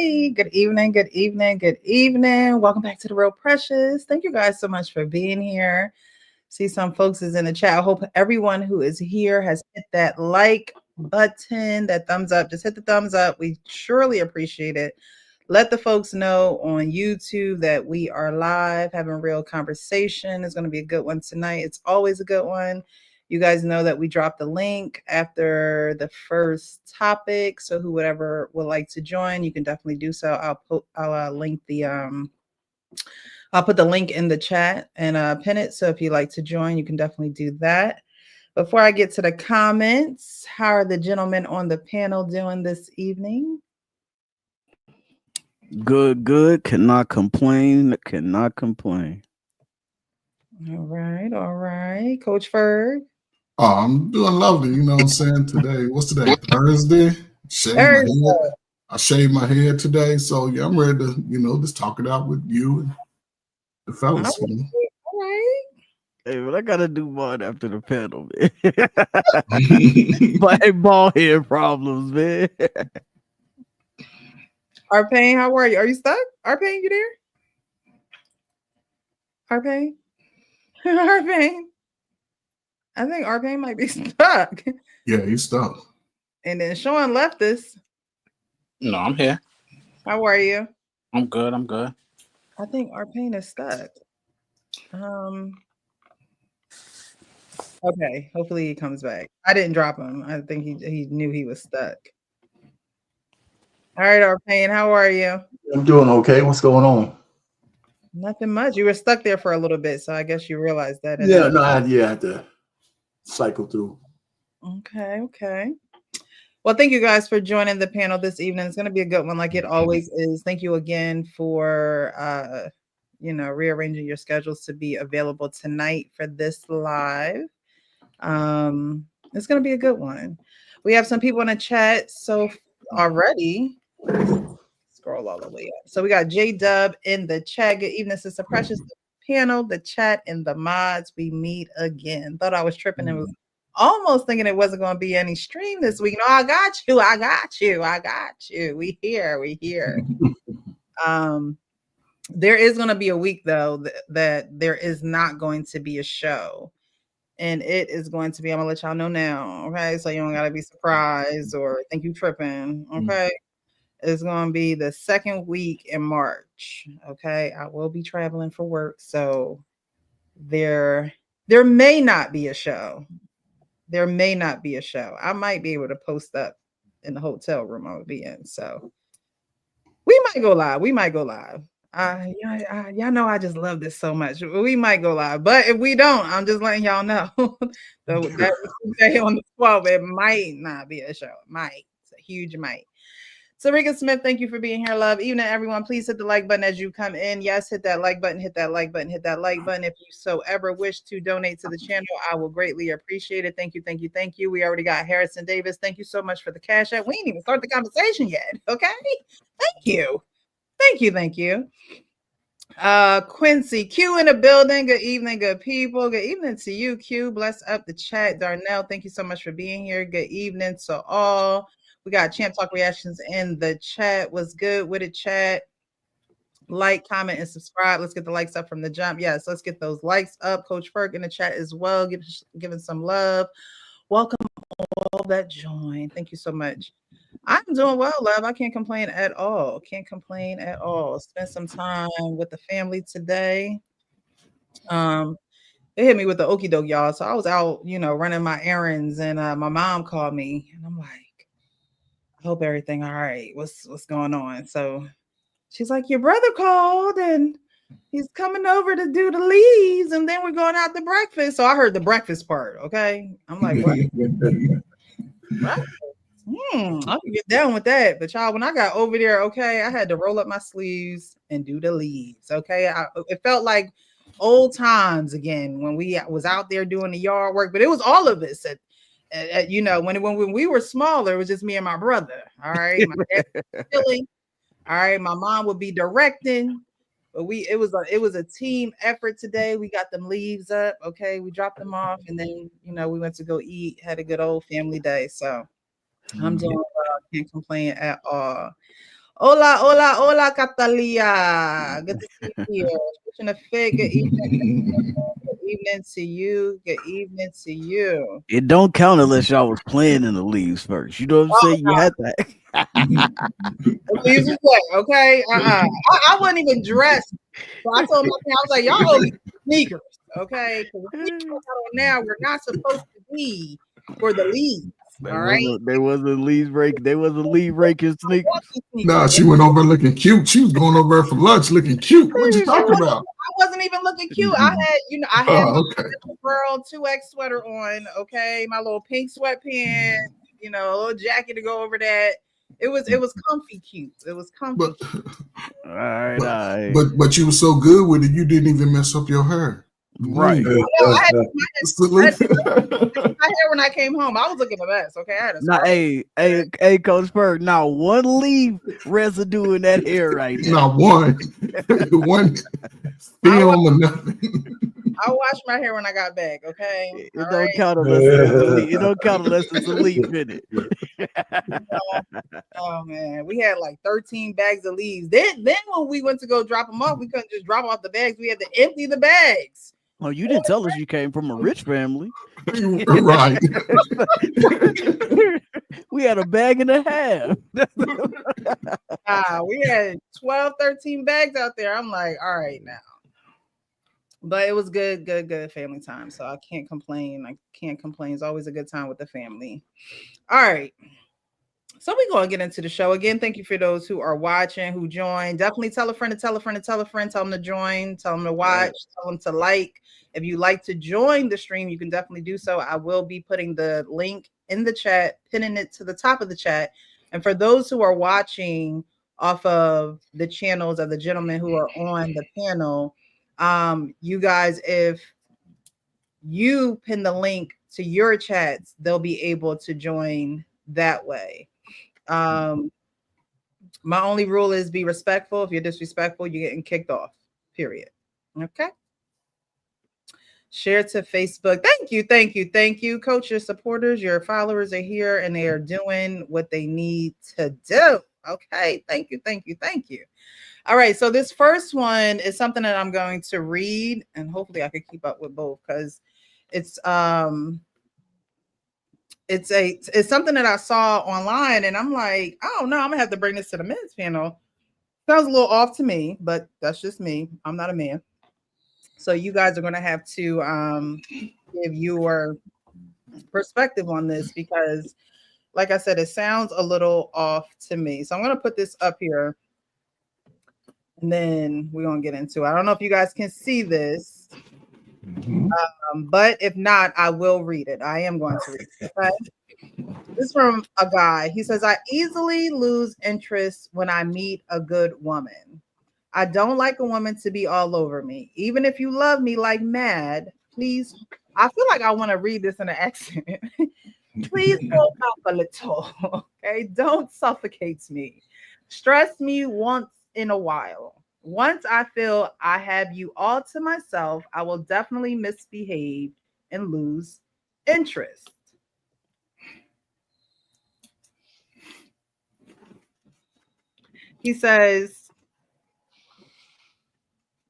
Hey, good evening, good evening, good evening. Welcome back to the Real Precious. Thank you guys so much for being here. See some folks is in the chat. I hope everyone who is here has hit that like button, that thumbs up. Just hit the thumbs up. We surely appreciate it. Let the folks know on YouTube that we are live having a real conversation. It's going to be a good one tonight. It's always a good one. You guys know that we dropped the link after the first topic. So whoever would like to join, you can definitely do so. I'll link the I'll put the link in the chat and pin it. So if you'd like to join, you can definitely do that. Before I get to the comments, how are the gentlemen on the panel doing this evening? Good. Cannot complain. Cannot complain. All right. Coach Ferg. Oh, I'm doing lovely. You know what I'm saying? Today, what's today? Thursday. I shaved my head today. So yeah, I'm ready to, just talk it out with you and the fellas. All right. Hey, but I gotta do mine after the panel, man. My ball head problems, man. Arpain, how are you? Are you stuck? Arpain, you there? Arpain? Arpain? I think Arpain might be stuck. Yeah, he's stuck. And then Sean left us. No, I'm here. How are you? I'm good. I think Arpain is stuck. Okay, hopefully he comes back. I didn't drop him. I think he knew he was stuck. All right, Arpain, how are you? I'm doing okay. What's going on? Nothing much. You were stuck there for a little bit, so I guess you realized that. Yeah, no, I had to cycle through. Okay. Well, thank you guys for joining the panel this evening. It's going to be a good one, like it always is. Thank you again for rearranging your schedules to be available tonight for this live. It's going to be a good one. We have some people in the chat so already. Scroll all the way up. So we got J Dub in the chat. Good evening, Sister Precious. The panel, the chat, and the mods. We meet again. Thought I was tripping and was almost thinking it wasn't going to be any stream this week. No, I got you. We here. There is going to be a week though that there is not going to be a show. And it is going to be, I'm gonna let y'all know now. Okay. So you don't gotta be surprised or think you tripping. Okay. It's gonna be the second week in March. Okay. I will be traveling for work. So there may not be a show. I might be able to post up in the hotel room I'll be in. So we might go live. Y'all know I just love this so much. We might go live, but if we don't, I'm just letting y'all know. That day on the 12th, it might not be a show. It's a huge might. Sarika Smith, thank you for being here, love. Evening, everyone. Please hit the like button as you come in. Yes, hit that like button. If you so ever wish to donate to the channel, I will greatly appreciate it. Thank you. We already got Harrison Davis. Thank you so much for the cash app. We didn't even start the conversation yet. Okay. Thank you. Quincy Q in the building. Good evening, good people. Good evening to you, Q. Bless up the chat. Darnell, thank you so much for being here. Good evening to all. We got Champ Talk reactions in the chat. What's good with it, chat? Like, comment, and subscribe. Let's get the likes up from the jump. Yes, let's get those likes up. Coach Ferg in the chat as well, giving some love. Welcome all that join. Thank you so much. I'm doing well, love. I can't complain at all. Spent some time with the family today. They hit me with the okie doke, y'all. So I was out, running my errands, and my mom called me, and I'm like, I hope everything all right. What's going on? So she's like, your brother called, and he's coming over to do the leaves, and then we're going out to breakfast. So I heard the breakfast part. Okay, I'm like, what? I can get down with that. But y'all, when I got over there, okay, I had to roll up my sleeves and do the leaves. Okay. It felt like old times again when we was out there doing the yard work, but it was all of us when we were smaller, it was just me and my brother. All right. My dad was chilling. All right. My mom would be directing. But it was a team effort today. We got them leaves up. Okay. We dropped them off, and then we went to go eat, had a good old family day. So I'm doing well. Can't complain at all. Hola, hola, hola, Catalia. Good to see you here. Pushing a fit. Good evening. Good evening to you. Good evening to you. It don't count unless y'all was playing in the leaves first. You know what I'm Oh, saying? You had that. the leaves was wet, okay? I wasn't even dressed. So I told my friend, I was like, y'all owe me sneakers, okay? Because the sneakers I got on now, we're not supposed to be for the leaves. All right. They wasn't leaves break. They wasn't leave breaking sneakers. Nah, she went over looking cute. She was going over there for lunch looking cute. What you talking about? I wasn't even looking cute. I had, I had my Oh, okay. girl 2X sweater on, okay, my little pink sweatpants, a little jacket to go over that. It was comfy cute. It was comfy. All right. But you were so good with it, you didn't even mess up your hair. Right. I had my hair when I came home. I was looking a mess. Okay, I had a Now, hey, Coach Berg. Now, one leaf residue in that hair right now. Not one film or nothing. I washed my hair when I got back. Okay, it don't count unless it's a leaf. It don't count unless it's a leaf in it. Oh man, we had like 13 bags of leaves. Then when we went to go drop them off, we couldn't just drop off the bags. We had to empty the bags. Oh, you didn't tell us you came from a rich family. Right. We had a bag and a half. We had 12, 13 bags out there. I'm like, all right now. But it was good family time. So I can't complain. It's always a good time with the family. All right. So we're going to get into the show again. Thank you for those who are watching, who joined. Definitely tell a friend to tell a friend to tell a friend. Tell them to join. Tell them to watch. Tell them to like. If you like to join the stream, you can definitely do so. I will be putting the link in the chat, pinning it to the top of the chat. And for those who are watching off of the channels of the gentlemen who are on the panel, you guys, if you pin the link to your chats, they'll be able to join that way. My only rule is be respectful. If you're disrespectful, you're getting kicked off, period. Okay. Share to Facebook. Thank you. Coach, your supporters, your followers are here and they are doing what they need to do. Okay. Thank you. All right. So this first one is something that I'm going to read, and hopefully I can keep up with both because it's something that I saw online, and I'm like, oh no, I'm gonna have to bring this to the men's panel. Sounds a little off to me, but that's just me. I'm not a man. So you guys are gonna have to give your perspective on this because, like I said, it sounds a little off to me. So I'm gonna put this up here, and then we're gonna get into it. I don't know if you guys can see this, but if not, I will read it. I am going to read it. Okay? This is from a guy. He says, I easily lose interest when I meet a good woman. I don't like a woman to be all over me. Even if you love me like mad, please. I feel like I want to read this in an accent. Please hold up a little. Okay. Don't suffocate me. Stress me once in a while. Once I feel I have you all to myself, I will definitely misbehave and lose interest. He says,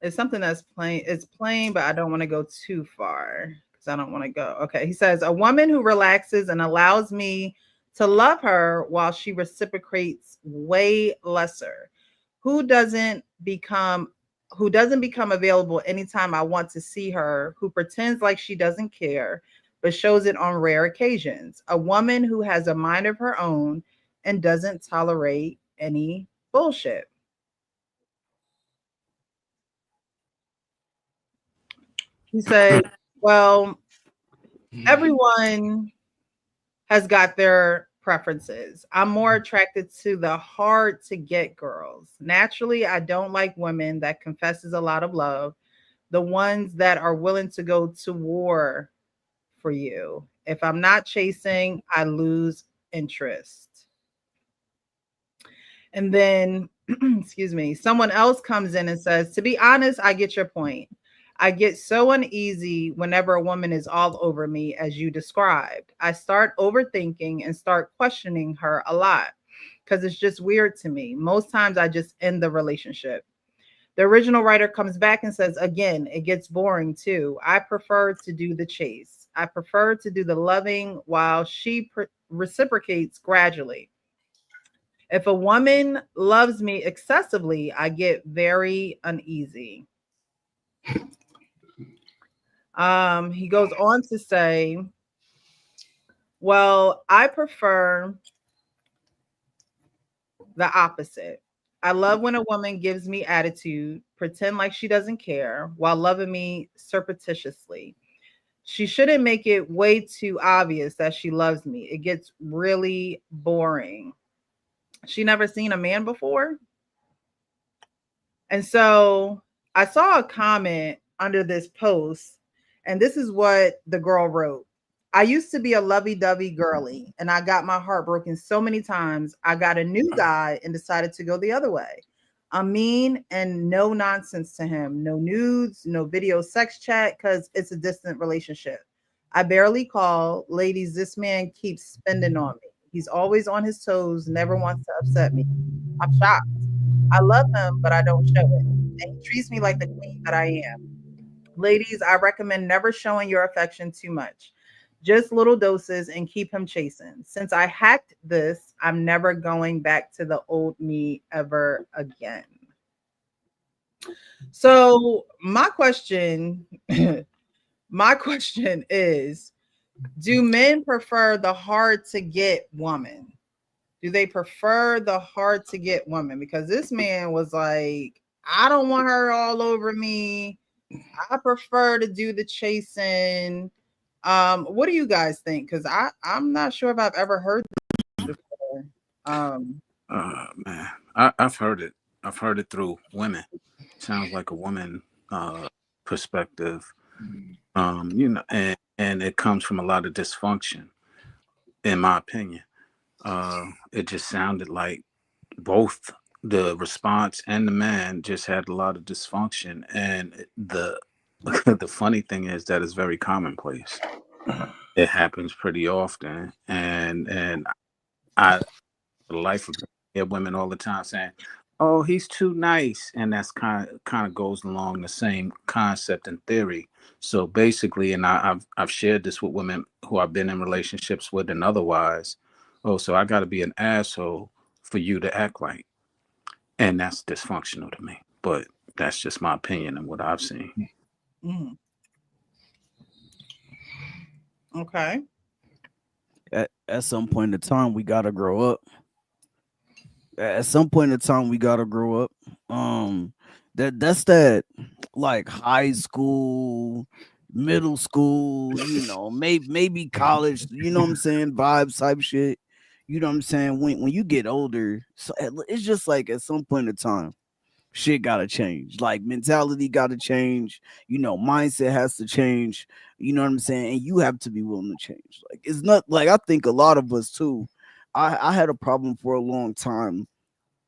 it's something that's plain. It's plain, but I don't want to go too far because I don't want to go. Okay. He says, a woman who relaxes and allows me to love her while she reciprocates way lesser. Who doesn't become available anytime I want to see her, who pretends like she doesn't care, but shows it on rare occasions. A woman who has a mind of her own and doesn't tolerate any bullshit. He said, well, everyone has got their preferences. I'm more attracted to the hard to get girls. Naturally, I don't like women that confesses a lot of love, the ones that are willing to go to war for you. If I'm not chasing, I lose interest. And then, excuse me, someone else comes in and says, to be honest, I get your point. I get so uneasy whenever a woman is all over me, as you described. I start overthinking and start questioning her a lot. because it's just weird to me. Most times I just end the relationship. The original writer comes back and says, again, it gets boring too. I prefer to do the chase. I prefer to do the loving while she reciprocates gradually. If a woman loves me excessively, I get very uneasy. He goes on to say, well, I prefer the opposite. I love when a woman gives me attitude, pretend like she doesn't care, while loving me surreptitiously. She shouldn't make it way too obvious that she loves me. It gets really boring. She never seen a man before. And so I saw a comment under this post, and this is what the girl wrote. I used to be a lovey-dovey girly, and I got my heart broken so many times. I got a new guy and decided to go the other way. I'm mean and no nonsense to him. No nudes, no video sex chat, because it's a distant relationship. I barely call. Ladies, this man keeps spending on me. He's always on his toes, never wants to upset me. I'm shocked. I love him, but I don't show it. And he treats me like the queen that I am. Ladies, I recommend never showing your affection too much. Just little doses and keep him chasing. Since I hacked this, I'm never going back to the old me ever again. So my question is, do men prefer the hard to get woman? Do they prefer the hard to get woman? Because this man was like, I don't want her all over me. I prefer to do the chasing. What do you guys think? Because I'm not sure if I've ever heard this before. Man, I've heard it. I've heard it through women. Sounds like a woman perspective. You know, and it comes from a lot of dysfunction, in my opinion. It just sounded like both the response and the man just had a lot of dysfunction, and the funny thing is that it's very commonplace. It happens pretty often, and I, for the life of me, hear women all the time saying, "Oh, he's too nice," and that's kind of goes along the same concept and theory. So basically, and I've shared this with women who I've been in relationships with and otherwise. Oh, so I got to be an asshole for you to act right, and that's dysfunctional to me. But that's just my opinion and what I've seen. Mm. Okay. At some point in time, we gotta grow up. At some point in time, we gotta grow up. That's that like high school, middle school, you know, maybe college, you know what I'm saying, vibes type shit. You know what I'm saying? When you get older, so it's just like at some point in time, shit gotta change. Like mentality gotta change. You know, mindset has to change. You know what I'm saying? And you have to be willing to change. Like it's not like I think a lot of us too. I had a problem for a long time.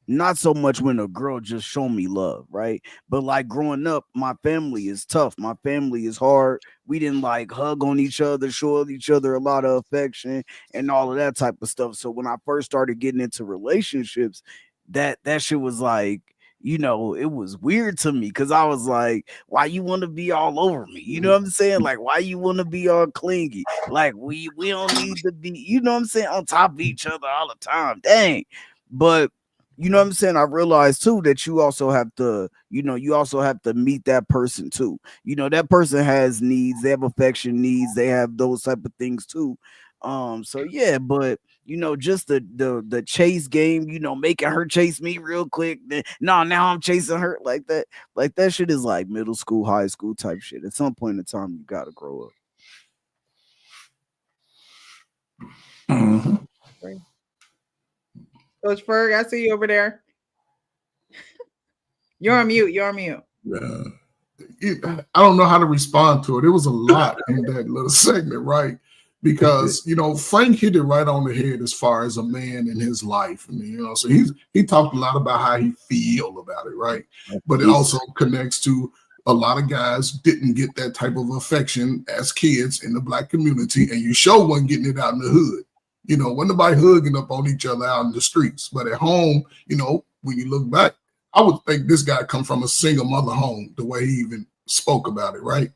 Not so much when a girl just show me love, right? But like growing up, my family is tough. My family is hard. We didn't like hug on each other, show each other a lot of affection and all of that type of stuff. So when I first started getting into relationships, that shit was like, you know, it was weird to me because I was like, why you want to be all over me? You know what I'm saying? Like, why you want to be all clingy? Like, we don't need to be, you know what I'm saying, on top of each other all the time. Dang. But you know what I'm saying? I realized too that you also have to, you know, you also have to meet that person too. You know, that person has needs, they have affection needs, they have those type of things too. So yeah, but you know, just the chase game, you know, making her chase me real quick. Now I'm chasing her like that. Like that shit is like middle school, high school type shit. At some point in time, you gotta grow up. Mm-hmm. Coach Ferg, I see you over there. You're on mute. You're on mute. I don't know how to respond to it. It was a lot in that little segment, right? Because you know, Frank hit it right on the head as far as a man in his life. I mean, you know, so he talked a lot about how he feel about it, right? But it also connects to a lot of guys didn't get that type of affection as kids in the Black community, and you sure wasn't getting it out in the hood. You know, when nobody hugging up on each other out in the streets. But at home, you know, when you look back, I would think this guy come from a single mother home, the way he even spoke about it, right?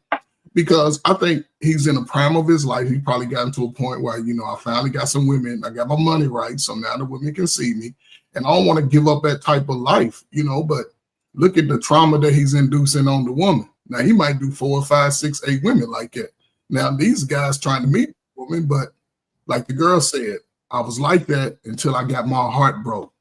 Because I think he's in the prime of his life. He probably gotten to a point where, you know, I finally got some women. I got my money right. So now the women can see me. And I don't want to give up that type of life, you know, but look at the trauma that he's inducing on the woman. Now, he might do 4 or 5, 6, 8 women like that. Now, these guys trying to meet women, but like the girl said, I was like that until I got my heart broke.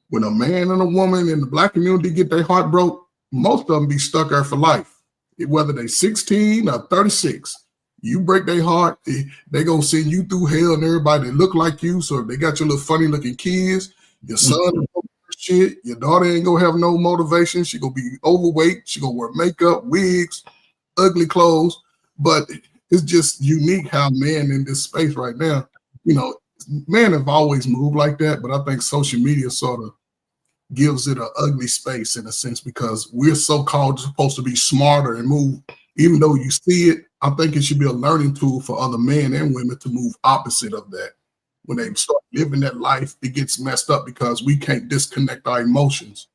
When a man and a woman in the Black community get their heart broke, most of them be stuck there for life. Whether they 16 or 36, you break their heart, they gonna send you through hell and everybody that look like you. So if they got your little funny looking kids, your son shit, your daughter ain't gonna have no motivation. She gonna be overweight. She gonna wear makeup, wigs, ugly clothes. But it's just unique how men in this space right now, you know, men have always moved like that, but I think social media sort of gives it an ugly space in a sense because we're so called supposed to be smarter and move. Even though you see it, I think it should be a learning tool for other men and women to move opposite of that. When they start living that life, it gets messed up because we can't disconnect our emotions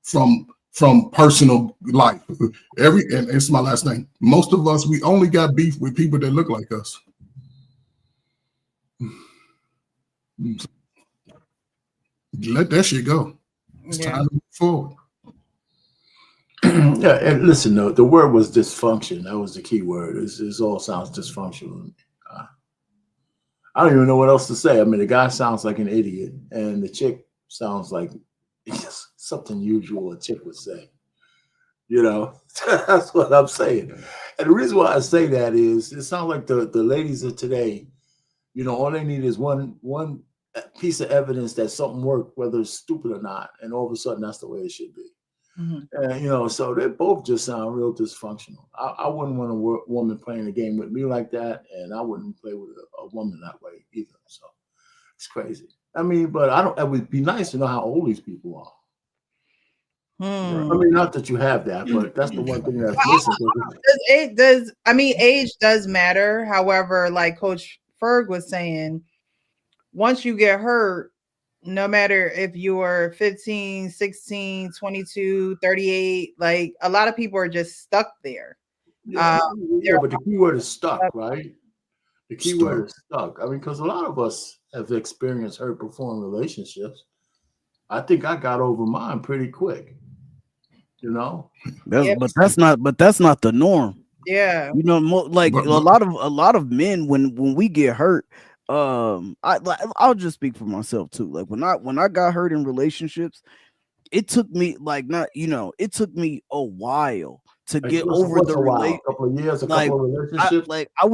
from personal life. And it's my last thing. Most of us, we only got beef with people that look like us. Let that shit go. It's time to move forward. Yeah, and listen, the word was dysfunction. That was the key word. It all sounds dysfunctional. I don't even know what else to say. I mean, the guy sounds like an idiot, and the chick sounds like something usual a chick would say. You know, that's what I'm saying. And the reason why I say that is it sounds like the ladies of today, you know, all they need is one piece of evidence that something worked, whether it's stupid or not, and all of a sudden that's the way it should be. Mm-hmm. And you know, so they both just sound real dysfunctional. I wouldn't want a woman playing a game with me like that, and I wouldn't play with a woman that way either. So it's crazy. I mean, but it would be nice to know how old these people are. I mean, not that you have that, but that's the one thing that's missing. Age does matter. However, like Coach Ferg was saying, once you get hurt, no matter if you're 15, 16, 22, 38, like a lot of people are just stuck there. Yeah, but the key word is stuck, right? The key word is stuck. I mean, because a lot of us have experienced hurt before in relationships. I think I got over mine pretty quick. You know, but that's not the norm. Yeah, you know, like a lot of men when we get hurt. I'll just speak for myself too. Like when I got hurt in relationships, it took me it took me a while to get over the relationship. A couple of years, couple of relationships. I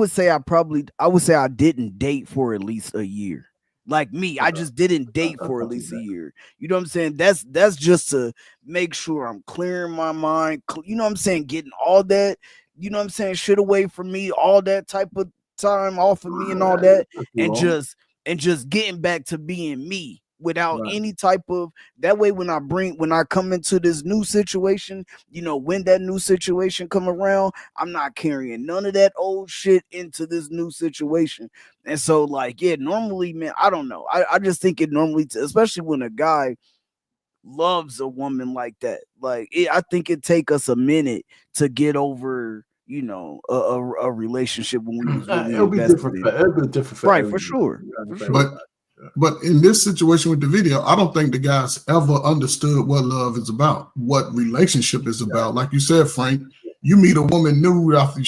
would say I didn't date for at least a year. Like me, I just didn't date for at least a year. You know what I'm saying? That's just to make sure I'm clearing my mind. You know what I'm saying? Getting all that, you know what I'm saying, shit away from me, all that type of time off of me and all that, and just getting back to being me without any type of that way. When I come into this new situation, you know, when that new situation come around, I'm not carrying none of that old shit into this new situation. And so like, yeah, normally, man, I don't know. I just think it normally, especially when a guy loves a woman like that, like I think it take us a minute to get over, you know, a relationship when we was really it'll be different. It'll be different, right? For sure. But in this situation with the video, I don't think the guys ever understood what love is about, what relationship is about. Like you said, Frank, you meet a woman new after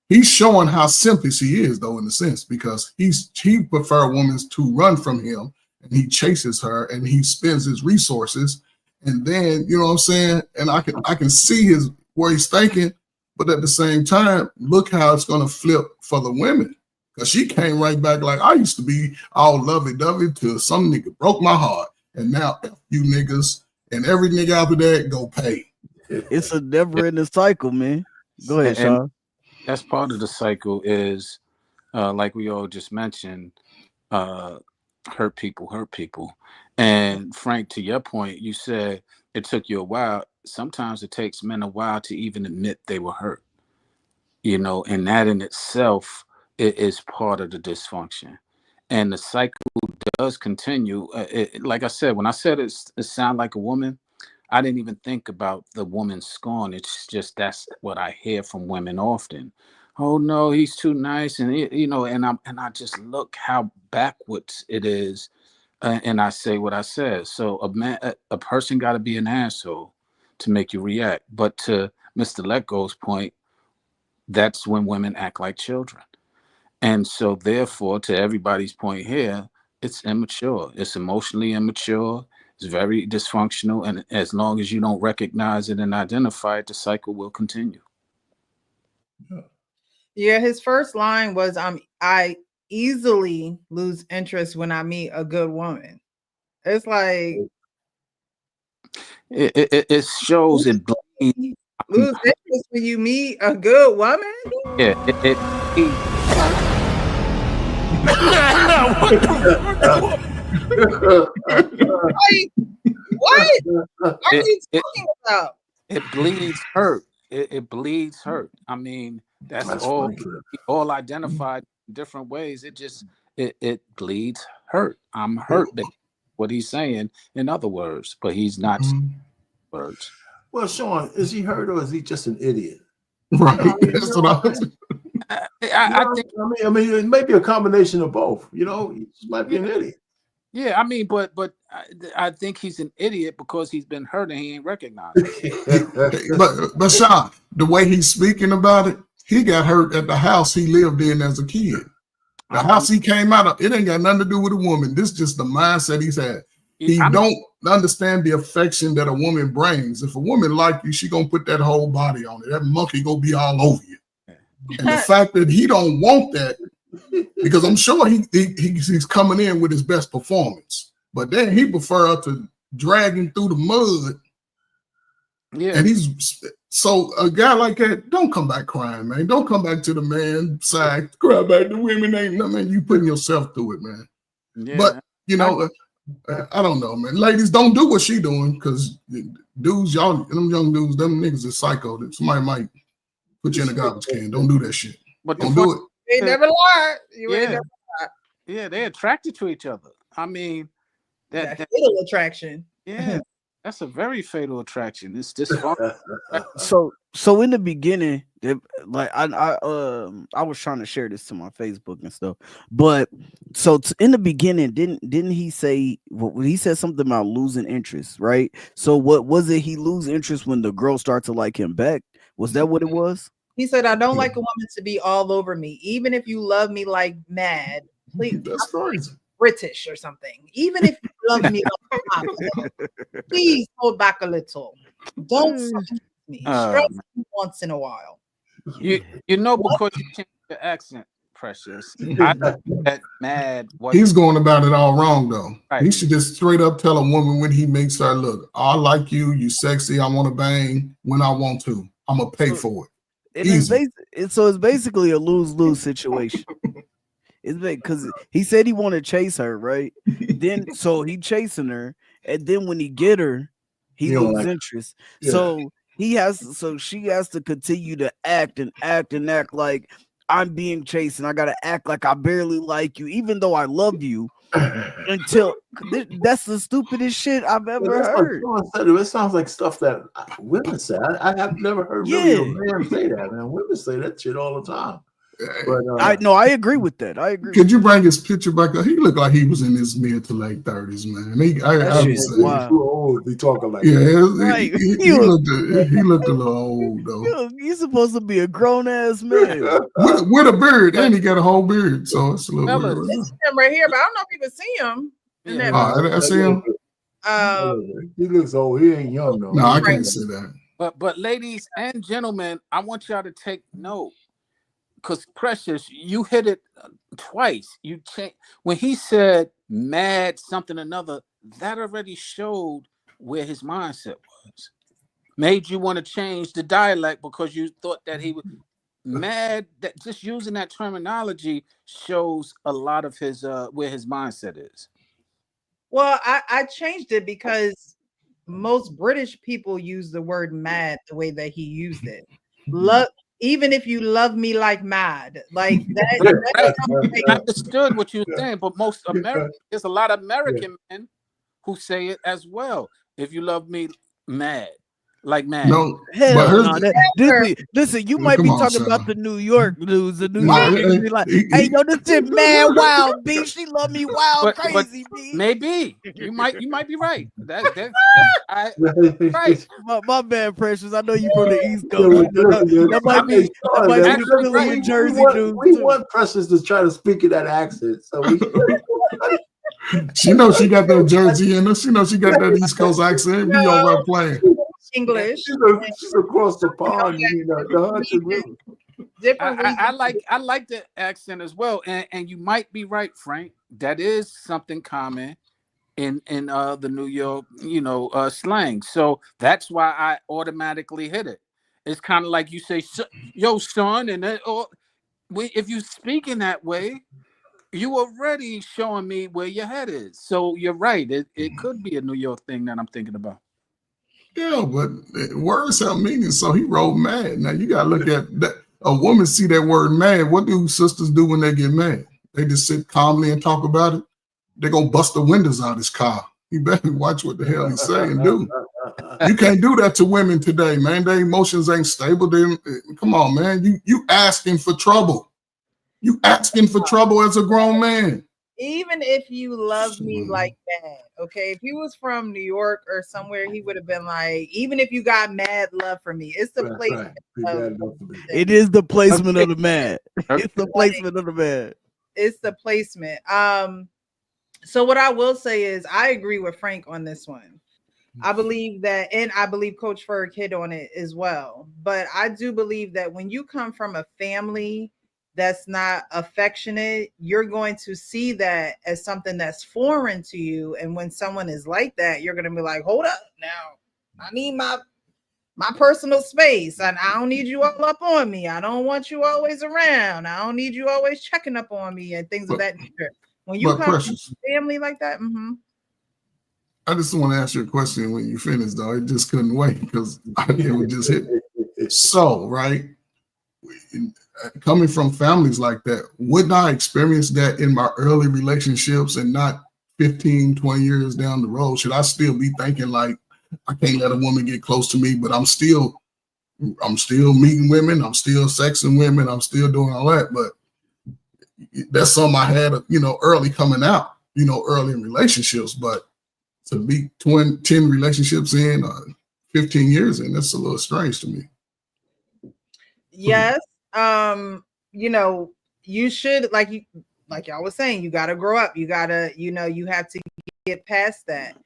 he's showing how selfish he is, though, in a sense, because he prefer women to run from him, and he chases her, and he spends his resources, and then you know what I'm saying. And I can see where he's thinking, but at the same time, look how it's going to flip for the women. Because she came right back like, I used to be all lovey-dovey till some nigga broke my heart. And now you niggas and every nigga after that go pay. It's a never-ending cycle, man. Go ahead, Sean. That's part of the cycle is, like we all just mentioned, hurt people. And Frank, to your point, you said it took you a while. Sometimes it takes men a while to even admit they were hurt. You know, and that in itself is part of the dysfunction, and the cycle does continue. Like I said, when I said it sound like a woman, I didn't even think about the woman scorn. It's just that's what I hear from women often. Oh no, he's too nice, and and I just look how backwards it is, and I say what I said. So a person got to be an asshole to make you react. But to Mr. Let Go's point, that's when women act like children. And so, therefore, to everybody's point here, it's immature. It's emotionally immature. It's very dysfunctional. And as long as you don't recognize it and identify it, the cycle will continue. Yeah, his first line was, I easily lose interest when I meet a good woman. It's like it shows it bleeds. Lose interest when you meet a good woman. Yeah, Like, what are you talking about? It bleeds hurt. It bleeds hurt. I mean, that's all identified in different ways. It bleeds hurt. I'm hurt. What he's saying, in other words, but he's not words. Well, Sean, is he hurt or is he just an idiot? Right. That's what I think. I mean, it may be a combination of both. You know, he might be an idiot. Yeah, I mean, but I think he's an idiot because he's been hurt and he ain't recognized it. but Sean, the way he's speaking about it, he got hurt at the house he lived in as a kid. The house he came out of, it ain't got nothing to do with a woman. This is just the mindset he's had. He don't understand the affection that a woman brings. If a woman like you, she gonna put that whole body on it. That monkey gonna be all over you. And the fact that he don't want that, because I'm sure he's coming in with his best performance, but then he prefer to drag him through the mud. Yeah, and he's so a guy like that. Don't come back crying, man. Don't come back to the man side. Cry back to women ain't nothing. You putting yourself through it, man. Yeah. But you know. I don't know, man. Ladies, don't do what she doing, because dudes, y'all, them young dudes, them niggas is psycho. Somebody might put you in a garbage can. Don't do that shit. But don't do it. They never lied. You ain't never lied. Yeah, they're attracted to each other. I mean, that fatal attraction. Yeah, that's a very fatal attraction. It's dysfunctional. So in the beginning, like I was trying to share this to my Facebook and stuff, but so in the beginning, didn't he say he said something about losing interest, right? So what was it? He lose interest when the girl started to like him back. Was that what it was? He said, "I don't like a woman to be all over me, even if you love me like mad. Please, that's crazy. British or something. Even if you love me, like please hold back a little. Don't me. Stress me once in a while." You know, because you changed your accent, Precious. I that mad. He's going about it all wrong though. Right. He should just straight up tell a woman when he makes her, look, I like you, you sexy, I want to bang when I want to. I'm gonna pay for it. It's basically a lose-lose situation. It's because he said he wanted to chase her, right? Then so he chasing her, and then when he get her, he loses interest. Yeah. So she has to continue to act like I'm being chased, and I gotta act like I barely like you, even though I love you. Until that's the stupidest shit I've ever heard. It sounds like stuff that women say. I have never heard really a man say that, man. Women say that shit all the time. But I agree with that. I agree. Could you bring his picture back up? He looked like he was in his mid to late 30s, man. He's too old to be talking like that. He looked a little old though. He's supposed to be a grown ass man with a beard, and he got a whole beard, so it's a little weird. This is him right here, but I don't know if you can see him. I see him. He looks old. He ain't young though. No, I can't see that. But ladies and gentlemen, I want y'all to take note. Because Precious, you hit it twice. You when he said mad something another, that already showed where his mindset was. Made you want to change the dialect because you thought that he was mad. That just using that terminology shows a lot of his where his mindset is. Well, I changed it because most British people use the word mad the way that he used it. even if you love me like mad, like that I understood what you were saying, but most American, there's a lot of American men who say it as well. If you love me, mad, like mad. No, but Hell here's no. Listen, you well, might come be on, talking about son. the New York news. The New No, York niggas be like, hey, yo, this shit mad wild, B. She love me wild, But crazy, B. maybe you might be right. That's right. My bad, Precious. I know you from the East Coast. You know, that might be the Philly and Jersey news we too. want Precious to try to speak in that accent. So we she knows she got that Jersey in her. She knows she got that East Coast accent. Be all right playing. English. She's across the pond, the Hudson River. Different I like the accent as well, and you might be right, Frank. That is something common in the New York, slang. So that's why I automatically hit it. It's kind of like you say, "Yo, son," and then, if you speak in that way, you already showing me where your head is. So you're right. It could be a New York thing that I'm thinking about. Yeah, but words have meaning. So he wrote mad. Now you gotta look at that. A woman see that word mad. What do sisters do when they get mad? They just sit calmly and talk about it. They're gonna bust the windows out of his car. You better watch what the hell he's saying and do. You can't do that to women today, man. Their emotions ain't stable. Come on, man. You asking for trouble. You asking for trouble as a grown man. Even if you love me like that, okay. If he was from New York or somewhere, he would have been like, even if you got mad love for me, it's the placement. It is the placement of the man. It's the placement of the man. It's the placement. So what I will say is I agree with Frank on this one. I believe that, and I believe Coach Ferg hit on it as well. But I do believe that when you come from a family that's not affectionate, you're going to see that as something that's foreign to you. And when someone is like that, you're going to be like, hold up now. I need my personal space, and I don't need you all up on me. I don't want you always around. I don't need you always checking up on me and things of that nature. When you come from a family like that, I just want to ask you a question when you finish, though. It just couldn't wait because it would just hit. So, right, coming from families like that, wouldn't I experience that in my early relationships and not 15, 20 years down the road? Should I still be thinking like, I can't let a woman get close to me, but I'm still meeting women, I'm still sexing women, I'm still doing all that, but that's something I had, early coming out, early in relationships, but to be 10 relationships in, 15 years in, that's a little strange to me. Yes. You should, like y'all was saying, you got to grow up. You got to, you have to get past that.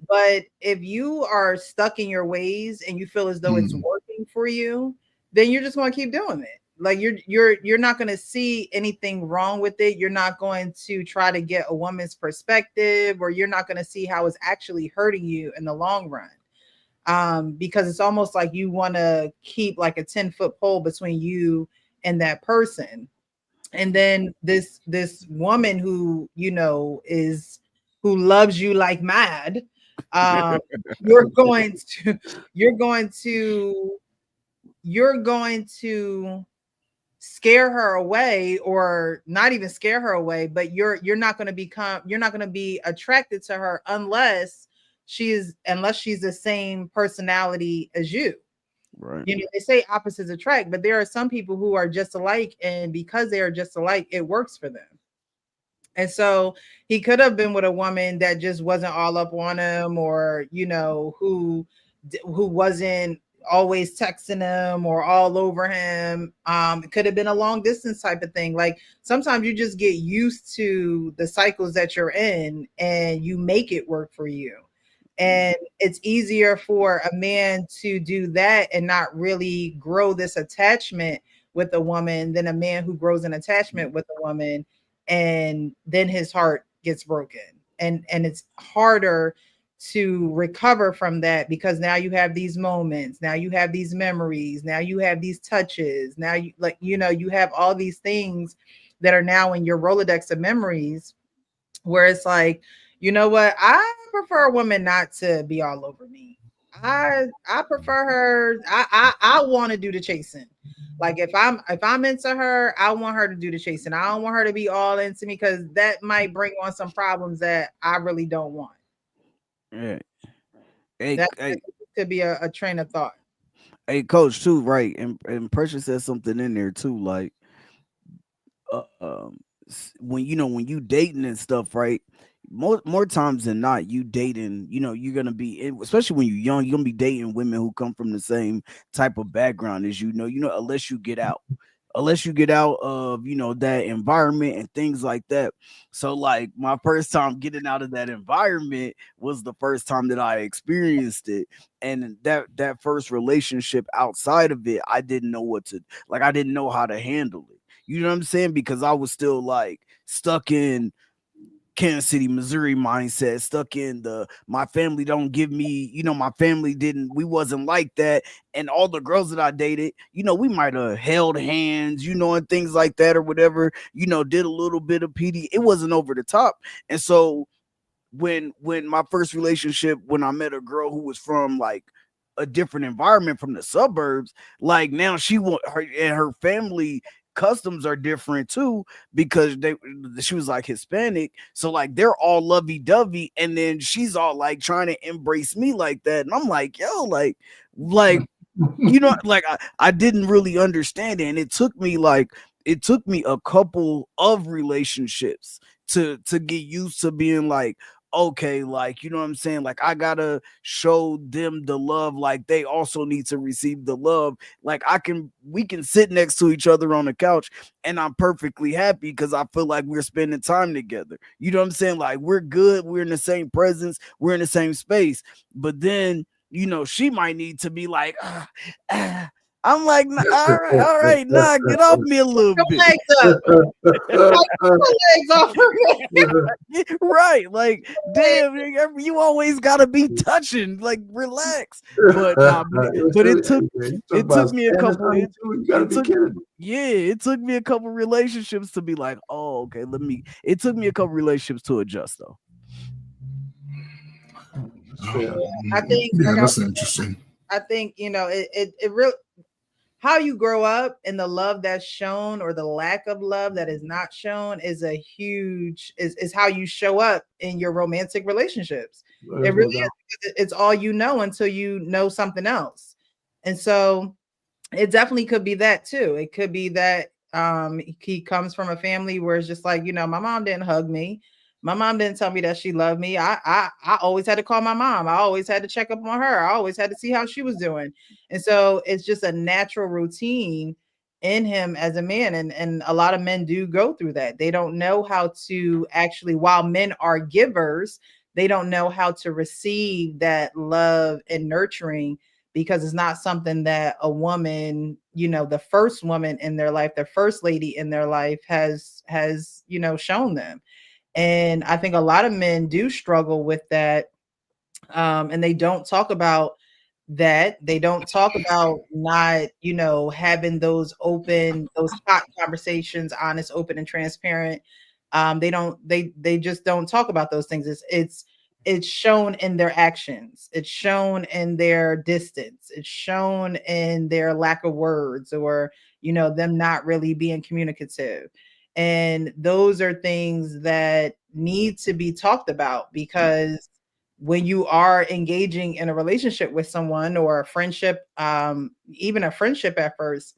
But if you are stuck in your ways and you feel as though it's working for you, then you're just going to keep doing it. Like you're not going to see anything wrong with it. You're not going to try to get a woman's perspective, or you're not going to see how it's actually hurting you in the long run. Because it's almost like you want to keep like a 10-foot pole between you and that person. And then this woman who, who loves you like mad, you're going to scare her away, or not even scare her away, but you're not going to be attracted to her unless she's the same personality as you. Right. They say opposites attract, but there are some people who are just alike, and because they are just alike, it works for them. And so he could have been with a woman that just wasn't all up on him, or who wasn't always texting him or all over him. It could have been a long distance type of thing. Like sometimes you just get used to the cycles that you're in and you make it work for you. And it's easier for a man to do that and not really grow this attachment with a woman than a man who grows an attachment with a woman and then his heart gets broken. And it's harder to recover from that, because now you have these moments, now you have these memories, now you have these touches, now you have all these things that are now in your Rolodex of memories, where it's like, you know what, I prefer a woman not to be all over me. I prefer her. I want to do the chasing. Like if I'm into her, I want her to do the chasing. I don't want her to be all into me because that might bring on some problems that I really don't want. Yeah. Hey, That hey, could be a train of thought. hey, coach, too, right? And Pressure said something in there too, like when when you dating and stuff, right? More times than not, you dating, you're gonna be, especially when you're young, you're gonna be dating women who come from the same type of background as unless you get out. Unless you get out of that environment and things like that. So like my first time getting out of that environment was the first time that I experienced it. And that first relationship outside of it, I didn't know I didn't know how to handle it. You know what I'm saying? Because I was still like stuck in Kansas City, Missouri mindset, stuck in my family don't give me, my family didn't, we wasn't like that. And all the girls that I dated, we might have held hands, and things like that or whatever, did a little bit of PD. It wasn't over the top. And so when my first relationship, when I met a girl who was from like a different environment from the suburbs, like now her family customs are different too, because she was like Hispanic, so like they're all lovey-dovey, and then she's all like trying to embrace me like that, and I'm like, yo, like like I didn't really understand it, and it took me a couple of relationships to get used to being like, okay, like, you know what I'm saying? Like, I gotta show them the love. Like, they also need to receive the love. Like, we can sit next to each other on the couch and I'm perfectly happy because I feel like we're spending time together. You know what I'm saying? Like, we're good. We're in the same presence. We're in the same space. But then, she might need to be like, I'm like, all right, nah, get off me a little bit. Legs off Right, like, damn, you always gotta be touching, like, relax. But nah, but it took me a couple. It took me a couple relationships to be like, oh, okay, it took me a couple relationships to adjust though. I think that's interesting. I think it really, how you grow up and the love that's shown or the lack of love that is not shown is a huge is how you show up in your romantic relationships. It really is. It's all you know until you know something else. And so it definitely could be that too. It could be that he comes from a family where it's just like, my mom didn't hug me. My mom didn't tell me that she loved me. I always had to call my mom. I always had to check up on her. I always had to see how she was doing. And so it's just a natural routine in him as a man. And a lot of men do go through that. They don't know how to actually, while men are givers, they don't know how to receive that love and nurturing, because it's not something that a woman, the first woman in their life, the first lady in their life has shown them. And I think a lot of men do struggle with that. And they don't talk about that. They don't talk about not, having those hot conversations, honest, open, and transparent. They just don't talk about those things. It's shown in their actions. It's shown in their distance. It's shown in their lack of words, or, them not really being communicative. And those are things that need to be talked about, because when you are engaging in a relationship with someone, or a friendship, even a friendship at first,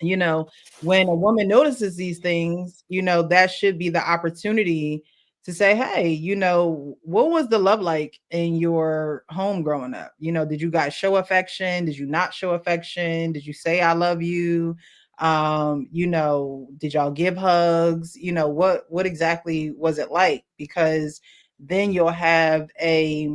when a woman notices these things, that should be the opportunity to say, hey, what was the love like in your home growing up? Did you guys show affection? Did you not show affection? Did you say I love you? Did y'all give hugs? What exactly was it like? Because then you'll have a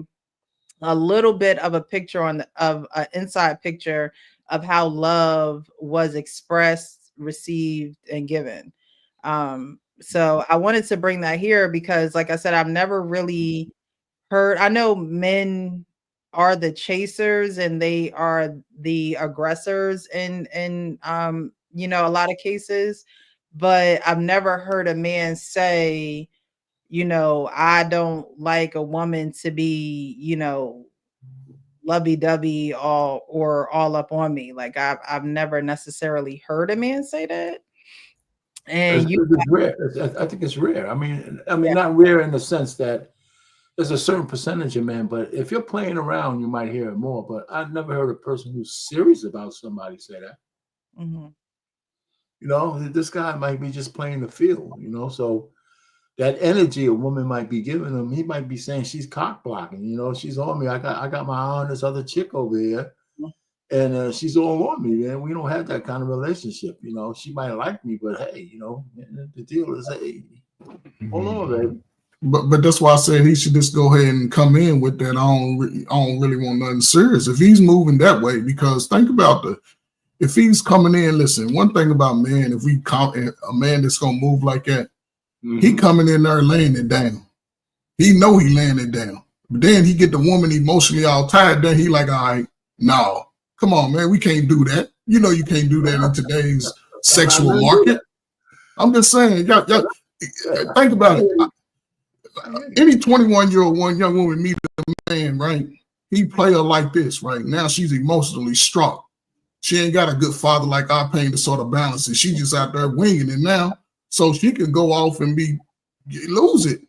little bit of a picture of an inside picture of how love was expressed, received, and given. So I wanted to bring that here because, like I said, I've never really heard. I know men are the chasers and they are the aggressors in a lot of cases, but I've never heard a man say, I don't like a woman to be, lovey-dovey all up on me. Like I've never necessarily heard a man say that. And It's rare. I think it's rare. I mean, Yeah. not rare in the sense that there's a certain percentage of men, but if you're playing around, you might hear it more. But I've never heard a person who's serious about somebody say that. Mhm. You know, this guy might be just playing the field, you know. So that energy a woman might be giving him, he might be saying she's cock blocking, you know, she's on me. I got my eye on this other chick over here, and she's all on me, man. We don't have that kind of relationship, you know. She might like me, but hey, you know, the deal is, hey, hold on, baby. But that's why I said he should just go ahead and come in with that. I don't really want nothing serious if he's moving that way. Because think about if he's coming in. Listen, one thing about men, if we come a man that's gonna move like that, he coming in there laying it down. He know he laying it down. But then he get the woman emotionally all tired. Then he like, all right, no, come on, man, we can't do that. You know, you can't do that in today's sexual market. I'm just saying, y'all think about it. Any 21-year-old young woman meet a man, right? He play her like this, right? Now she's emotionally strong. She ain't got a good father like I pain to sort of balance it. She just out there winging it now. So she could go off and lose it.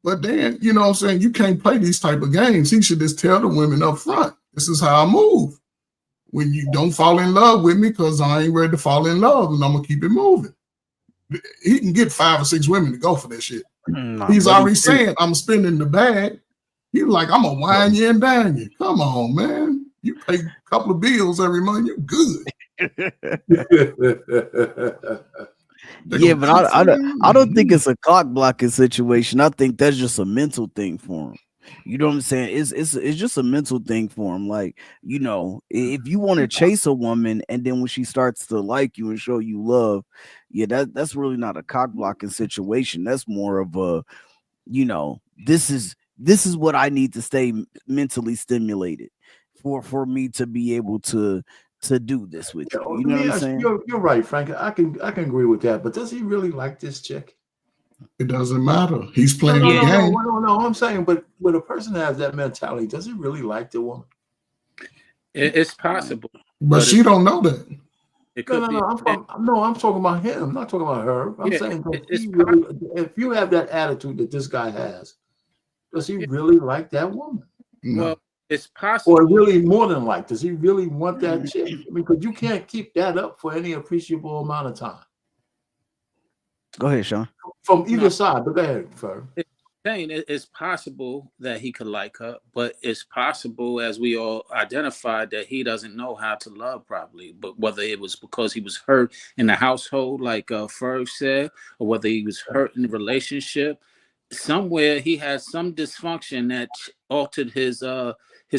But then, you know what I'm saying, you can't play these type of games. He should just tell the women up front, this is how I move. When you don't fall in love with me, because I ain't ready to fall in love, and I'm going to keep it moving. He can get 5 or 6 women to go for that shit. He's already saying, I'm spending the bag. He's like, I'm going to wine you and dine you. Come on, man. You pay a couple of bills every month, you're good. Yeah, but I don't think it's a cock blocking situation. I think that's just a mental thing for him. You know what I'm saying? It's just a mental thing for him. Like, you know, if you want to chase a woman and then when she starts to like you and show you love, yeah, that's really not a cock blocking situation. That's more of a, you know, this is what I need to stay mentally stimulated for me to be able to do this with you. You know what I'm saying? You're right, Frank. I can agree with that. But does he really like this chick? It doesn't matter. He's playing the game. No, I'm saying, but when a person has that mentality, does he really like the woman? It's possible, but she don't know that. It could I'm talking about him. I'm not talking about her. I'm saying, if you have that attitude that this guy has, does he really like that woman? No. Well, it's possible. Or really more than like, does he really want that chick? I mean, because you can't keep that up for any appreciable amount of time. Go ahead, Sean. From either side, but go ahead, Fer. It's possible that he could like her, but it's possible, as we all identified, that he doesn't know how to love properly. But whether it was because he was hurt in the household, like Ferg said, or whether he was hurt in the relationship, somewhere he has some dysfunction that altered his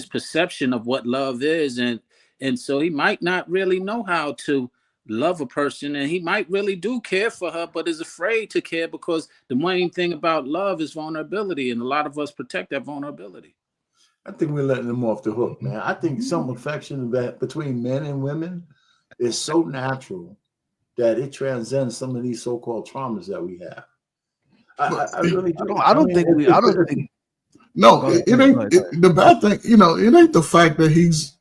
perception of what love is, and so he might not really know how to love a person, and he might really do care for her, but is afraid to care because the main thing about love is vulnerability, and a lot of us protect that vulnerability. I think we're letting them off the hook, man. I think some affection between men and women is so natural that it transcends some of these so-called traumas that we have. I really do. I don't think. No, it ain't the bad thing. You know, it ain't the fact that he's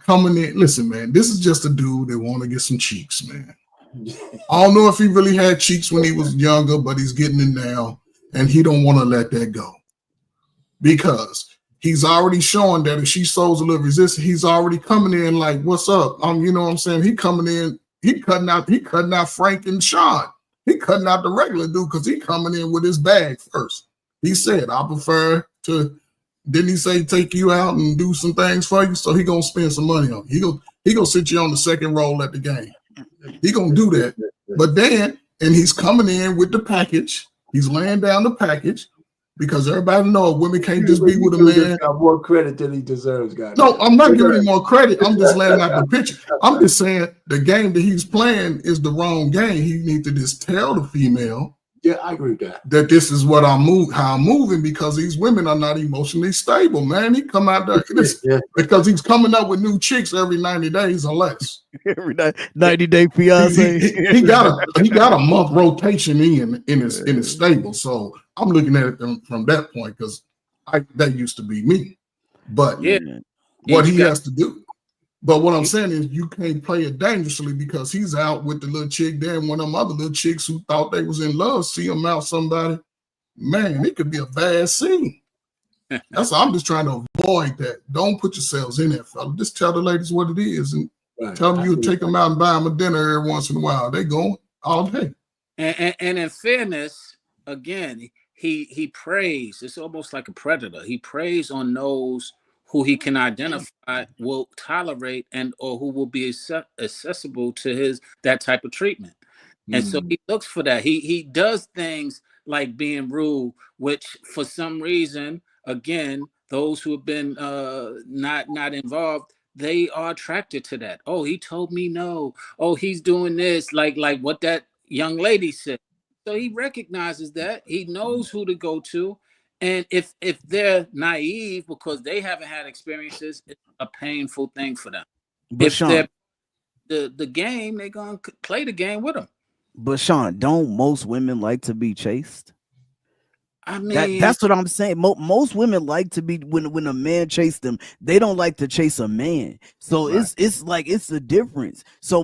coming in. Listen, man, this is just a dude that want to get some cheeks, man. I don't know if he really had cheeks when he was younger, but he's getting it now, and he don't want to let that go because he's already showing that if she shows a little resistance, he's already coming in like, "What's up?" You know what I'm saying? He coming in, he cutting out Frank and Sean. He cutting out the regular dude because he coming in with his bag first. He said, "I prefer to." Didn't he say take you out and do some things for you? So he gonna spend some money on you. He gonna sit you on the second roll at the game. He gonna do that. But then, and he's coming in with the package. He's laying down the package because everybody knows women can't just be with a man. Got more credit than he deserves, guys. No, I'm not giving him more credit. I'm just laying out the picture. I'm just saying the game that he's playing is the wrong game. He needs to just tell the female. Yeah, I agree with that. That this is what how I'm moving because these women are not emotionally stable, man. He come out there because he's coming up with new chicks every 90 days or less. Every 90-day fiance. He got a month rotation in his stable. So I'm looking at it from that point because that used to be me. But yeah, what You he got- has to do. But what I'm saying is you can't play it dangerously because he's out with the little chick there and one of them other little chicks who thought they was in love, see him out somebody. Man, it could be a bad scene. That's I'm just trying to avoid that. Don't put yourselves in there, fella. Just tell the ladies what it is and Right. tell them you take them out and buy them a dinner every once in a while. They going all day. And in fairness, again, he preys. It's almost like a predator. He preys on those who he can identify will tolerate and or who will be accessible to his that type of treatment. And so he looks for that. He does things like being rude, which for some reason, again, those who have been not involved, they are attracted to that. Oh, he told me no. Oh, he's doing this, like what that young lady said. So he recognizes that. He knows who to go to. And if they're naive because they haven't had experiences, it's a painful thing for them. But If Sean, they're the game, they're gonna play the game with them. but Sean, don't most women like to be chased? I mean, That's what I'm saying. Most women like to be when a man chase them. They don't like to chase a man. So Right. it's like it's a difference. So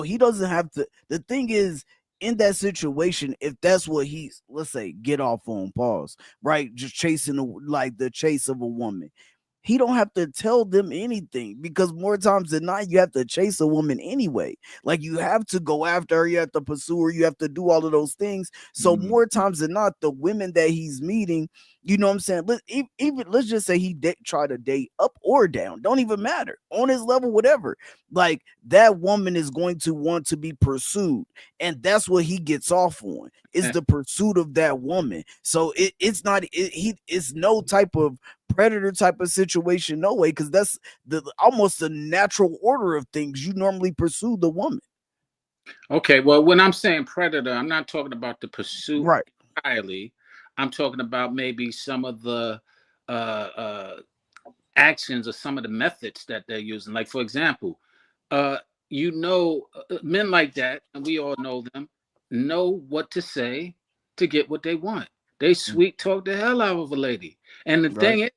he doesn't have to. The thing is, in that situation, if that's what he's, let's say, get off on pause, right? Just chasing like the chase of a woman. He don't have to tell them anything because more times than not, you have to chase a woman anyway. Like you have to go after her, you have to pursue her, you have to do all of those things. So more times than not, the women that he's meeting, you know what I'm saying? Let's just say he try to date up or down, don't even matter on his level, whatever. Like that woman is going to want to be pursued, and that's what he gets off on is the pursuit of that woman. So it's no type of predator type of situation, no way, because that's almost the natural order of things. You normally pursue the woman. okay, well, when I'm saying predator, I'm not talking about the pursuit Right. entirely. I'm talking about maybe some of the actions or some of the methods that they're using. Like, for example, men like that, and we all know them, know what to say to get what they want. They sweet talk the hell out of a lady. And the thing is,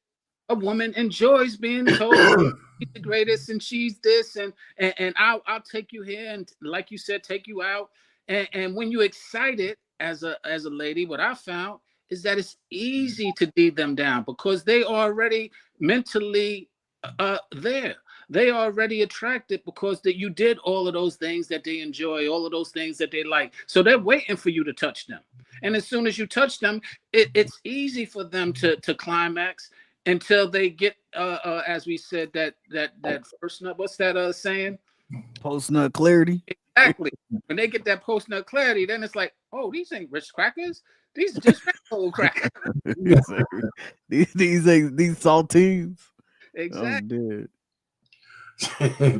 a woman enjoys being told she's the greatest and she's this and I'll take you here and, like you said, take you out. And when you're excited as a lady, what I found is that it's easy to lead them down because they are already mentally there. They are already attracted because that you did all of those things that they enjoy, all of those things that they like. So they're waiting for you to touch them. And as soon as you touch them, it's easy for them to climax until they get, as we said, that first nut. What's that saying? Post nut clarity. Exactly. When they get that post nut clarity, then it's like, oh, these ain't rich crackers. These are just old crackers. these saltines. Exactly.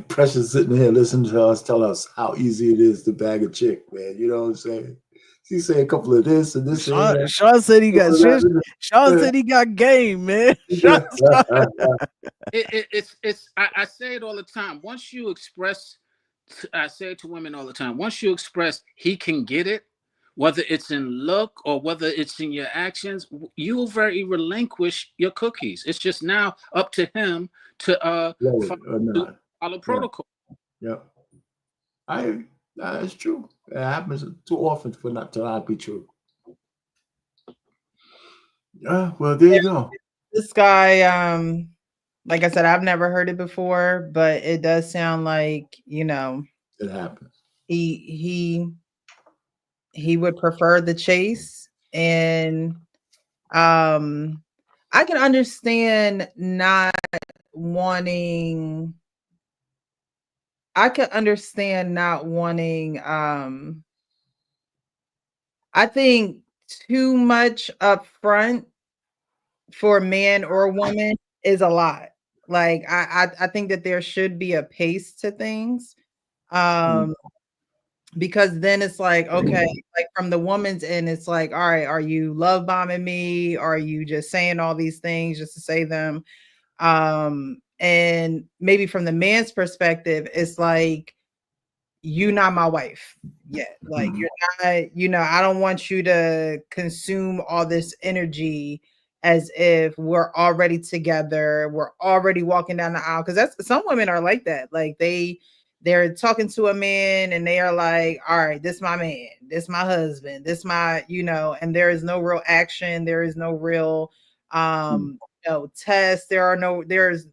Precious sitting here listening to us tell us how easy it is to bag a chick, man. You know what I'm saying? She say a couple of this and this. Sean said he got shit. Sean said he got game, man. I say it all the time. Once you express, I say it to women all the time. Once you express he can get it, whether it's in look or whether it's in your actions, you'll very relinquish your cookies. It's just now up to him to follow protocol. Yeah. That's true. It happens too often for not to not be true. Yeah, well, there you go. This guy, like I said, I've never heard it before, but it does sound like, it happens. He would prefer the chase, and I can understand not wanting. I can understand not wanting. I think too much up front for a man or a woman is a lot. Like I think that there should be a pace to things. Because then it's like, okay, like from the woman's end, it's like, all right, are you love bombing me? Are you just saying all these things just to say them? And maybe from the man's perspective, it's like, you're not my wife yet. Like you're not, I don't want you to consume all this energy as if we're already together, we're already walking down the aisle. Because that's some women are like that. Like they're talking to a man and they are like, all right, this my man, this my husband, this my, and there is no real action, there is no real test, there's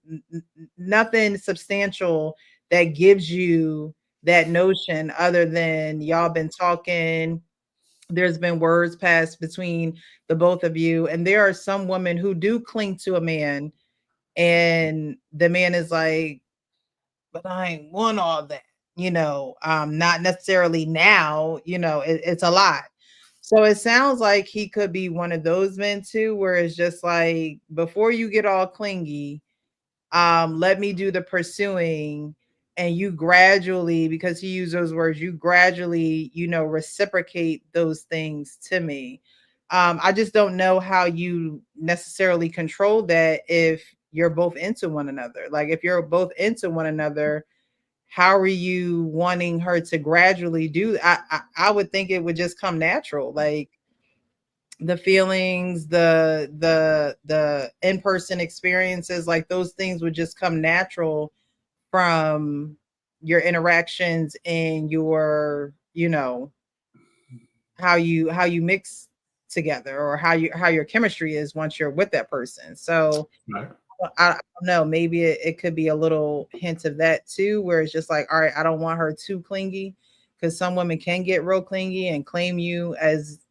nothing substantial that gives you that notion other than y'all been talking. There's been words passed between the both of you. And there are some women who do cling to a man, and the man is like, but I ain't want all that, not necessarily now, it's a lot. So it sounds like he could be one of those men too, where it's just like, before you get all clingy, let me do the pursuing, and you gradually, because he used those words, you gradually, reciprocate those things to me. I just don't know how you necessarily control that if you're both into one another. Like if you're both into one another, how are you wanting her to gradually do? I would think it would just come natural. Like the feelings, the in-person experiences, like those things would just come natural from your interactions and your, how you mix together, or how your chemistry is once you're with that person. So Right. I don't know, maybe it could be a little hint of that too, where it's just like, all right, I don't want her too clingy, because some women can get real clingy and claim you as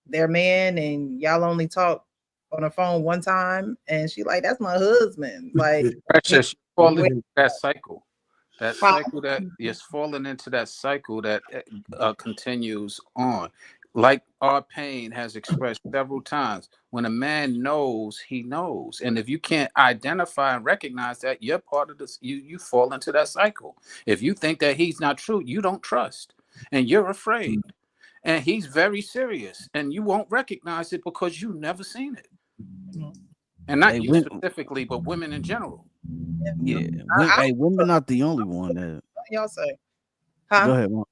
their man, and y'all only talk on the phone one time, and she like, that's my husband. Like, Precious, you falling wait, into that cycle. That wow. cycle that is falling into that cycle that continues on. Like our pain has expressed several times, when a man knows, he knows. And if you can't identify and recognize that, you're part of this, you fall into that cycle. If you think that he's not true, you don't trust and you're afraid. And he's very serious, and you won't recognize it because you've never seen it. And not Hey, you specifically, but women in general. Yeah, hey, women not the only one that. What y'all say? Huh? Go ahead, Mom.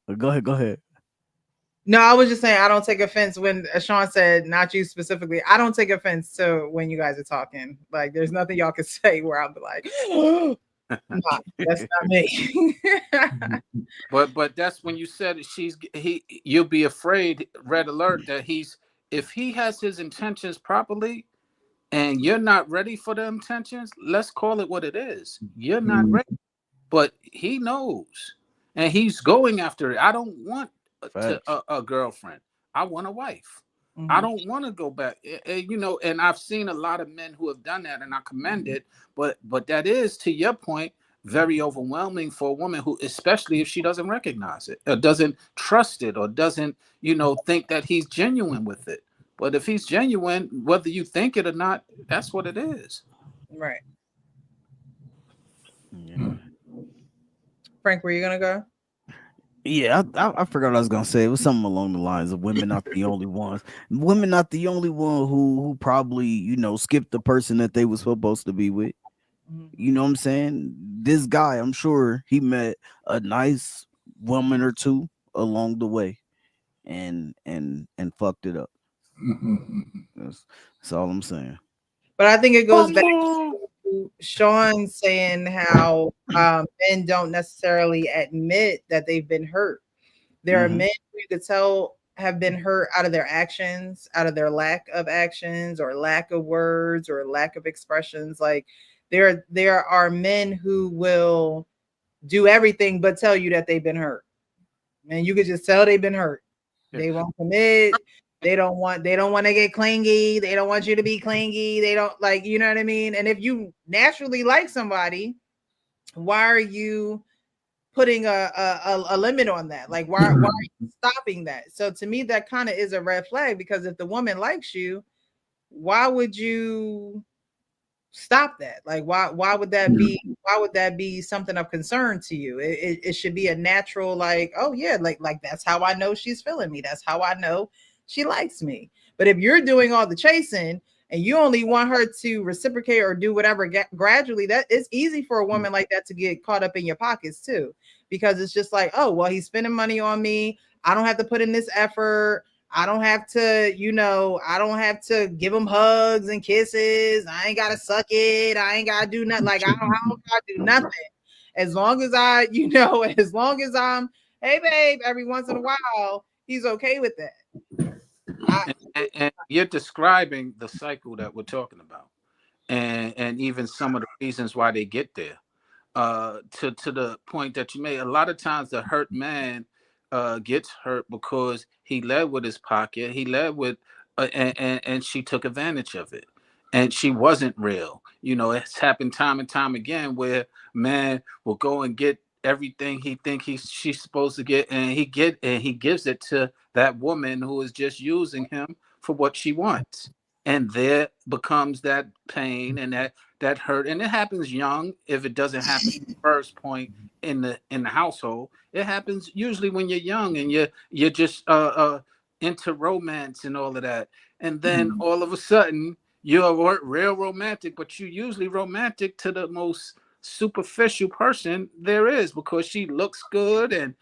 Go ahead. No, I was just saying, I don't take offense when Sean said not you specifically. I don't take offense to when you guys are talking. Like, there's nothing y'all can say where I'll be like, nah, that's not me. But that's when you said you'll be afraid, red alert, that if he has his intentions properly and you're not ready for the intentions, let's call it what it is. You're not ready, but he knows and he's going after it. I don't want a girlfriend. I want a wife. I don't want to go back, and I've seen a lot of men who have done that, and I commend it. But that is, to your point, very overwhelming for a woman who, especially if she doesn't recognize it, or doesn't trust it, or doesn't, think that he's genuine with it. But if he's genuine, whether you think it or not, that's what it is. Right. Yeah. Frank, where you gonna go? Yeah, I forgot what I was gonna say. It was something along the lines of women not the only ones. Women not the only one who probably skipped the person that they was supposed to be with. You know what I'm saying? This guy, I'm sure he met a nice woman or two along the way, and fucked it up. That's all I'm saying. But I think it goes back to Sean saying how men don't necessarily admit that they've been hurt. There are men who you could tell have been hurt out of their actions, out of their lack of actions, or lack of words, or lack of expressions. Like there are men who will do everything but tell you that they've been hurt. And you could just tell they've been hurt. They won't commit. They don't want to get clingy. They don't want you to be clingy. They don't, like, you know what I mean? And if you naturally like somebody, why are you putting a limit on that? Like, why are you stopping that? So to me, that kind of is a red flag, because if the woman likes you, why would you stop that? Like, why would that be something of concern to you? It should be a natural, like, oh yeah, like that's how I know she's feeling me. That's how I know she likes me. But if you're doing all the chasing and you only want her to reciprocate or do whatever gradually, that it's easy for a woman like that to get caught up in your pockets too, because it's just like, oh well, he's spending money on me. I don't have to put in this effort. I don't have to, I don't have to give them hugs and kisses. I ain't gotta suck it. I ain't gotta do nothing. Like I don't gotta do nothing. As long as I, as long as I'm, hey babe, every once in a while, he's okay with that. And you're describing the cycle that we're talking about, and even some of the reasons why they get there. To the point that you made, a lot of times the hurt man gets hurt because he led with his pocket. He led with, and she took advantage of it, and she wasn't real. It's happened time and time again where man will go and get everything he think she's supposed to get, and he gives it to that woman who is just using him for what she wants, and there becomes that pain and that hurt, and it happens young. If it doesn't happen at the first point in the household, it happens usually when you're young and you're just into romance and all of that, and then all of a sudden you're real romantic, but you're usually romantic to the most superficial person there is because she looks good, and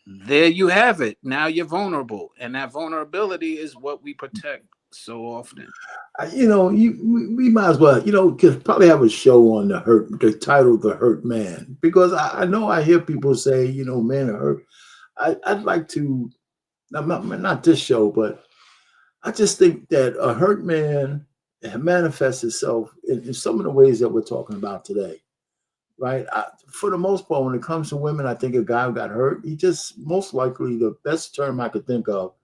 there you have it. Now you're vulnerable, and that vulnerability is what we protect so often. We might as well, could probably have a show on the title, The Hurt Man, because I know I hear people say, men are hurt. I'd like to, not this show, but I just think that a hurt man manifests itself in some of the ways that we're talking about today, right? For the most part, when it comes to women, I think a guy who got hurt, he just most likely, the best term I could think of,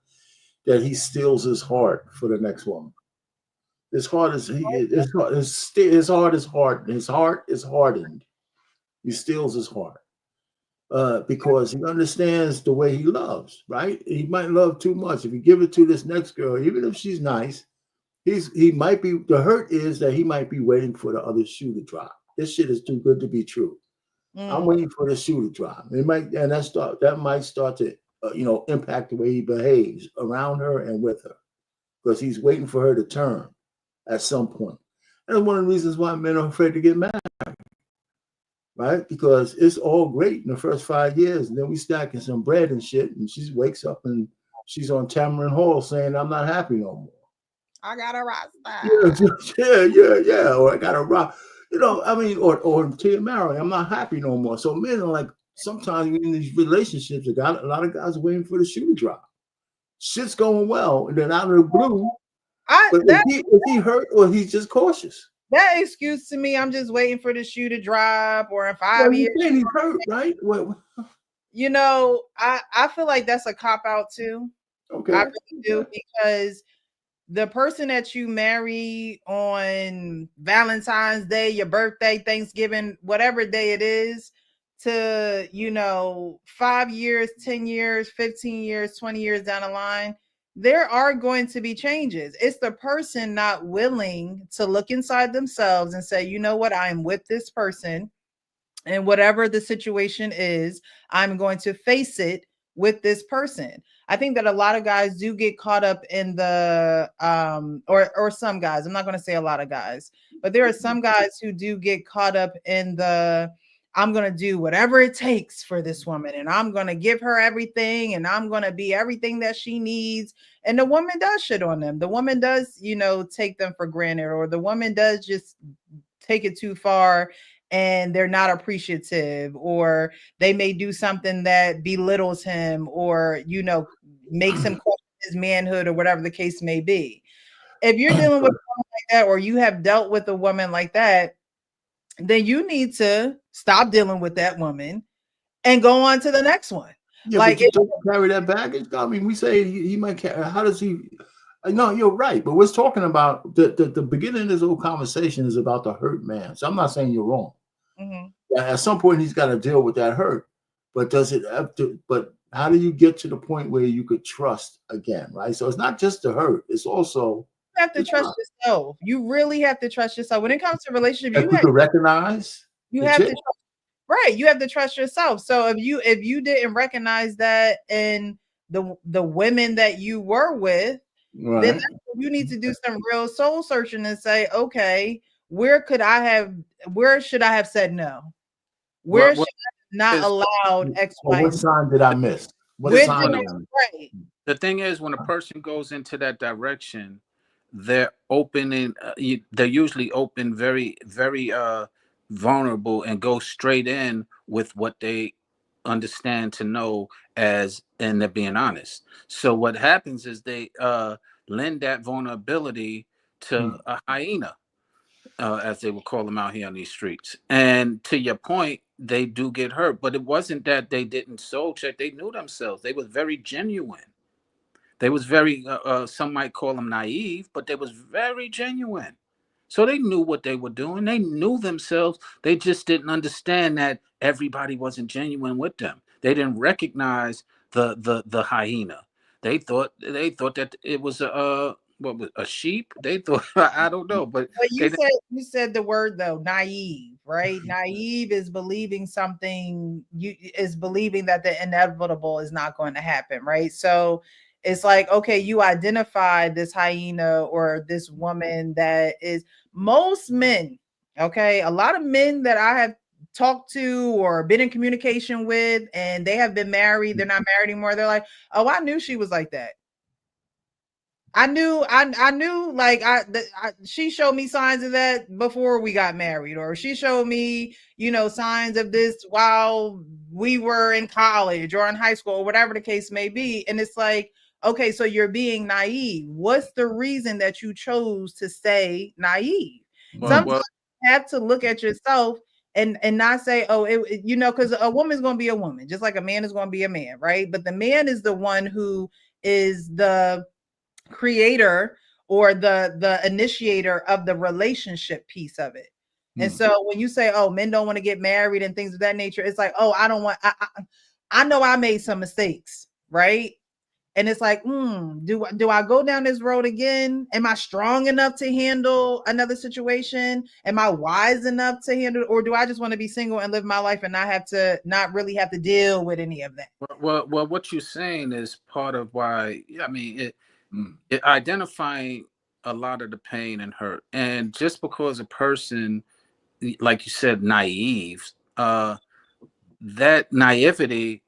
that he steals his heart for the next woman. His heart is hardened. He steals his heart because he understands the way he loves. Right? He might love too much. If you give it to this next girl, even if she's nice, he might be. The hurt is that he might be waiting for the other shoe to drop. This shit is too good to be true. I'm waiting for the shoe to drop. That might start to impact the way he behaves around her and with her, because he's waiting for her to turn at some point. And that's one of the reasons why men are afraid to get married, right? Because it's all great in the first 5 years, and then we stacking some bread and shit, and she wakes up and she's on Tamarind Hall saying, "I'm not happy no more. I got a rock." Yeah. Or I got a rock. Or Tia Mary, I'm not happy no more. So men are like, sometimes in these relationships, a lot of guys are waiting for the shoe to drop. Shit's going well, and then out of the blue, is he hurt or he's just cautious? That excuse to me, I'm just waiting for the shoe to drop, or in 5 years he's hurt, right? I feel like that's a cop out too. Okay, I really do, because the person that you marry on Valentine's Day, your birthday, Thanksgiving, whatever day it is, to 5 years, 10 years, 15 years, 20 years down the line, there are going to be changes. It's the person not willing to look inside themselves and say, you know what, I'm with this person, and whatever the situation is, I'm going to face it with this person. I think that a lot of guys do get caught up in the or some guys, I'm not going to say a lot of guys, but there are some guys who do get caught up in the, I'm going to do whatever it takes for this woman, and I'm going to give her everything, and I'm going to be everything that she needs. And the woman does shit on them. The woman does, take them for granted, or the woman does just take it too far and they're not appreciative, or they may do something that belittles him, or, makes him question his manhood, or whatever the case may be. If you're dealing with a woman like that, or you have dealt with a woman like that, then you need to stop dealing with that woman and go on to the next one. Yeah, like, but you don't carry that baggage. I mean, we say he might carry. How does he? No, you're right. But we're talking about the beginning of this whole conversation is about the hurt man. So I'm not saying you're wrong. Mm-hmm. At some point, he's got to deal with that hurt. But does it have to? But how do you get to the point where you could trust again, right? So it's not just the hurt; it's also you have to trust yourself. You really have to trust yourself when it comes to relationships. You have to recognize. You have to trust, right. You have to trust yourself. So if you didn't recognize that in the women that you were with, right, then you need to do some real soul searching and say, okay, where should I have said no? Where should I have not allowed X, Y? What sign did I miss? What sign? Right. The thing is, when a person goes into that direction, they're opening. They're usually open, very, very vulnerable, and go straight in with what they understand to know as, and they're being honest. So what happens is they lend that vulnerability to a hyena, as they would call them out here on these streets. And to your point, they do get hurt, but it wasn't that they didn't soul check. They knew themselves. They was very genuine. They was very, some might call them naive, but they was very genuine. So they knew what they were doing. They knew themselves. They just didn't understand that everybody wasn't genuine with them. They didn't recognize the hyena. They thought that it was what was a sheep. They thought I don't know, but you said the word though, naive, right? Naive is believing something. Is believing that the inevitable is not going to happen, right? So it's like, okay, you identified this hyena or this woman that is most men. Okay, a lot of men that I have talked to or been in communication with, and they have been married. They're not married anymore. They're like, oh, I knew she was like that. I knew, like she showed me signs of that before we got married, or she showed me, signs of this while we were in college or in high school or whatever the case may be. And it's like, okay, so you're being naive. What's the reason that you chose to stay naive? Sometimes you have to look at yourself and not say, oh, because a woman's going to be a woman, just like a man is going to be a man, right? But the man is the one who is the creator or the initiator of the relationship piece of it. And so when you say, oh, men don't want to get married and things of that nature, it's like, oh, I know I made some mistakes, right? And it's like, do I go down this road again? Am I strong enough to handle another situation? Am I wise enough to handle, or do I just want to be single and live my life and not really have to deal with any of that? Well, what you're saying is part of why. I mean, it identifying a lot of the pain and hurt, and just because a person, like you said, naive, that naivety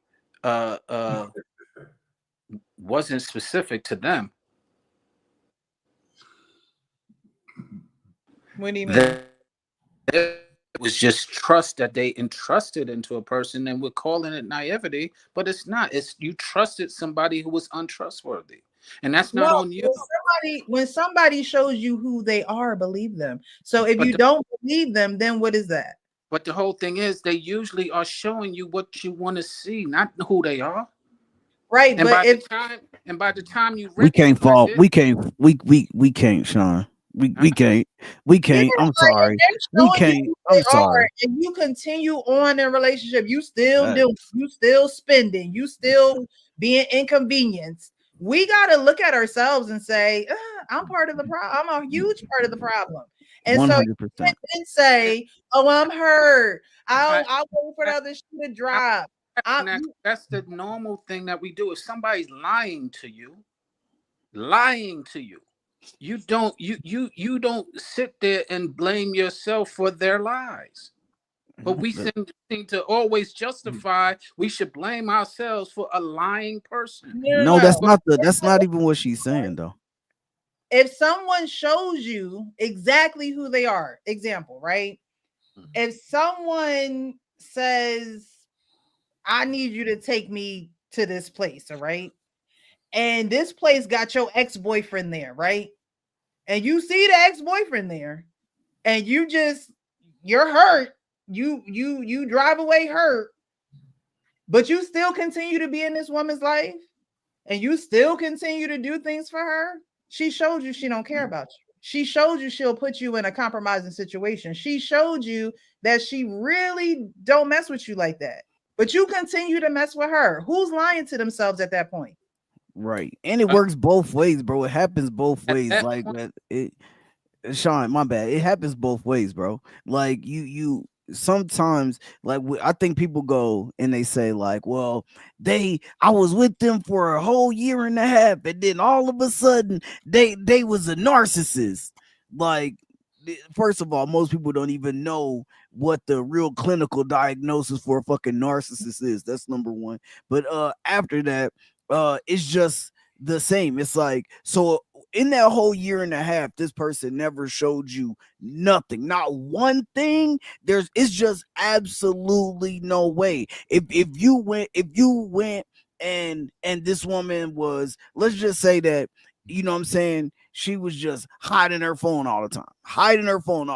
wasn't specific to them. What do you mean? It was just trust that they entrusted into a person, and we're calling it naivety, but it's not. It's you trusted somebody who was untrustworthy, and that's not on you. When somebody shows you who they are, believe them. So if you don't believe them, then what is that? But the whole thing is, they usually are showing you what you want to see, not who they are. Right, and by the time you we can't fall, we can't, Sean. We can't. I'm sorry. We can't. I'm sorry. And you continue on in a relationship. You still do. You still spending. You still being inconvenienced. We got to look at ourselves and say, I'm part of the problem. I'm a huge part of the problem. And 100%. So you can say, oh, I'm hurt. I'll wait for the other shoe to drop. That's the normal thing that we do. If somebody's lying to you, you don't sit there and blame yourself for their lies. But we seem to always justify we should blame ourselves for a lying person. No, that's not even what she's saying though. If someone shows you exactly who they are, example, right? If someone says, I need you to take me to this place, all right? And this place got your ex-boyfriend there, right? And you see the ex-boyfriend there, and you're hurt. You drive away hurt, but you still continue to be in this woman's life, and you still continue to do things for her. She showed you she don't care about you. She showed you she'll put you in a compromising situation. She showed you that she really don't mess with you like that. But you continue to mess with her. Who's lying to themselves at that point? Right. And it works both ways, bro. It happens both ways. Like Sean, my bad. It happens both ways, bro. Like you sometimes, like I think people go and they say like, well, I was with them for a whole year and a half, and then all of a sudden they was a narcissist. Like, first of all, most people don't even know what the real clinical diagnosis for a fucking narcissist is. That's number one. But after that, it's just the same. It's like, so in that whole year and a half, this person never showed you nothing, not one thing. It's just absolutely no way. If you went and this woman was, let's just say that, you know what I'm saying, she was just hiding her phone all the time, hiding her phone.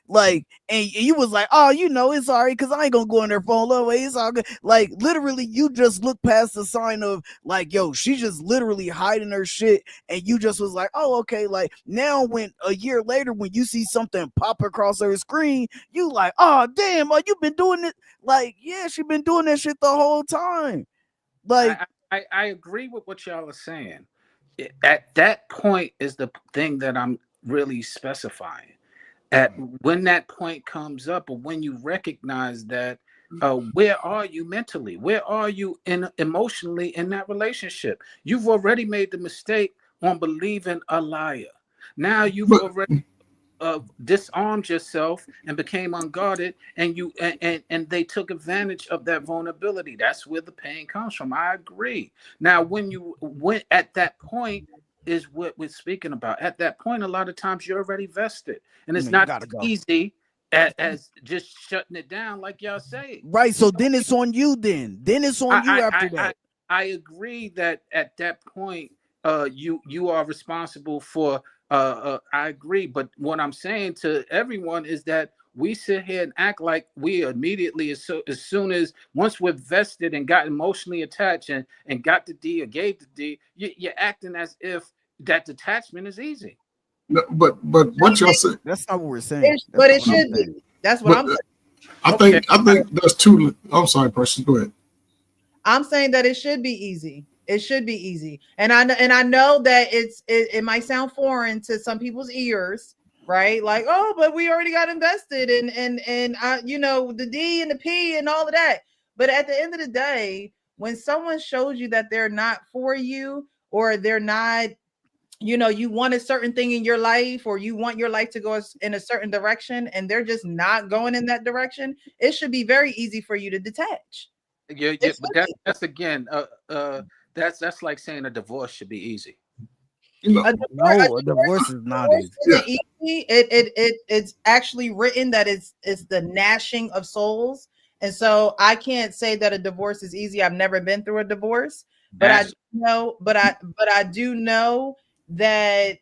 Like, and you was like, oh, you know, it's all right, because I ain't gonna go in her phone. No way, it's all good. Like, literally, you just look past the sign of, like, yo, she's just literally hiding her shit. And you just was like, oh, okay. Like, now when a year later, when you see something pop across her screen, you like, oh, damn, you been doing it. Like, yeah, she been doing that shit the whole time. Like, I agree with what y'all are saying. At that point is the thing that I'm really specifying. At when that point comes up, or when you recognize that, where are you mentally? Where are you emotionally in that relationship? You've already made the mistake on believing a liar. Now you've already disarmed yourself and became unguarded, and you and they took advantage of that vulnerability. That's where the pain comes from. I agree. Now, when you went at that point is what we're speaking about. At that point, a lot of times you're already vested, and it's not as easy as just shutting it down, like y'all say. Right. So then it's on you. Then it's on you after that. I agree that at that point, you are responsible for. I agree, but what I'm saying to everyone is that we sit here and act like we immediately, as soon as once we're vested and got emotionally attached and got the D or gave the D, you're acting as if that detachment is easy. No, but what y'all say? That's not what we're saying. But it should be. That's what I'm saying. I think there's two. I'm sorry, Precious. Go ahead. I'm saying that it should be easy. It should be easy. And I know that it might sound foreign to some people's ears, right? Like, oh, but we already got invested and you know, the D and the P and all of that. But at the end of the day, when someone shows you that they're not for you, or they're not, you know, you want a certain thing in your life, or you want your life to go in a certain direction, and they're just not going in that direction, it should be very easy for you to detach. Yeah, but that's again, that's like saying a divorce should be easy. A divorce is not easy. It's actually written that it's the gnashing of souls, and so I can't say that a divorce is easy. I've never been through a divorce, but I do know that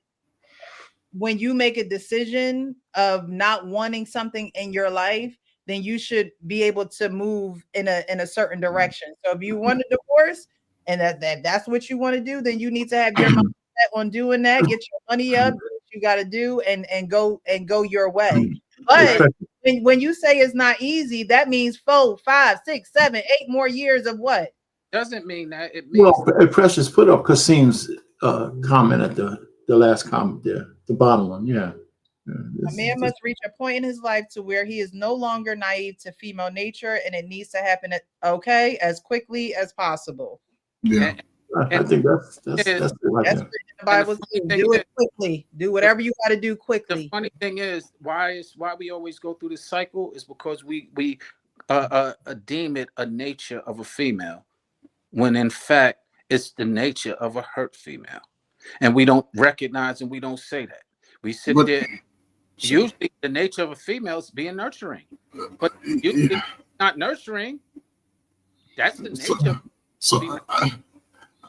when you make a decision of not wanting something in your life, then you should be able to move in a certain direction. So if you want a divorce and that's what you want to do, then you need to have your mind set on doing that, get your money up, do what you got to do, and go your way. But when you say it's not easy, that means 4, 5, 6, 7, 8 more years of what? Doesn't mean that. It means Precious, put up Kasim's comment at the last comment there, the bottom one. Yeah. A man must reach a point in his life to where he is no longer naive to female nature, and it needs to happen as quickly as possible. Yeah, I think that's the Bible. Do it quickly. Do whatever you got to do quickly. The funny thing is why we always go through this cycle is because we deem it a nature of a female, when in fact it's the nature of a hurt female, and we don't recognize and we don't say that. We sit there. Usually the nature of a female is being nurturing, but usually not nurturing. That's the nature. So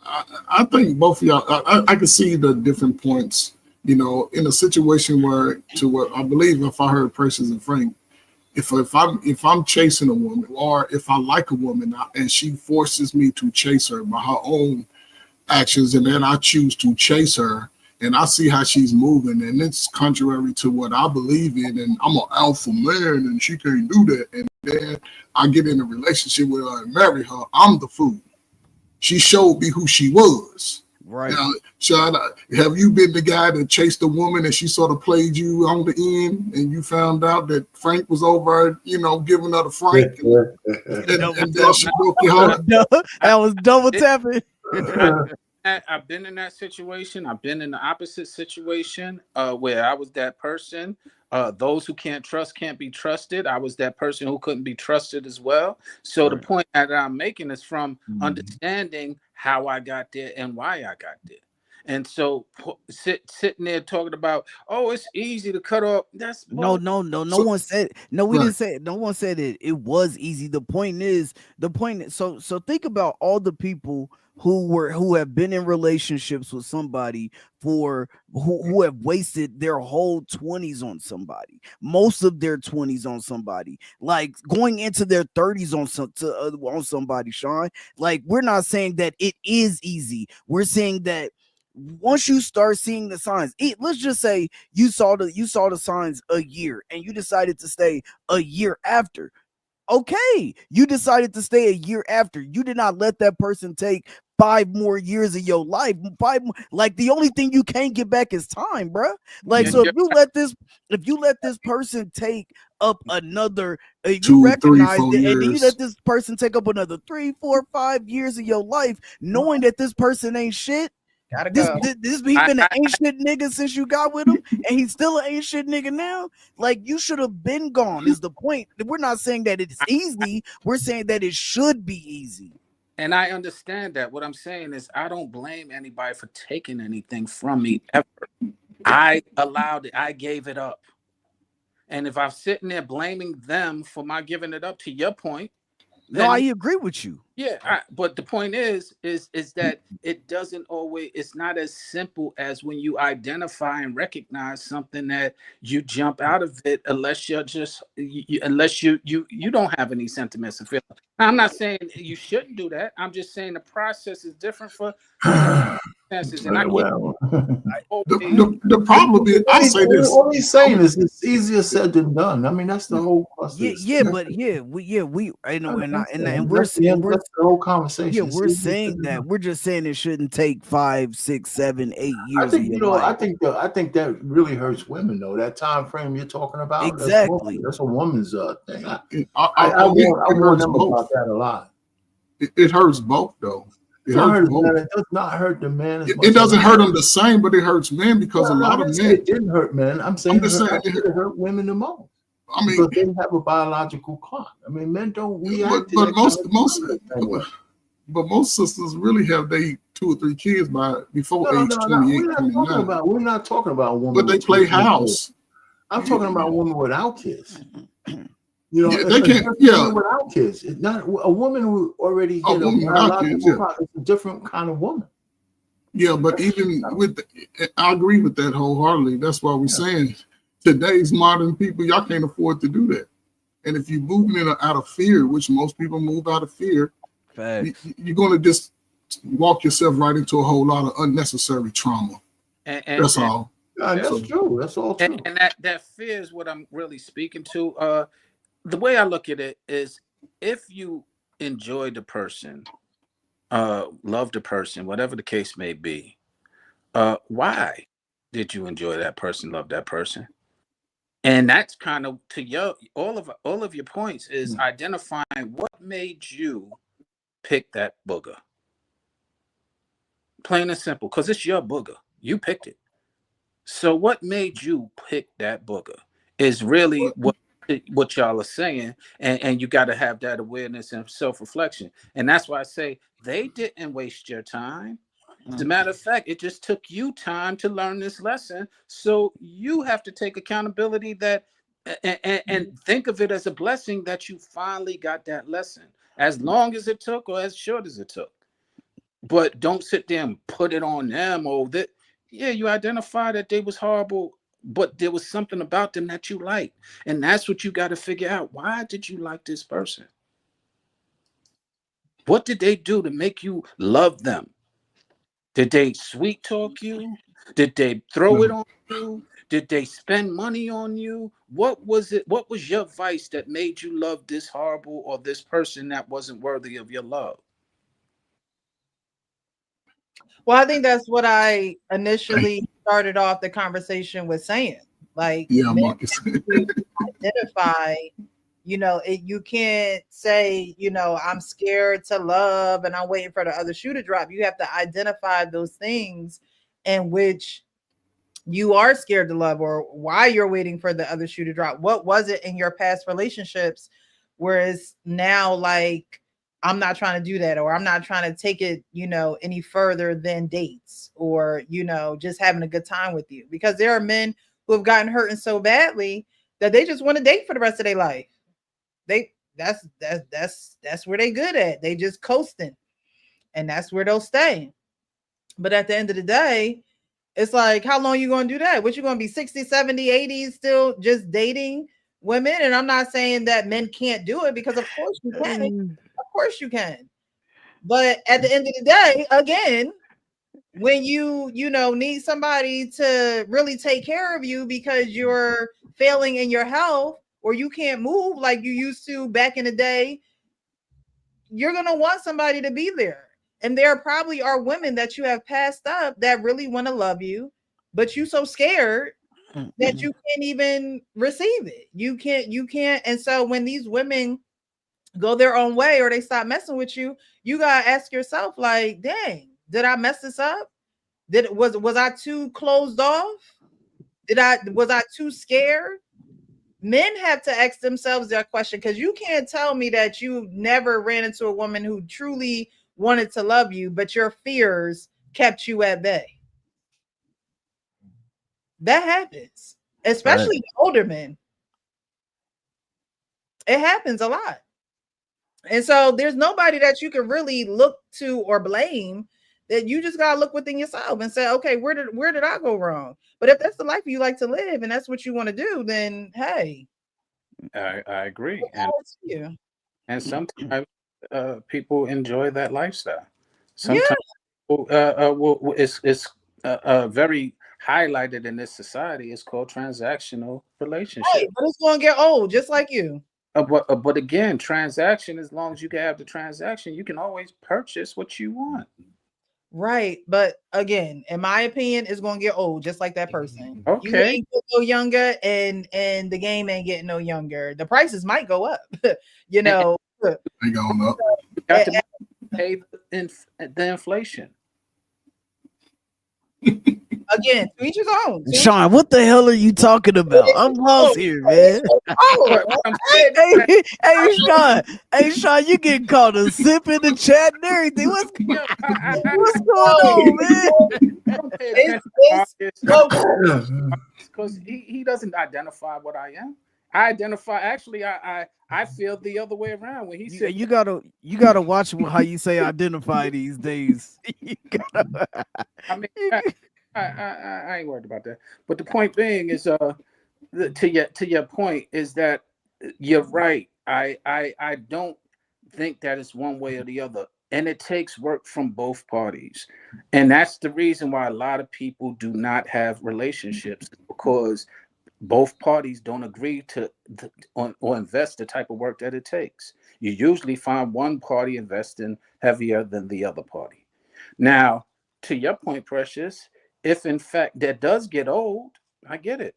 I think both of y'all, I can see the different points, you know, in a situation where, to what I believe, if I heard Precious and Frank, if I'm chasing a woman, or if I like a woman and she forces me to chase her by her own actions, and then I choose to chase her, and I see how she's moving, and it's contrary to what I believe in, and I'm an alpha man, and she can't do that. And then I get in a relationship with her and marry her. I'm the fool. She showed me who she was. Right. Now, Sean, have you been the guy that chased a woman and she sort of played you on the end, and you found out that Frank was over, you know, giving her the Frank, and then she broke your heart? That was double tapping. I've been in that situation. I've been in the opposite situation where I was that person. Those who can't trust can't be trusted. I was that person who couldn't be trusted as well. So the point that I'm making is from understanding how I got there and why I got there. And so sitting there talking about, oh, it's easy to cut off. That's No So one said no. We right. didn't say no one said it was easy. The point is so think about all the people who have been in relationships with somebody for who have wasted their whole 20s on somebody, most of their 20s on somebody, like going into their 30s on somebody, Sean. Like, we're not saying that it is easy. We're saying that once you start seeing the signs, let's just say you saw the signs a year and you decided to stay a year after. Okay, you decided to stay a year after. You did not let that person take 5 more years of your life. Like, the only thing you can't get back is time, bruh. Like, Yeah, so if you let this person take up another, you 2, 3, recognize 4 it, and then you years. let this person take up another 3, 4, 5 years of your life, knowing that this person ain't shit. Gotta This, go. he been an ain't shit nigga since you got with him, and he's still an ain't shit nigga now. Like, you should have been gone. Is the point? We're not saying that it's easy. We're saying that it should be easy. And I understand that. What I'm saying is, I don't blame anybody for taking anything from me ever. I allowed it. I gave it up. And if I'm sitting there blaming them for my giving it up, to your point, No, then I agree with you. yeah. But the point is that it doesn't always. It's not as simple as when you identify and recognize something that you jump out of it, unless you're just unless you don't have any sentiments and feelings. I'm not saying you shouldn't do that. I'm just saying the process is different for circumstances, and I can't Well, always. The problem is, I say this. What he's saying is it's easier said than done. I mean, that's the whole process. We I know, and That's the whole conversation. yeah, It's we're easier saying said than that. done. We're just saying it shouldn't take 5, 6, 7, 8 I years of think your life. I think that really hurts women though. That time frame you're talking about, Exactly. that's a woman's thing. I It warn hurts them both. about that a lot. It hurts both though. It It hurts both. does not hurt the man as much. It doesn't hurt them the same, but it hurts men because a lot of men. It didn't hurt men. I'm saying just saying it hurt women the most. I mean, Because they have a biological clock. I mean, men don't react. but most sisters really have they 2 or 3 kids before age 28, 29. We're not talking about women. But they play house. I'm talking about women without kids. You know, they can't. Yeah, without kids. It's not a woman who already hit a biological clock. It's a different kind of woman. Yeah, but even with, I agree with that wholeheartedly. That's why we're saying today's modern people, y'all can't afford to do that. And if you're moving out of fear, which most people move out of fear, you're going to just walk yourself right into a whole lot of unnecessary trauma. That's all. That's true. That's all true. And that fear is what I'm really speaking to. The way I look at it is, if you enjoy the person, love the person, whatever the case may be, why did you enjoy that person, love that person? And that's kind of to all of your points is identifying what made you pick that booger. Plain and simple, because it's your booger. You picked it. So what made you pick that booger is really what y'all are saying, and you got to have that awareness and self-reflection. And that's why I say they didn't waste your time. As a matter of fact, it just took you time to learn this lesson. So you have to take accountability that and think of it as a blessing that you finally got that lesson, as long as it took or as short as it took. But don't sit there and put it on them or that. Yeah, you identify that they was horrible, but there was something about them that you liked. And that's what you got to figure out. Why did you like this person? What did they do to make you love them? Did they sweet talk you? Did they throw it on you? Did they spend money on you? What was it? What was your vice that made you love this horrible or this person that wasn't worthy of your love? Well, I think that's what I initially started off the conversation with saying. Like, yeah, Marcus. identify, you can't say, I'm scared to love and I'm waiting for the other shoe to drop. You have to identify those things in which you are scared to love, or why you're waiting for the other shoe to drop. What was it in your past relationships where it's now like I'm not trying to do that, or I'm not trying to take it, any further than dates, or, just having a good time with you. Because there are men who have gotten hurt and so badly that they just want to date for the rest of their life. That's where they good at. They just coasting, and that's where they'll stay. But at the end of the day, it's like, how long you going to do that? What, you going to be 60, 70, 80 still just dating women? And I'm not saying that men can't do it, because of course you can. Of course you can. But at the end of the day, again, when you need somebody to really take care of you because you're failing in your health, or you can't move like you used to back in the day, you're going to want somebody to be there. And there probably are women that you have passed up that really want to love you, but you so scared that you can't even receive it. You can't. And so when these women go their own way, or they stop messing with you, you got to ask yourself, like, dang, did I mess this up? Was I too closed off? Was I too scared? Men have to ask themselves that question, because you can't tell me that you never ran into a woman who truly wanted to love you, but your fears kept you at bay. That happens, especially older men. It happens a lot. And so there's nobody that you can really look to or blame. That you just gotta look within yourself and say, okay, where did I go wrong? But if that's the life you like to live and that's what you want to do, then hey, I agree. And Yeah. sometimes people enjoy that lifestyle. Sometimes people, it's very highlighted in this society. It's called transactional relationship. Right, but it's gonna get old, just like you. But again, transaction, as long as you can have the transaction, you can always purchase what you want. Right. But again, in my opinion, it's gonna get old, just like that person. You Okay. ain't getting no younger, and the game ain't getting no younger. The prices might go up, They going up. You got to pay the inflation. Again, to each his own. To each Sean, what the hell are you talking about? I'm lost here, man. Hey, Sean, you getting called a sip in the chat and everything. What's going on, man? Because he doesn't identify what I am. I identify. Actually, I feel the other way around when he said you gotta watch how you say identify these days. I mean, I ain't worried about that. But the point being is, to your point is that you're right. I don't think that it's one way or the other, and it takes work from both parties, and that's the reason why a lot of people do not have relationships, because both parties don't agree or invest the type of work that it takes. You usually find one party investing heavier than the other party. Now, to your point, Precious, if in fact that does get old, I get it.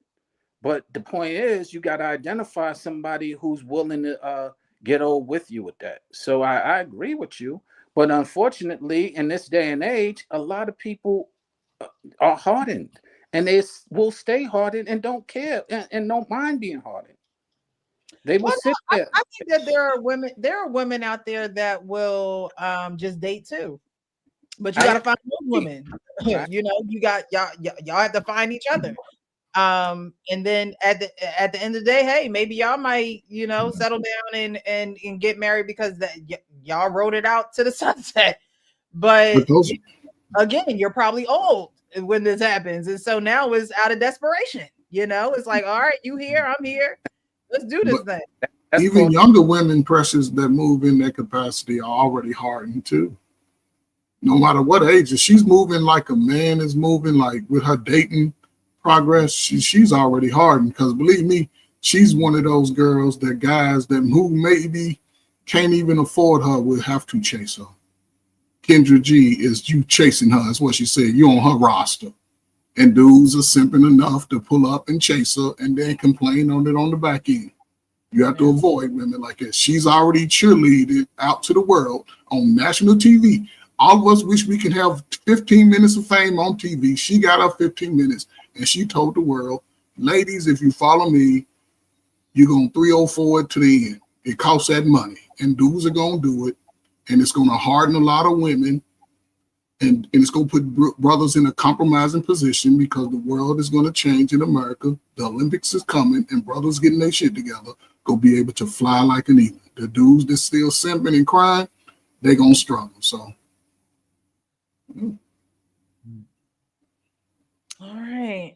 But the point is, you got to identify somebody who's willing to get old with you with that. So I agree with you. But unfortunately, in this day and age, a lot of people are hardened, and they will stay hardened and don't care and don't mind being hardened. They will sit there. I think that there are women out there that will just date too. But you got to find those women. You know, you got y'all have to find each other. And then at the end of the day, hey, maybe y'all might, settle down and get married because y'all wrote it out to the sunset. But again, you're probably old when this happens, and so now it's out of desperation. It's like, all right, you here, I'm here, let's do this thing. Even younger women, Precious, that move in that capacity are already hardened too. No matter what age, if she's moving like a man is moving, like with her dating progress, she's already hardened. Because believe me, she's one of those girls that guys that who maybe can't even afford her will have to chase her. Kendra G is you chasing her. That's what she said. You on her roster. And dudes are simping enough to pull up and chase her and then complain on it on the back end. You have to avoid women like that. She's already cheerleaded out to the world on national TV. All of us wish we could have 15 minutes of fame on TV. She got her 15 minutes, and she told the world, ladies, if you follow me, you're going to 304 it to the end. It costs that money, and dudes are going to do it. and it's going to harden a lot of women, and it's going to put brothers in a compromising position because the world is going to change in America. The Olympics is coming, and brothers getting their shit together go be able to fly like an eagle. The dudes that still simping and crying, they're going to struggle. So. All right.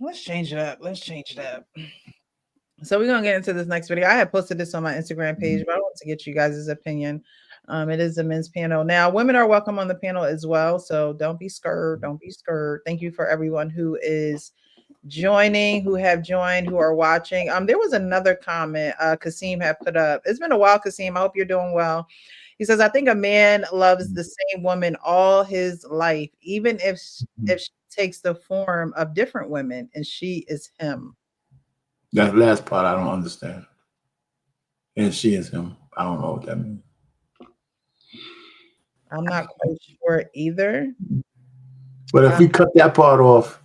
Let's change it up. So we're gonna get into this next video. I had posted this on my Instagram page, but I want to get you guys' opinion. It is a men's panel. Now, women are welcome on the panel as well, so don't be scared. Thank you for everyone who is joining, who have joined, who are watching. There was another comment Kasim had put up. It's been a while, Kasim. I hope you're doing well. He says, I think a man loves the same woman all his life, even if she takes the form of different women and she is him. That last part I don't understand. And she is him. I don't know what that means. I'm not quite sure either. But if we cut that part off,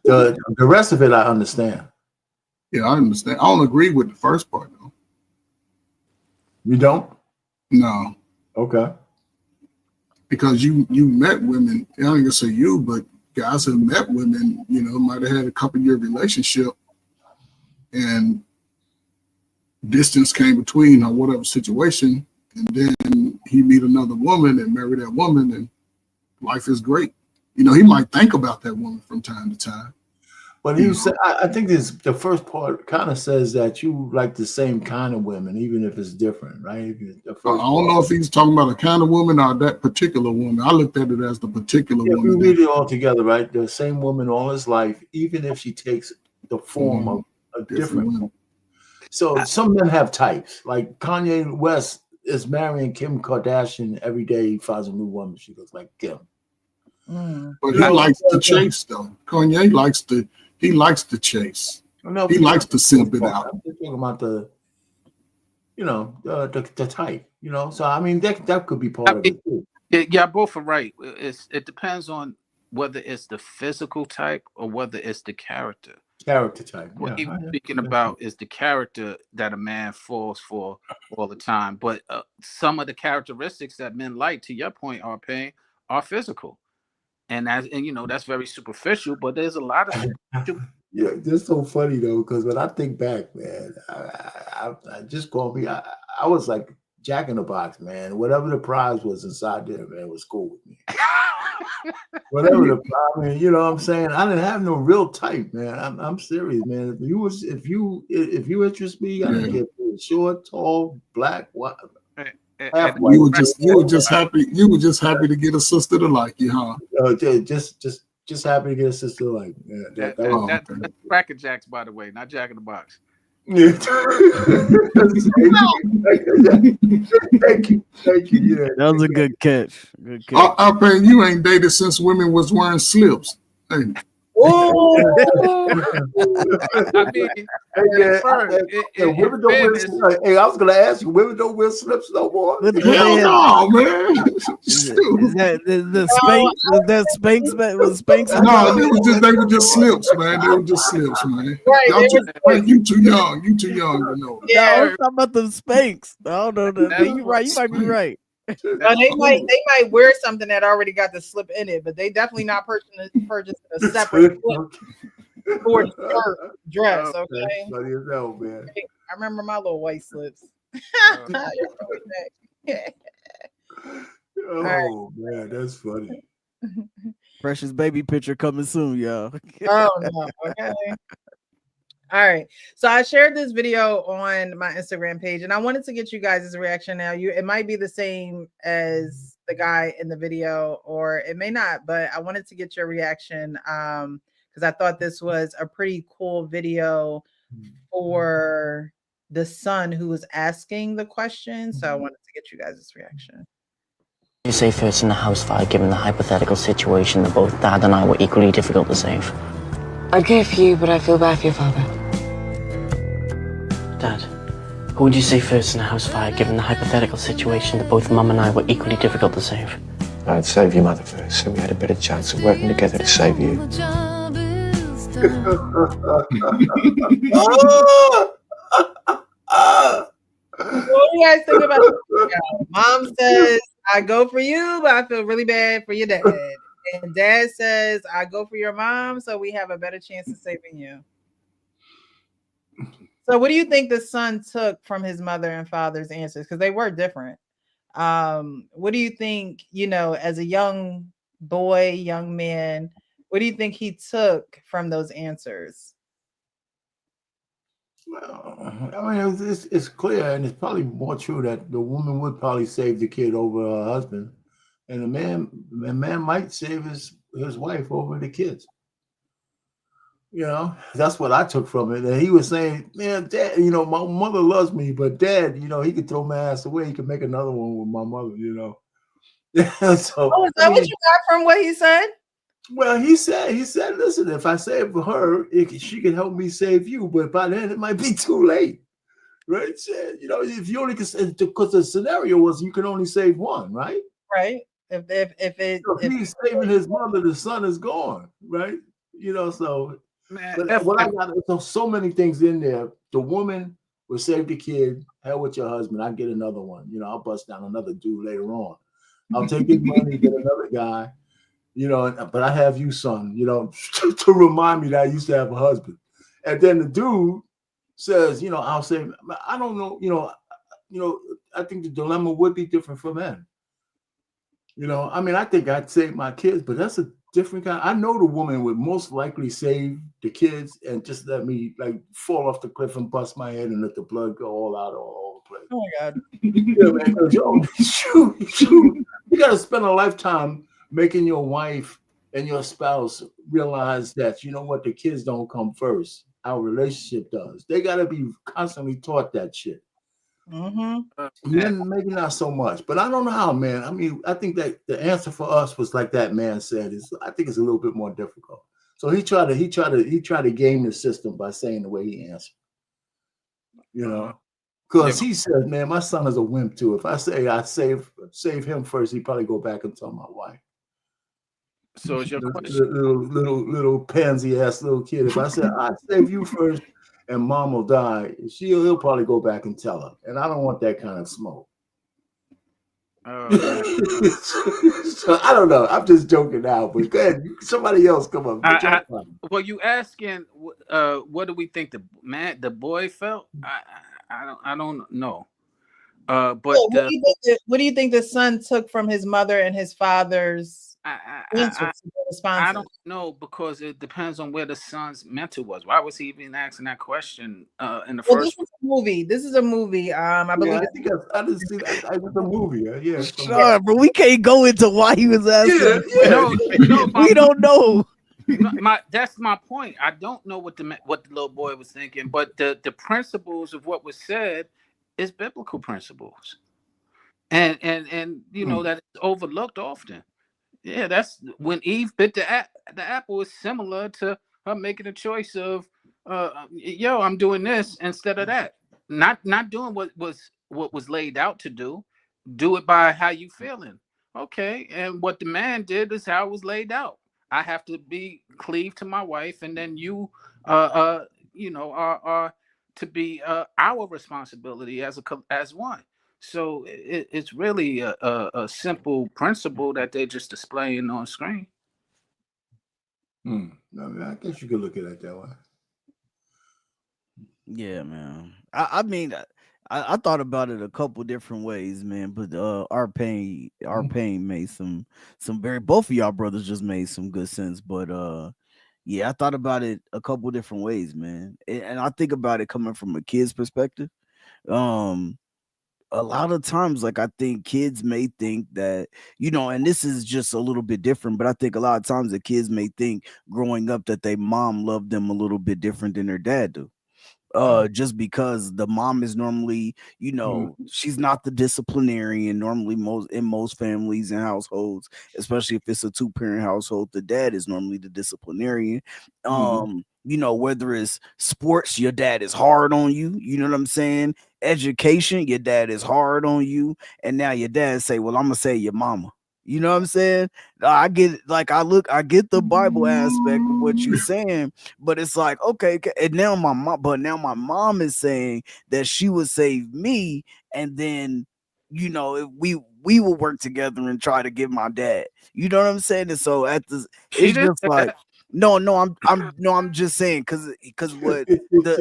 the rest of it I understand. Yeah, I understand. I don't agree with the first part though. You don't? No. Okay. Because you met women, I ain't gonna say you, but guys have met women, might have had a couple-year relationship and distance came between or whatever situation, and then he meet another woman and marry that woman, and life is great. He might think about that woman from time to time. But you said, I think the first part kind of says that you like the same kind of women, even if it's different, right? I don't know if he's talking about a kind of woman or that particular woman. I looked at it as the particular woman. We read it all together, right? The same woman all his life, even if she takes the form of a different woman. So some men have types. Like Kanye West is marrying Kim Kardashian every day. He finds a new woman. She looks like Kim. But he likes to chase, though. Kanye likes to chase. He likes to simp it out. I'm talking about the type. So I mean that could be part of it too. Yeah, both are right. It depends on whether it's the physical type or whether it's the character. Character type. What he's speaking about is the character that a man falls for all the time. But some of the characteristics that men like, to your point, are physical. And that's very superficial, but there's a lot of yeah, that's so funny though, because when I think back, man, I just called me. I was like Jack in the Box, man. Whatever the prize was inside there, man, was cool with me. Whatever the prize, man, you know what I'm saying? I didn't have no real type, man. I'm serious, man. If you interest me, I don't care if you're short, tall, black, what. You were just happy to get a sister to like you, huh? Just happy to get a sister to like. Yeah, that's Cracker Jacks, by the way, not Jack in the Box. Yeah. Thank you. Yeah, that was a good catch. I think you ain't dated since women was wearing slips. Hey. Oh, I mean, women don't wear slips. Hey, I was gonna ask you, women don't wear slips no more. Hell no, man. The Spanx? Was Spanx? No, they were just slips, man. They were just slips, man. Right, you too young. You too young to know. Yeah, I was talking about the Spanx. I don't know. You're right. You might be right. No, they might wear something that already got the slip in it, but they definitely not purchasing a separate slip for the shirt dress. Okay, funny as hell, man. I remember my little white slips. Oh man, that's funny. Precious baby picture coming soon, y'all. Oh no, okay. All right, so I shared this video on my Instagram page, and I wanted to get you guys' reaction. Now, it might be the same as the guy in the video, or it may not, but I wanted to get your reaction because I thought this was a pretty cool video for the son who was asking the question. So I wanted to get you guys' reaction. You say first in the house fire, given the hypothetical situation that both Dad and I were equally difficult to save? I'd care for you, but I feel bad for your father. Dad, who would you say first in the house fire, given the hypothetical situation that both Mum and I were equally difficult to save? I'd save your mother first, so we had a better chance of working together to save you. do you guys think about it? Mom says, I go for you, but I feel really bad for your dad. And dad says, I go for your mom, so we have a better chance of saving you. So what do you think the son took from his mother and father's answers? Because they were different. What do you think, as a young boy, young man, what do you think he took from those answers? Well, I mean, it's clear, and it's probably more true that the woman would probably save the kid over her husband, and the man might save his wife over the kids. That's what I took from it. And he was saying, man, Dad, my mother loves me, but Dad, he could throw my ass away. He could make another one with my mother, So, is that what you got from what he said? Well, he said, listen, if I save her, she can help me save you, but by then it might be too late. Right? If you only because the scenario was you can only save one, right? Right. If he's saving his mother, the son is gone, right? So Man, but what I got, so many things in there. The woman will save the kid. Hell with your husband. I get another one. I'll bust down another dude later on. I'll take his money, get another guy. But I have you, son. To remind me that I used to have a husband. And then the dude says, I'll say, I don't know. I think the dilemma would be different for men. I mean, I think I'd save my kids, but that's a different kind. I know the woman would most likely save the kids and just let me fall off the cliff and bust my head and let the blood go all out all the place. Oh my God. Man, you got to spend a lifetime making your wife and your spouse realize that, what, the kids don't come first. Our relationship does. They got to be constantly taught that shit. Mm-hmm. Men, maybe not so much, but I don't know how, man. I mean, I think that the answer for us was like that man said. I think it's a little bit more difficult. So he tried to game the system by saying the way he answered. Because he said, man, my son is a wimp too. If I say I save him first, he'd probably go back and tell my wife. So is your question, little pansy ass little kid? If I said I save you first and mom will die, he'll probably go back and tell her. And I don't want that kind of smoke. So I don't know. I'm just joking now, but go ahead. Somebody else come up. Well, you asking, what do we think the boy felt? I don't know. But what do you think the son took from his mother and his father's answers? I don't know, because it depends on where the son's mental was. Why was he even asking that question in the first? This is a movie. I believe. I didn't see that. It was a movie. Yeah. Sure, but we can't go into why he was asking. We don't know. That's my point. I don't know what the little boy was thinking, but the principles of what was said is biblical principles, and that is overlooked often. Yeah, that's when Eve bit the apple is similar to her making a choice of, I'm doing this instead of that. Not doing what was laid out to do. Do it by how you feeling. Okay, and what the man did is how it was laid out. I have to be cleaved to my wife, and then you are to be our responsibility as one. So it's really a simple principle that they're just displaying on screen. I guess you could look at it that way. Yeah, man. I mean, I thought about it a couple different ways, man. But our pain made some both of y'all brothers just made some good sense. But yeah, I thought about it a couple different ways, man. And I think about it coming from a kid's perspective. A lot of times, I think kids may think that, and this is just a little bit different, but I think a lot of times the kids may think growing up that their mom loved them a little bit different than their dad do. Just because the mom is normally, she's not the disciplinarian. Normally, in most families and households, especially if it's a 2-parent household, the dad is normally the disciplinarian. Whether it's sports, your dad is hard on you. You know what I'm saying? Education, your dad is hard on you. And now your dad say, well, I'm gonna say your mama. You know what I'm saying? I get it. I get the Bible aspect of what you're saying, but it's okay. And now my mom is saying that she would save me and then we will work together and try to get my dad. You know what I'm saying? And so it's just like no, I'm just saying because what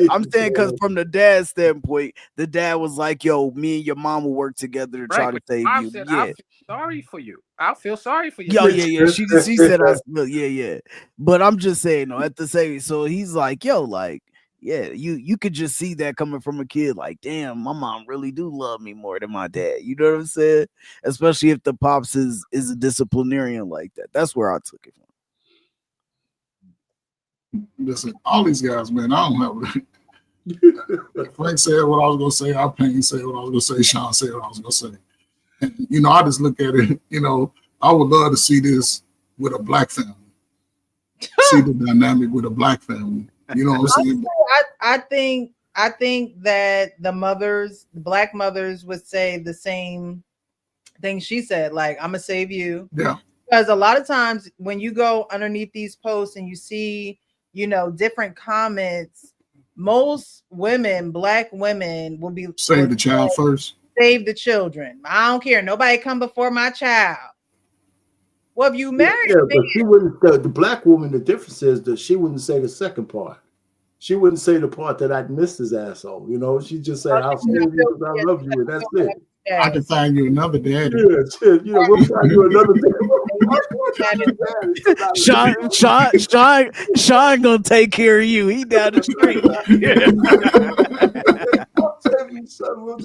I'm saying, because from the dad's standpoint, the dad was like, yo, me and your mom will work together to try to save you. Said, yeah. I'll feel sorry for you. I'll feel sorry for you. Yeah. She said, yeah. But I'm just saying, at the same, so he's like, yo, like, yeah, you could just see that coming from a kid, like, damn, my mom really do love me more than my dad. You know what I'm saying? Especially if the pops is a disciplinarian like that. That's where I took it from. Listen, all these guys, man, I don't have. Frank said what I was gonna say. Payne said what I was gonna say. Sean said what I was gonna say. And, I just look at it. I would love to see this with a black family. See the dynamic with a black family. You know what I'm saying? I think that the black mothers would say the same thing she said. Like, I'm gonna save you. Yeah. Because a lot of times when you go underneath these posts and you see, different comments, most women, black women, will be save the child first. Save the children. I don't care. Nobody come before my child. Well, if you married, but she wouldn't. The black woman, the difference is that she wouldn't say the second part. She wouldn't say the part that I'd missed his asshole. She'd just say, "I'll save you because I love you," and that's it. Yes. I can find you another daddy. Yeah, shit. We'll find you another daddy. Sean gonna take care of you. He down the street.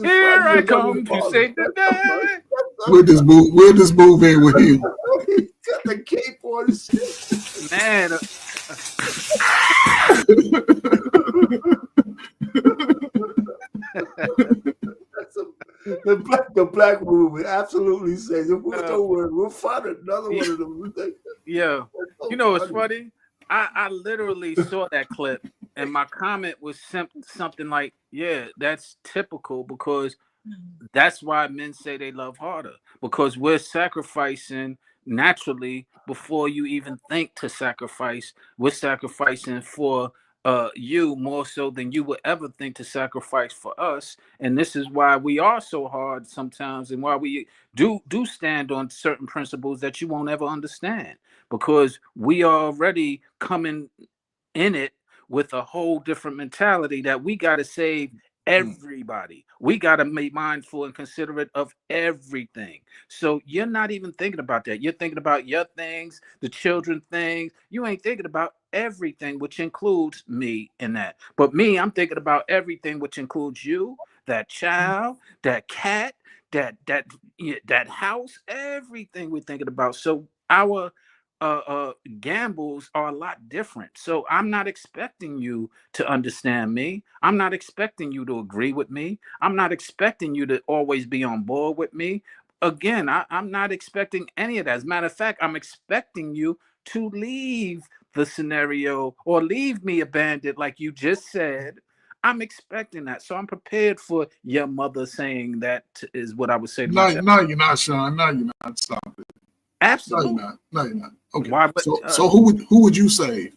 Here I come to save the day. We'll just move in with him. Got the cape on his shit. Man. The black woman would absolutely say, "Don't worry, we'll find another one of them." Yeah, what's funny? I literally saw that clip, and my comment was something like, "Yeah, that's typical because that's why men say they love harder, because we're sacrificing naturally before you even think to sacrifice. We're sacrificing for you more so than you would ever think to sacrifice for us, and this is why we are so hard sometimes, and why we do stand on certain principles that you won't ever understand, because we are already coming in it with a whole different mentality that we got to save everybody. We got to be mindful and considerate of everything. So you're not even thinking about that. You're thinking about your things, the children things. You ain't thinking about everything, which includes me in that. But me, I'm thinking about everything, which includes you, that child, that cat, that house, everything we're thinking about. So our gambles are a lot different. So I'm not expecting you to understand me. I'm not expecting you to agree with me. I'm not expecting you to always be on board with me. Again, I'm not expecting any of that. As a matter of fact, I'm expecting you to leave the scenario or leave me abandoned, like you just said. I'm expecting that. So I'm prepared for your mother saying that is what I would say to myself. No, you're not, Sean. No, you're not. Stop it. Absolutely. No, you're not. Okay. Why, but, so who would you save?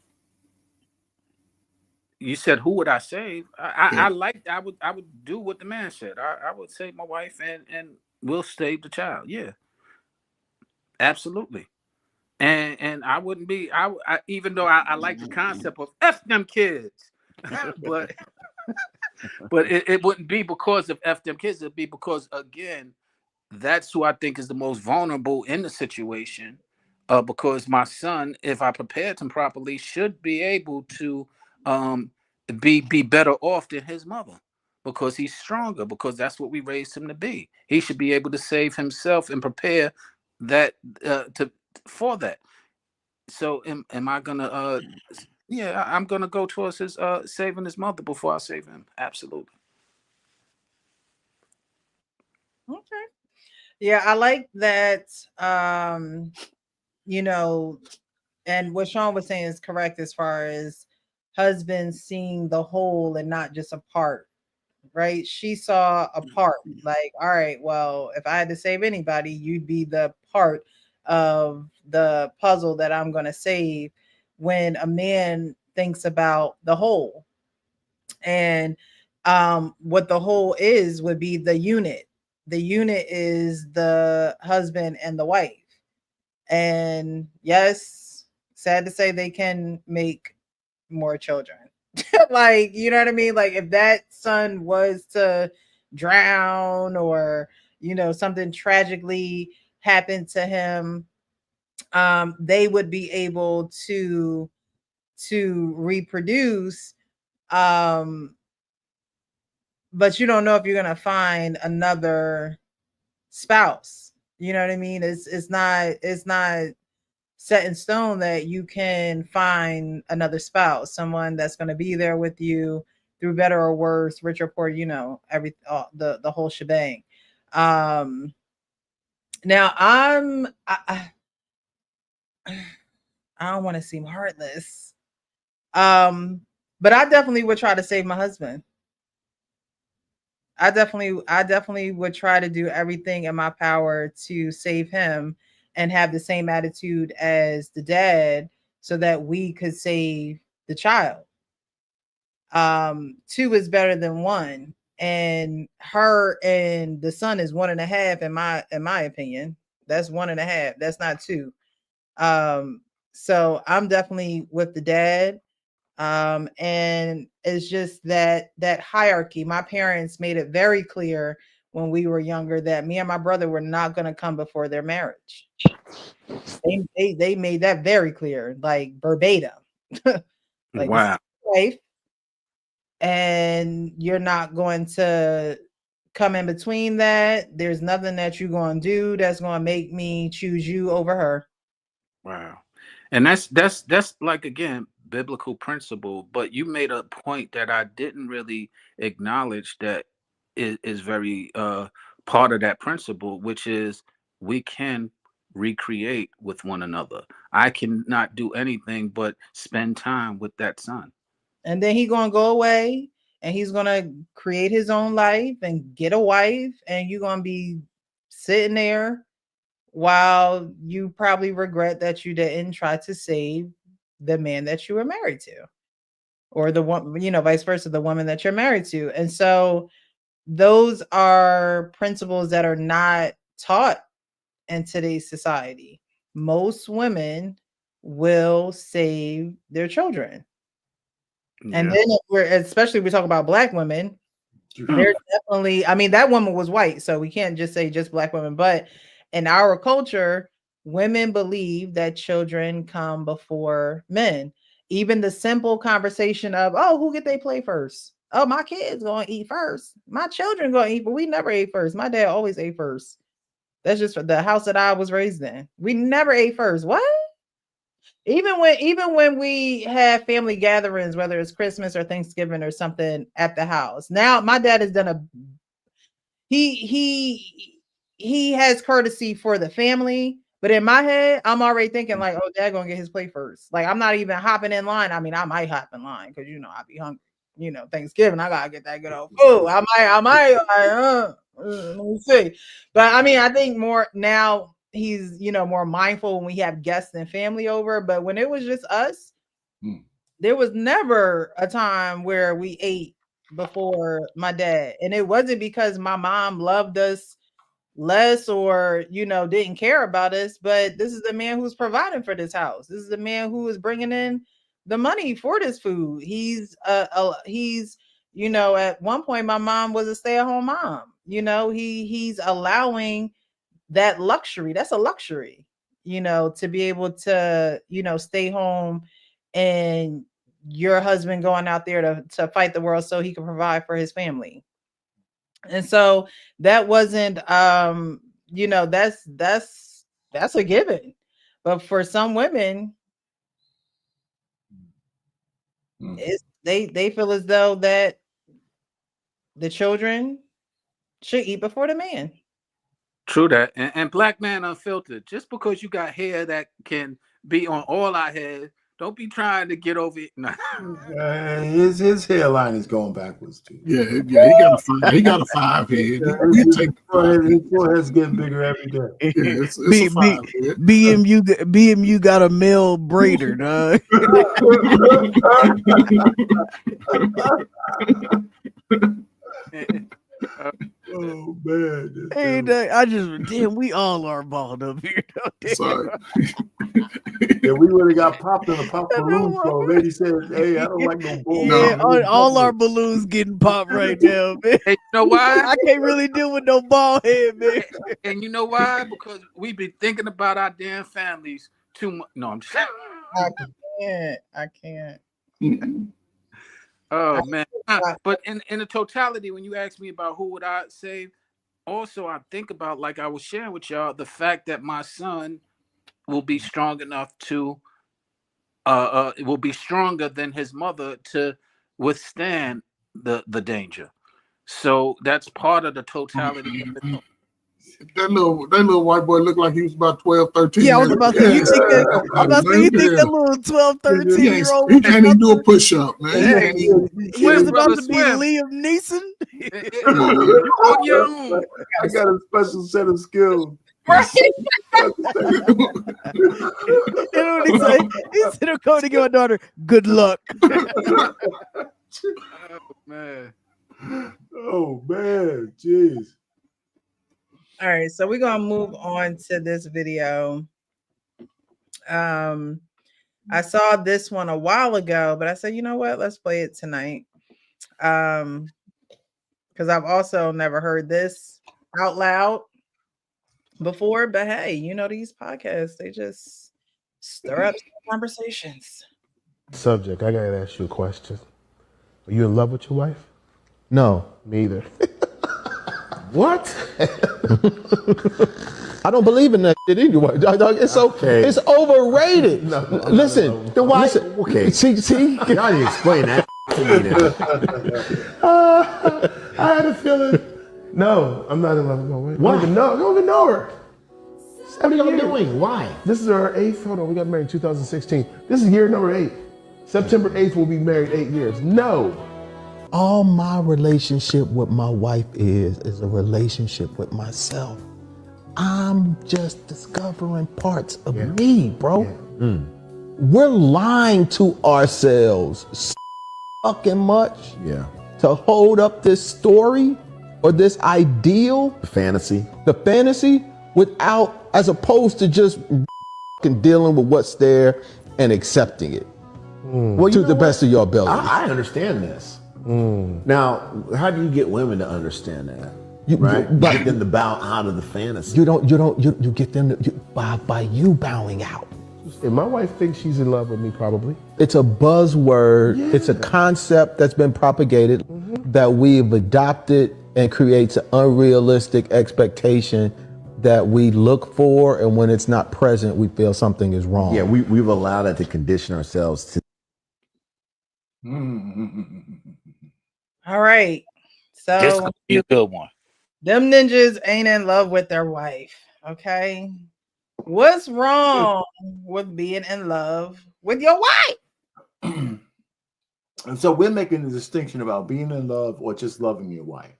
You said who would I save? I would do what the man said. I would save my wife and we'll save the child. Yeah. Absolutely. And I wouldn't be I even though I like the concept of F them kids, but it wouldn't be because of F them kids. It'd be because, again, that's who I think is the most vulnerable in the situation. Because my son, if I prepared him properly, should be able to be better off than his mother, because he's stronger, because that's what we raised him to be. He should be able to save himself and prepare that for that. So am I gonna I'm gonna go towards his saving his mother before I save him. Absolutely. Okay. Yeah, I like that. And what Sean was saying is correct as far as husbands seeing the whole and not just a part, right? She saw a part, like, all right, well, if I had to save anybody, you'd be the part of the puzzle that I'm going to save, when a man thinks about the whole. And what the whole is would be the unit. The unit is the husband and the wife. And yes, sad to say they can make more children. Like, you know what I mean? Like if that son was to drown or, you know, something tragically happened to him, they would be able to reproduce. But you don't know if you're gonna find another spouse. You know what I mean? It's not set in stone that you can find another spouse, someone that's going to be there with you through better or worse, rich or poor, you know, the whole shebang. Now I don't want to seem heartless. But I definitely would try to save my husband. I definitely would try to do everything in my power to save him and have the same attitude as the dad so that we could save the child. 2 is better than 1. And her and the son is 1.5 in my opinion. That's 1.5. That's not 2. So I'm definitely with the dad. And it's just that hierarchy. My parents made it very clear when we were younger that me and my brother were not going to come before their marriage. They made that very clear, like verbatim. Like, wow. Wife, and you're not going to come in between that. There's nothing that you're going to do that's going to make me choose you over her. Wow. And that's like, again, biblical principle, but you made a point that I didn't really acknowledge that is very part of that principle, which is we can recreate with one another. I cannot do anything but spend time with that son. And then he's going to go away and he's going to create his own life and get a wife, and you're going to be sitting there while you probably regret that you didn't try to save the man that you were married to, or the one, you know, vice versa, the woman that you're married to. And so those are principles that are not taught in today's society. Most women will save their children. Yeah. And then especially if we talk about Black women, there's definitely, I mean, that woman was white, so we can't just say just Black women, but in our culture, women believe that children come before men. Even the simple conversation of, oh, who get they play first? Oh, my kids going to eat first. My children going to eat, but we never ate first. My dad always ate first. That's just for the house that I was raised in. We never ate first. What? Even when we have family gatherings, whether it's Christmas or Thanksgiving or something at the house. Now my dad has done he has courtesy for the family, but in my head, I'm already thinking like, oh, dad gonna get his plate first. Like I'm not even hopping in line. I mean, I might hop in line because you know I'll be hungry. You know, Thanksgiving, I gotta get that good old food. I might let me see. But I mean, I think more now he's, you know, more mindful when we have guests and family over. But when it was just us, there was never a time where we ate before my dad. And it wasn't because my mom loved us less or, you know, didn't care about us, but this is the man who's providing for this house. This is the man who is bringing in the money for this food. He's you know, at one point my mom was a stay-at-home mom. You know, he's allowing that luxury. That's a luxury, you know, to be able to, you know, stay home and your husband going out there to fight the world so he can provide for his family. And so that wasn't you know, that's a given. But for some women, they feel as though that the children should eat before the man. True that. And Black Man Unfiltered, just because you got hair that can be on all our heads, don't be trying to get over it. No. His hairline is going backwards too. Yeah, he got a 5 head. His forehead's getting bigger every day. Yeah, it's a 5 head. BMU got a male braider, dog. Oh man. Hey, I just damn, we all are balled up here. Sorry. Yeah, we would have got popped in a pop balloon. So lady said, "Hey, I don't like no bull." Yeah, No. all our balloons getting popped right now, man. Hey, you know why? I can't really deal with no bald head, man. And you know why? Because we've been thinking about our damn families too much. No, I'm just. I can't. Oh man. But in the totality, when you ask me about who would I save, also I think about, like I was sharing with y'all, the fact that my son will be strong enough to will be stronger than his mother to withstand the danger. So that's part of the totality of it. That little white boy looked like he was about 12, 13. Yeah, I was about to say, you think that, I'm about to say, you think that little 12, 13-year-old He can't even do a push-up, man. Hey, he was about Brother to be Swift. Liam Neeson? You're on your own. I got a special set of skills. You know what he say? He said, I'm going to give my daughter good luck. Oh man. Oh man, jeez. All right, so we're gonna move on to this video. I saw this one a while ago, but I said, you know what? Let's play it tonight. Because I've also never heard this out loud before. But hey, you know, these podcasts, they just stir up some conversations. Subject, I gotta ask you a question. Are you in love with your wife? No, me either. What? I don't believe in that shit anyway. Dog, it's okay. It's overrated. Listen, then why? Okay. See? Now you explain that to me then. I had a feeling. No, I'm not in love with my wife. Why? I don't even know her. What are you doing? Why? This is our 8th. Hold on, we got married in 2016. This is year number 8. September 8th, we'll be married 8 years. No. All my relationship with my wife is a relationship with myself. I'm just discovering parts of me, bro. Yeah. We're lying to ourselves so fucking much to hold up this story or this ideal, The fantasy. without, as opposed to just dealing with what's there and accepting it. Well, To the best of your ability. I understand this. Now, how do you get women to understand that? You Get them to bow out of the fantasy. You get them by you bowing out. And my wife thinks she's in love with me, probably. It's a buzzword. Yeah. It's a concept that's been propagated that we've adopted and creates an unrealistic expectation that we look for, and when it's not present, we feel something is wrong. Yeah, we've allowed that to condition ourselves to. All right. This So could be a good one. them ninjas ain't in love with their wife. Okay. What's wrong with being in love with your wife? And so we're making a distinction about being in love or just loving your wife.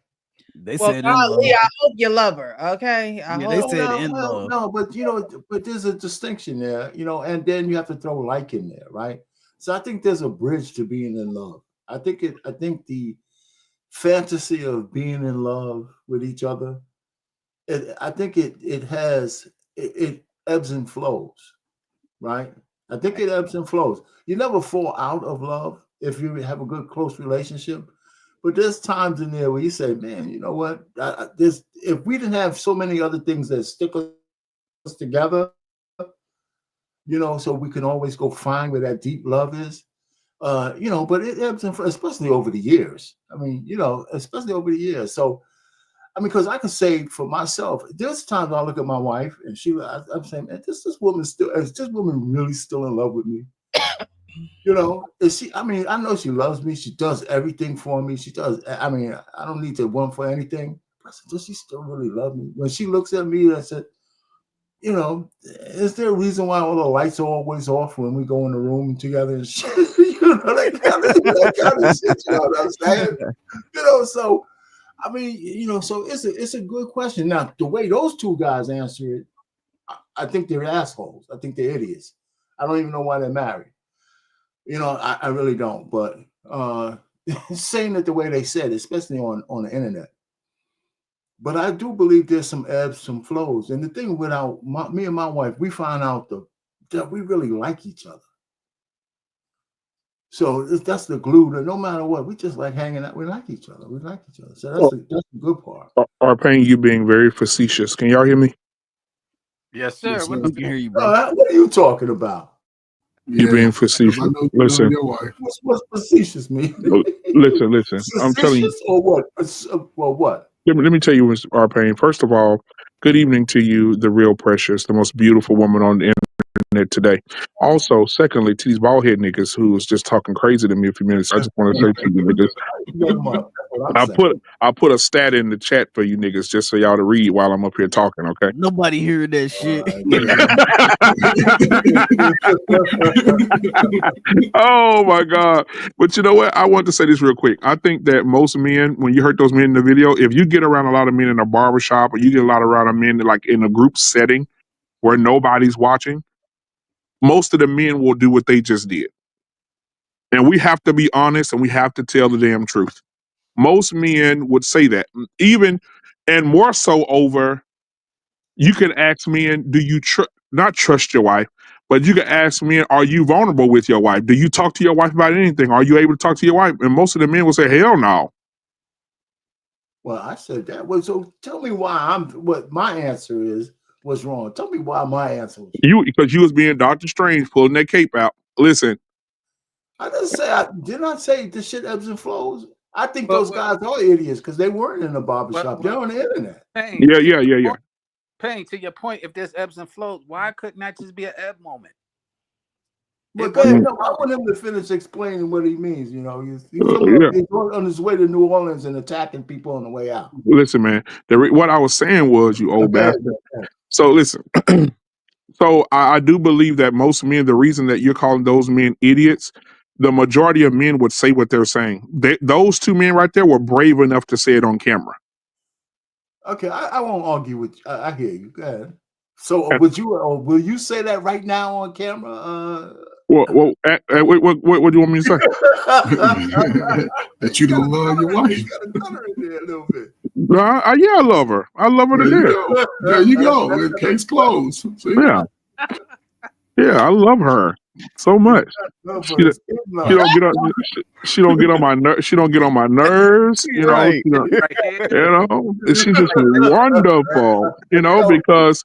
They Well, said golly, I hope you love her. Okay. they said in love. No, but but there's a distinction there, and then you have to throw like in there, right? So I think there's a bridge to being in love. I think the fantasy of being in love with each other, I think it ebbs and flows, right? I think it ebbs and flows. You never fall out of love if you have a good close relationship, but there's times in there where you say, man, you know what? If we didn't have so many other things that stick us together, so we can always go find where that deep love is. But it ebbs and flows, especially over the years. I mean, especially over the years. So, I mean, because I can say for myself, there's times I look at my wife and I'm saying, man, is this woman really still in love with me? Is she? I mean, I know she loves me. She does everything for me. She does. I mean, I don't need to want for anything. But I said, does she still really love me? When she looks at me, I said, is there a reason why all the lights are always off when we go in the room together and shit? that kind of shit, you know what I'm saying? So, I mean, so it's a good question. Now, the way those two guys answer it, I think they're assholes. I think they're idiots. I don't even know why they're married. I really don't. But saying it the way they said, especially on the internet, But I do believe there's some ebbs, some flows. And the thing with me and my wife, we found out that we really like each other. So that's the glue that no matter what, we just like hanging out. We like each other. We like each other. So that's the good part. Arpain, you being very facetious. Can y'all hear me? Yes, sir. We can hear you, bro. What are you talking about? You being facetious. Listen. What's facetious mean? Listen. I'm telling you. Or what? Well, what? Let me tell you, Mr. Arpain. First of all, good evening to you, the real precious, the most beautiful woman on the internet today. Also, secondly, to these bald head niggas who was just talking crazy to me a few minutes, I just want to say to you niggas, I put a stat in the chat for you niggas just so y'all to read while I'm up here talking, okay? Nobody hearing that shit. Oh my God. But you know what? I want to say this real quick. I think that most men, when you heard those men in the video, if you get around a lot of men in a barbershop or you get a lot around of men like in a group setting where nobody's watching, most of the men will do what they just did. And we have to be honest and we have to tell the damn truth. Most men would say that. Even and more so over, you can ask men, do you not trust your wife, but you can ask men, are you vulnerable with your wife? Do you talk to your wife about anything? Are you able to talk to your wife? And most of the men will say, hell no. Well, I said that. Well, so tell me why what my answer was wrong. Tell me why my answer was wrong. Because you was being Dr. Strange pulling that cape out. Listen. I did not say the shit ebbs and flows. I think those guys are idiots because they weren't in the barbershop. They're on the internet. Yeah. Payne, to your point, if there's ebbs and flows, why couldn't that just be an ebb moment? But I want him to finish explaining what he means. You know, he's on his way to New Orleans and attacking people on the way out. Listen, man. What I was saying was, you old bastard. So listen. So I do believe that most men, the reason that you're calling those men idiots, the majority of men would say what they're saying. Those two men right there were brave enough to say it on camera. Okay, I won't argue with you. I hear you. Go ahead. So will you say that right now on camera? What do you want me to say? That you don't love your wife. You got a gunner in there a little bit. Yeah, I love her. I love her to death. There you go. Case closed. See? Yeah, I love her so much. She don't get on my nerves. She don't get on my nerves. You know. Right. She's just wonderful. You know, because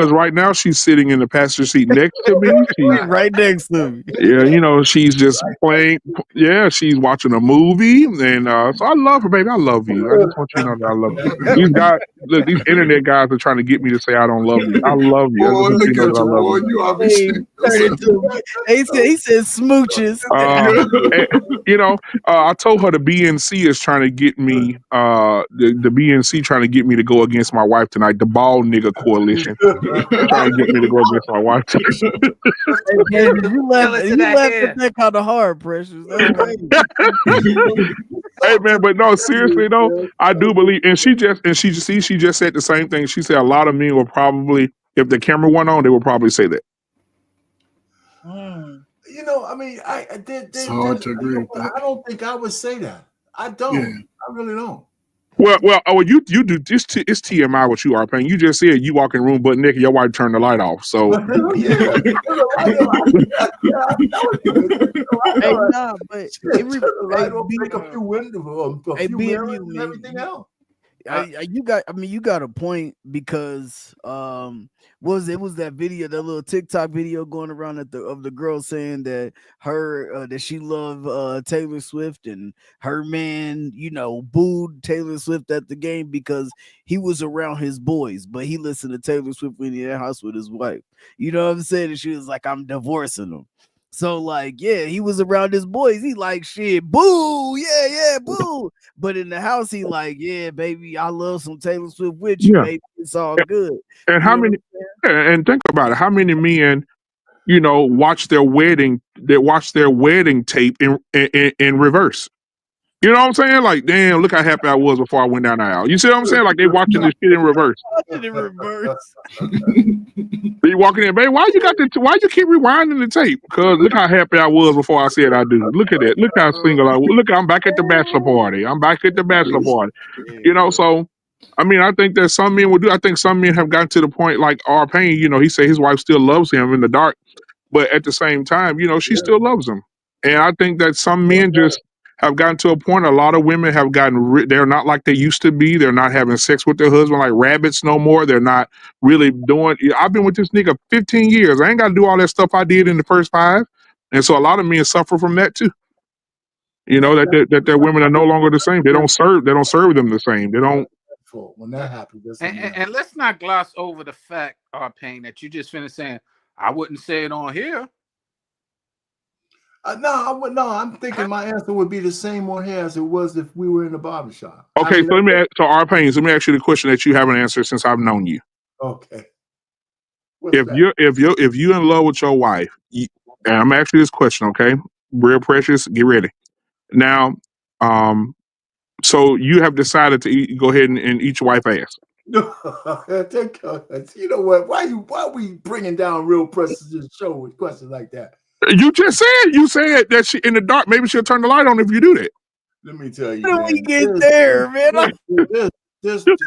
right now she's sitting in the passenger seat next to me. She's right next to me. Yeah, you know, she's just playing. Yeah, she's watching a movie, and so I love her, baby. I love you. I just want you to know that I love you. These guys, look, these internet guys are trying to get me to say I don't love you. I love you. I just want you to know that I love you. You obviously. He said smooches. I told her the BNC is trying to get me. The BNC trying to get me to go against my wife tonight. The Bald Nigga Coalition trying to get me to go against my wife tonight. You left that kind of hard, Precious. Hey man, but no, seriously though, I do believe, and she just said the same thing. She said a lot of men will probably, if the camera went on, they would probably say that. You know, I mean, it's hard to agree with that. I don't think I would say that. I don't. Yeah. I really don't. Well, you do this. It's TMI what you are paying. You just said you walk in the room butt naked, your wife turned the light off. So make a few windows, a few mirrors, and everything else. You got a point, because it was that video, that little TikTok video going around of the girl saying that that she loved Taylor Swift, and her man, booed Taylor Swift at the game because he was around his boys, but he listened to Taylor Swift when he in the house with his wife. You know what I'm saying? And she was like, I'm divorcing him. So he was around his boys. He like, shit, boo, yeah, boo. But in the house, he like, yeah, baby, I love some Taylor Swift with you, baby. It's all good. And how many? And think about it. How many men, watch their wedding? They watch their wedding tape in reverse. You know what I'm saying? Like, damn, look how happy I was before I went down the aisle. You see what I'm saying? Like they watching this shit in reverse. Watching in reverse. They walking in, babe. Why you keep rewinding the tape? Because look how happy I was before I said I do. Look at that. Look how single I was. Look, I'm back at the bachelor party. You know, so I mean, I think that some men would do. I think some men have gotten to the point like R-Pain, you know, he said his wife still loves him in the dark, but at the same time, you know, she still loves him. And I think that some men just have gotten to a point. A lot of women have gotten. They're not like they used to be. They're not having sex with their husband like rabbits no more. They're not really doing. I've been with this nigga 15 years. I ain't got to do all that stuff I did in the first 5. And so a lot of men suffer from that too. You know that their women are no longer the same. They don't serve them the same. They don't. When that happens, and let's not gloss over the fact, R-Pain, that you just finished saying, I wouldn't say it on here. No, I'm thinking my answer would be the same on here as it was if we were in the barbershop. Okay, so R-Pain, let me ask you the question that you haven't answered since I've known you. Okay. If you're in love with your wife, and I'm asking you this question, okay? Real Precious, get ready. Now, so you have decided to go ahead and eat your wife's ass. You know what? Why are we bringing down Real Precious' show with questions like that? You said that she in the dark. Maybe she'll turn the light on if you do that. Let me tell you, How do man, we get there, man? That's the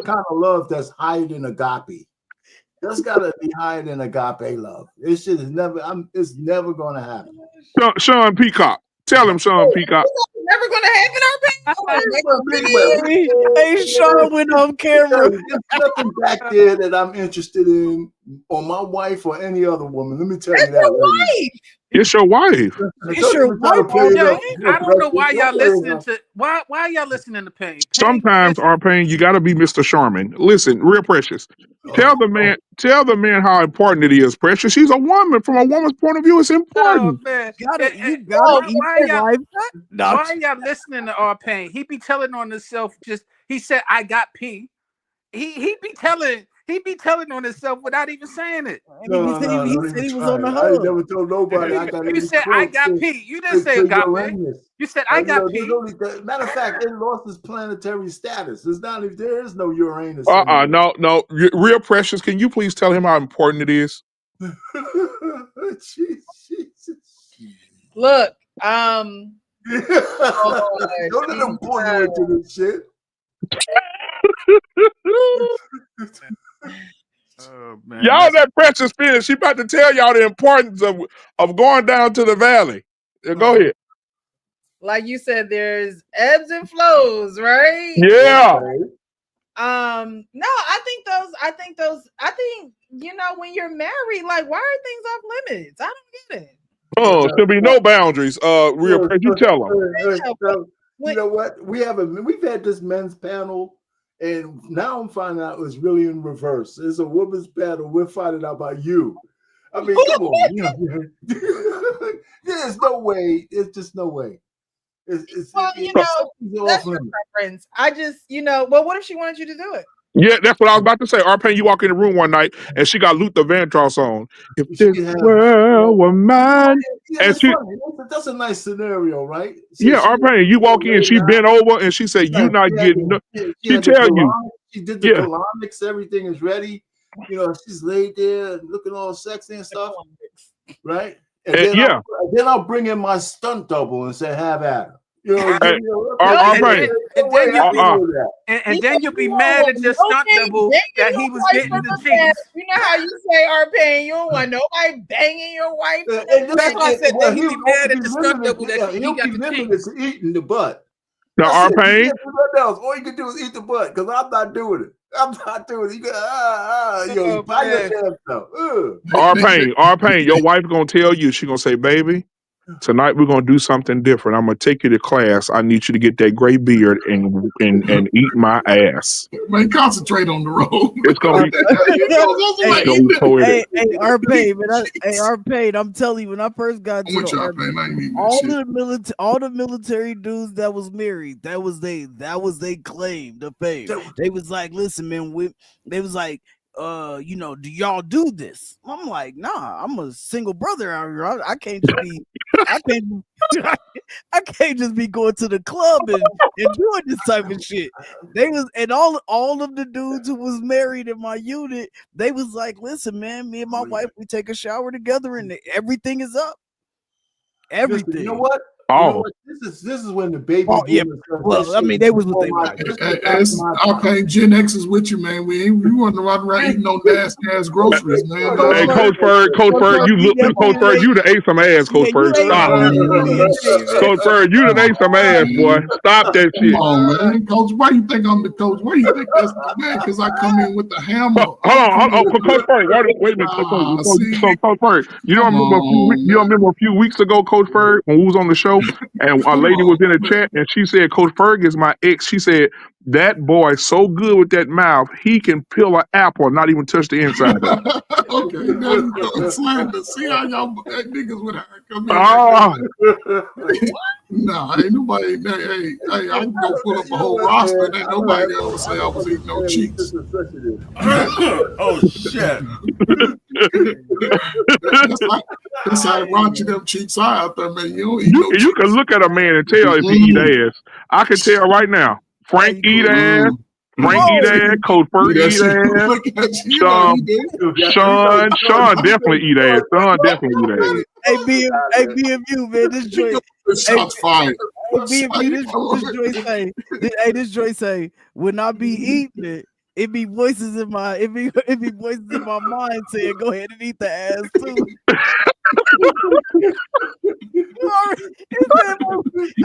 kind of love that's higher than agape. That's gotta be higher than agape love. This shit is never. It's never gonna happen. Sean Peacock, tell him, Sean Peacock. Never gonna happen, Hey, Sean went on camera. There's nothing back there that I'm interested in, or my wife, or any other woman. Let me tell you that. Wife. It's your wife. It's your wife. I don't know why y'all listening to why y'all listening to Pain. Sometimes, R-Pain, you got to be Mr. Sharman. Listen, Real Precious. Tell the man how important it is, Precious. She's a woman. From a woman's point of view, it's important. Oh, man. Why are y'all listening to R-Pain? He be telling on himself. He said, "I got P." He be telling on himself without even saying it. He said he was on the hub. I never told nobody I got. You said I got P. You didn't say agape. You said I got P. Matter of fact, it lost its planetary status. It's not. There is no Uranus. No. Real Precious, can you please tell him how important it is? Jesus. Look, don't let them pull you into this shit. Oh, man. Y'all that Precious finish. She about to tell y'all the importance of going down to the valley. Go ahead. Like you said, there's ebbs and flows, right? Yeah. No, I think you know, when you're married, like, why are things off limits? I don't get it. Oh, there'll be no boundaries. Real Precious, you tell them. You know what? We've had this men's panel, and now I'm finding out it's really in reverse. It's a women's panel. We're finding out about you. I mean, come on. There's no way. It's just no way. That's your preference. I just, well, what if she wanted you to do it? Yeah, that's what I was about to say. R-Pain, you walk in the room one night and she got Luther Vandross on. If this world were mine. And that's a nice scenario, right? R-Pain, you walk in, she bent over and she said, "You not getting." She tell you. She did the colonics. Everything is ready. She's laid there looking all sexy and stuff, right? And then I'll bring in my stunt double and say, "Have at her." And then you'll be mad at your stunt double that he was getting the cheeks. You know how you say, R-Pain, you don't want nobody banging your wife. That's why I said that he'll be mad at the stunt double that he got the cheeks. Eating the butt. Now, R-Pain, all you can do is eat the butt, because I'm not doing it. You got buy your damn stuff. R-Pain, your wife gonna tell you, she gonna say, "Baby, tonight we're gonna do something different. I'm gonna take you to class. I need you to get that gray beard and eat my ass." Man, concentrate on the road. It's gonna be. Hey, R-Pain, I'm telling you, when I first got to the Army, all the military dudes that was married, that was they claim to fame. They was like, "Listen, man," they was like, do y'all do this? I'm like, nah, I'm a single brother out here. I can't just be I can't just be going to the club and doing this type of shit. They was and all of the dudes who was married in my unit, they was like, listen, man, me and my wife, we take a shower together and everything is up. Everything. Listen, you know what? Oh. You know what? This is when the baby. Well, I mean, they was what they were. Okay, Gen X is with you, man. We want to run around eating no nasty ass groceries, man. Hey, Coach Ferg, you done ate some ass, Coach Ferg. Stop. Coach Ferg, you done ate some ass, boy. Stop that shit. Come on, man. Coach, why you think I'm the coach? Why you think that's the man? Because I come in with the hammer. Hold on. Coach Ferg, wait a minute. Coach Ferg, you don't remember a few weeks ago, Coach Ferg, when we was on the show, and a lady was in the chat, and she said, Coach Ferg is my ex. She said, that boy so good with that mouth, he can peel an apple and not even touch the inside. Okay, now you go slander. See how y'all niggas with her come in. Nah, ain't nobody. Hey, I can go pull up a whole roster and ain't nobody ever say I was eating no cheeks. Oh shit! That's how raunchy them cheeks are out there, man. You don't eat no cheeks. You can look at a man and tell if he eat ass. I can tell right now. Frank eat ass. Coach Ferg eat ass. Sean definitely eat ass. Sean definitely eat ass. Hey, BMU, man, this joint. Shots fired. This joint say, when I be eating it, it be voices in my mind saying, go ahead and eat the ass too.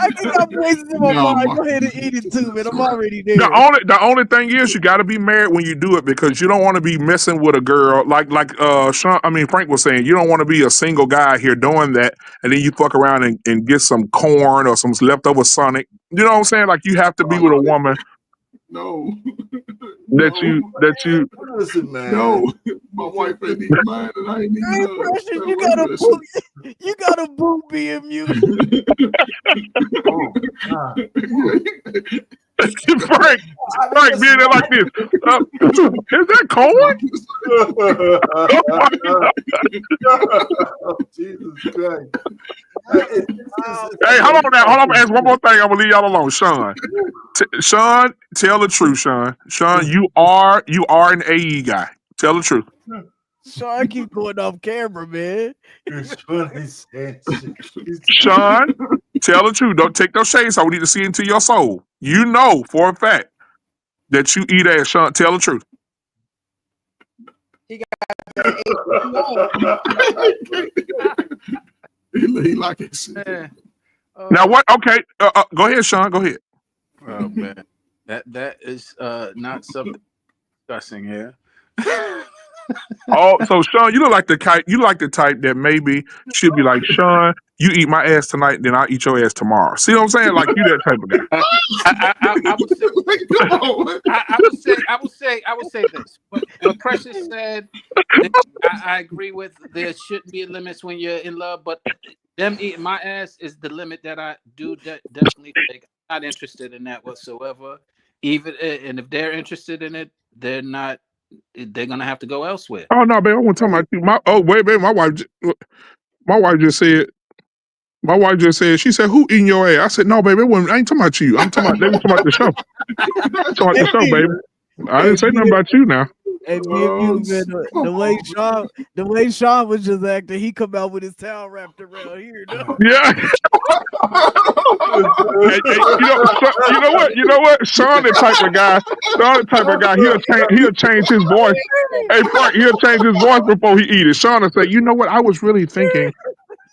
I got voices in my mind. Go ahead and eat it too, man. I'm already there. The only thing is, you got to be married when you do it, because you don't want to be messing with a girl like Frank was saying. You don't want to be a single guy here doing that, and then you fuck around and get some corn or some leftover Sonic. You know what I'm saying? Like, you have to be with a woman. No. That you. Listen, man. No, my wife ain't eating mine, and I ain't eating hers. You gotta boo BMU. Frank being there like this. Is that corn? Jesus Christ. Hey, hold on now. Hold on. Ask one more thing. I'm gonna leave y'all alone, Sean. Sean, tell the truth, Sean. Sean, you are an AE guy. Tell the truth. Sean, keep going off camera, man. Sean, tell the truth. Don't take those shades. I need to see into your soul. You know for a fact that you eat ass, Sean. Tell the truth. He got that. He like it. Now what? Okay, go ahead, Sean. Go ahead. Oh man, that is not something discussing here. Oh, so Sean, you look like the type. You like the type that maybe should be like, Sean, you eat my ass tonight, then I'll eat your ass tomorrow. See what I'm saying? Like, you that type of guy. I would say this. What Precious said, I agree with. There shouldn't be limits when you're in love, but them eating my ass is the limit that I do definitely take. I'm not interested in that whatsoever. And if they're interested in it, they're gonna have to go elsewhere. Oh no, babe, I want to talk about you. Babe, my wife just said. My wife just said, she said, who eating your ass? I said, no, baby, I ain't talking about you. I'm talking about the show. I'm talking about the show, baby. I didn't say nothing about you now. Hey, the way Sean was just acting, he come out with his towel wrapped around here. No? Yeah. You know what? Sean the type of guy. He'll change his voice. Hey, Frank, he'll change his voice before he eat it. Sean will say, you know what? I was really thinking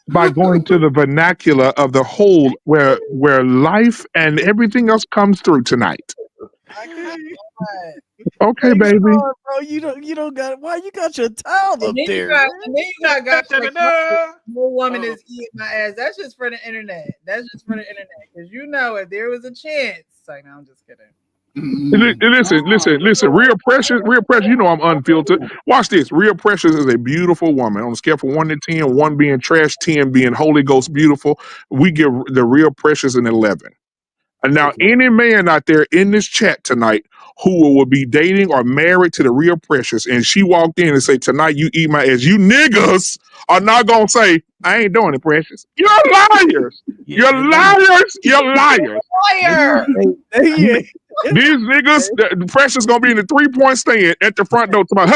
by going to the vernacular of the whole, where life and everything else comes through tonight. Okay, baby. Bro, you don't got. Why you got your towel up there? And then you got no woman is eating my ass. That's just for the internet. Because if there was a chance, like, no, I'm just kidding. Listen. Real Precious. You know I'm unfiltered. Watch this. Real Precious is a beautiful woman. On a scale from 1 to 10, 1 being trash, 10 being Holy Ghost beautiful, we give the Real Precious an 11. And now, any man out there in this chat tonight who will be dating or married to the real Precious, and she walked in and said, "Tonight you eat my ass," you niggas are not gonna say, "I ain't doing it, Precious." You're liars. You're liars. You're liars. Liar. Yeah. These niggas, the Precious gonna be in the 3-point stand at the front door tomorrow.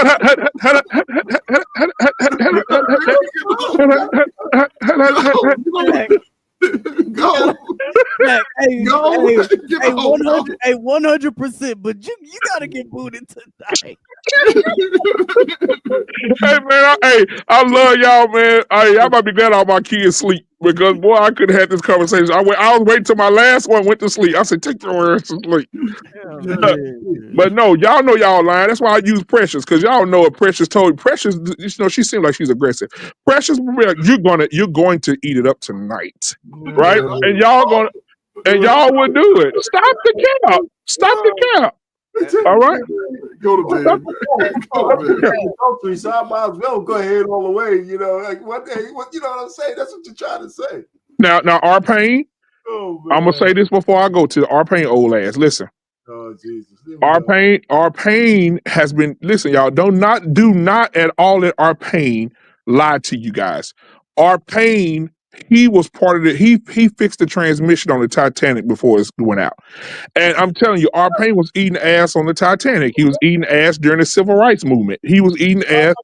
Go. Hey, Go. hey, Get hey, off. 100, hey, 100%. But you gotta get booted tonight. Hey man, I love y'all, man. Hey, y'all might be glad all my kids sleep because boy, I could have had this conversation. I was waiting till my last one went to sleep. I said, "Take your ass to sleep." But no, y'all know y'all lying. That's why I use Precious, because y'all know what Precious told Precious. You know, she seemed like she's aggressive. Precious, you're going to eat it up tonight, right? And y'all would do it. Stop the cap. Stop the cap. All right. Go to bed. Go to bed. So I might as well go ahead all the way. You know, like what you know what I'm saying? That's what you're trying to say. Now, R-Pain, I'm gonna say this before I go to R-Pain old ass. Listen. Oh Jesus. R-Pain has been, listen, y'all, do not at all let R-Pain lie to you guys. R-Pain, he was part of it. He fixed the transmission on the Titanic before it went out. And I'm telling you, R-Pain was eating ass on the Titanic. He was eating ass during the Civil Rights Movement. He was eating ass.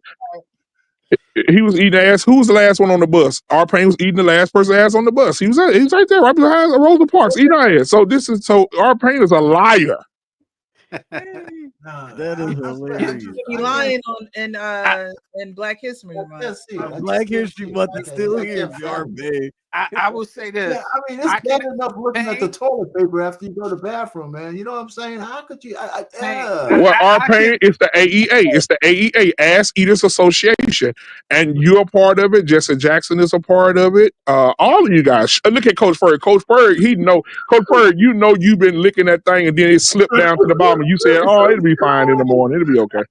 He was eating ass. Who was the last one on the bus? R-Pain was eating the last person ass on the bus. He was right there, right behind Rosa Parks, eating our ass. So R-Pain is a liar. That is hilarious. He lying in Black History Month. Black History Month is still here, man. I will say this. Yeah, I mean, it's bad enough looking at the toilet paper after you go to the bathroom, man. You know what I'm saying? How could you? Well, R-Pain is the AEA. It's the AEA, Ass Eaters Association, and you're a part of it. Jesse Jackson is a part of it. All of you guys. Look at Coach Ferg. Coach Ferg, Coach Ferg, you know you've been licking that thing, and then it slipped down to the bottom, and you said, "Oh, it'll be fine in the morning. It'll be okay.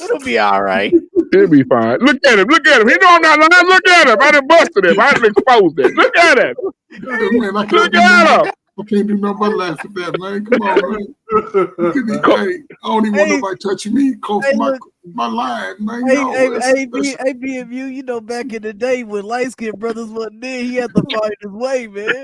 It'll be all right. It'll be fine." Look at him. Look at him. He know I'm not lying. Look at him. I done busted him. I done exposed him. Look at him. Man, Look at him. I can't do nothing but laugh at that, man. Come on, man. Hey, I don't even want nobody touching me. Coach, my line, man. Hey, BMU, you know, back in the day when light-skinned brothers wasn't there, he had to find his way, man.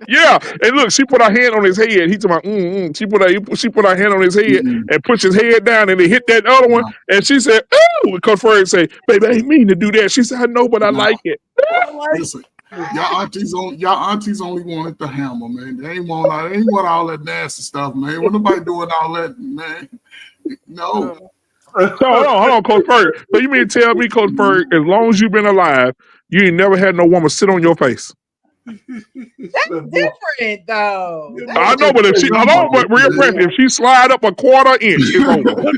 Yeah. And look, she put her hand on his head. He told me, She put her hand on his head and pushed his head down, and they hit that other one. And she said, "Ooh!" Coach Ferg say, "Baby, I didn't mean to do that." She said, "I know, but I like it." Listen, y'all aunties only wanted the hammer, man. They ain't want all that nasty stuff, man. When nobody doing all that, man. No. So hold on, Coach Ferg. So you mean to tell me, Coach Ferg, as long as you've been alive, you ain't never had no woman sit on your face? That's different, though. I know, but if she slide up a quarter inch, it's over.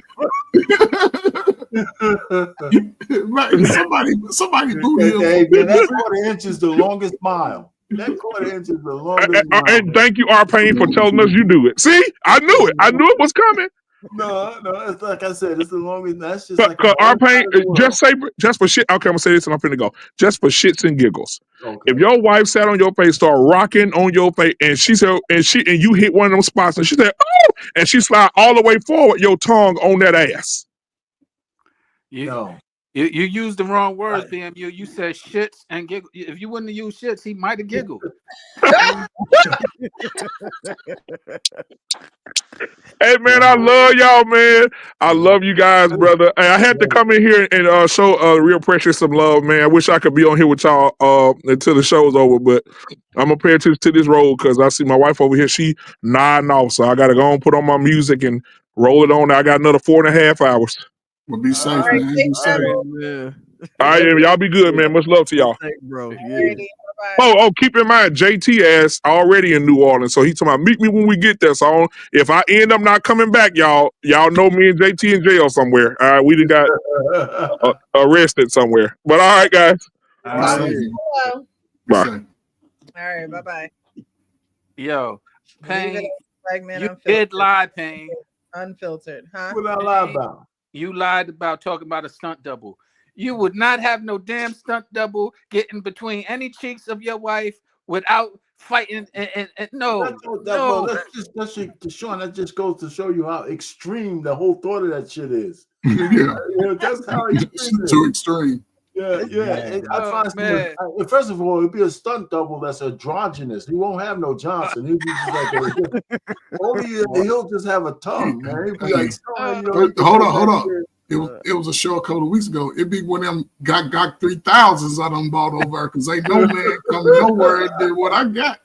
Somebody booty. Hey, man, that quarter inch is the longest mile. That quarter inch is the longest mile. And thank you, R-Pain, for telling us you do it. See, I knew it. I knew it was coming. No, it's like I said, it's the longest. That's just like R-Pain, just for shit. Okay, I'm gonna say this and I'm finna go. Just for shits and giggles. Okay. If your wife sat on your face, start rocking on your face, and she said, and you hit one of them spots, and she said, "Oh," and she slide all the way forward, your tongue on that ass. You used the wrong words, BMU. You said shits and giggle. If you wouldn't have used shits, he might have giggled. Hey man, I love y'all, man. I love you guys, brother. Hey, I had to come in here and show Real Precious some love, man. I wish I could be on here with y'all until the show's over, but I'm gonna pay attention to this road because I see my wife over here. She nodding off, so I gotta go and put on my music and roll it on. I got another 4.5 hours. Well, be safe, man. Be safe. All right, y'all be good, man. Much love to y'all. Bro. Yeah. Oh, keep in mind, JT ass already in New Orleans, so he told me, meet me when we get there. So if I end up not coming back, y'all know me and JT in jail somewhere. All right, we done got arrested somewhere. But all right, guys. Hello. Bye. All right, bye-bye. Yo, Pain, you did lie, Pain. Unfiltered, huh? What I lie about? You lied about talking about a stunt double. You would not have no damn stunt double getting between any cheeks of your wife without fighting and no. Well, Sean, that just goes to show you how extreme the whole thought of that shit is. Yeah, That's how extreme it is. too extreme. Yeah. I find first of all, it'd be a stunt double that's androgynous. He won't have no Johnson. He'll be just he'll just have a tongue, man. He'll be like, hold on. It was a show a couple of weeks ago. It'd be one of them got 3000s I done bought over because ain't no man coming nowhere and did what I got.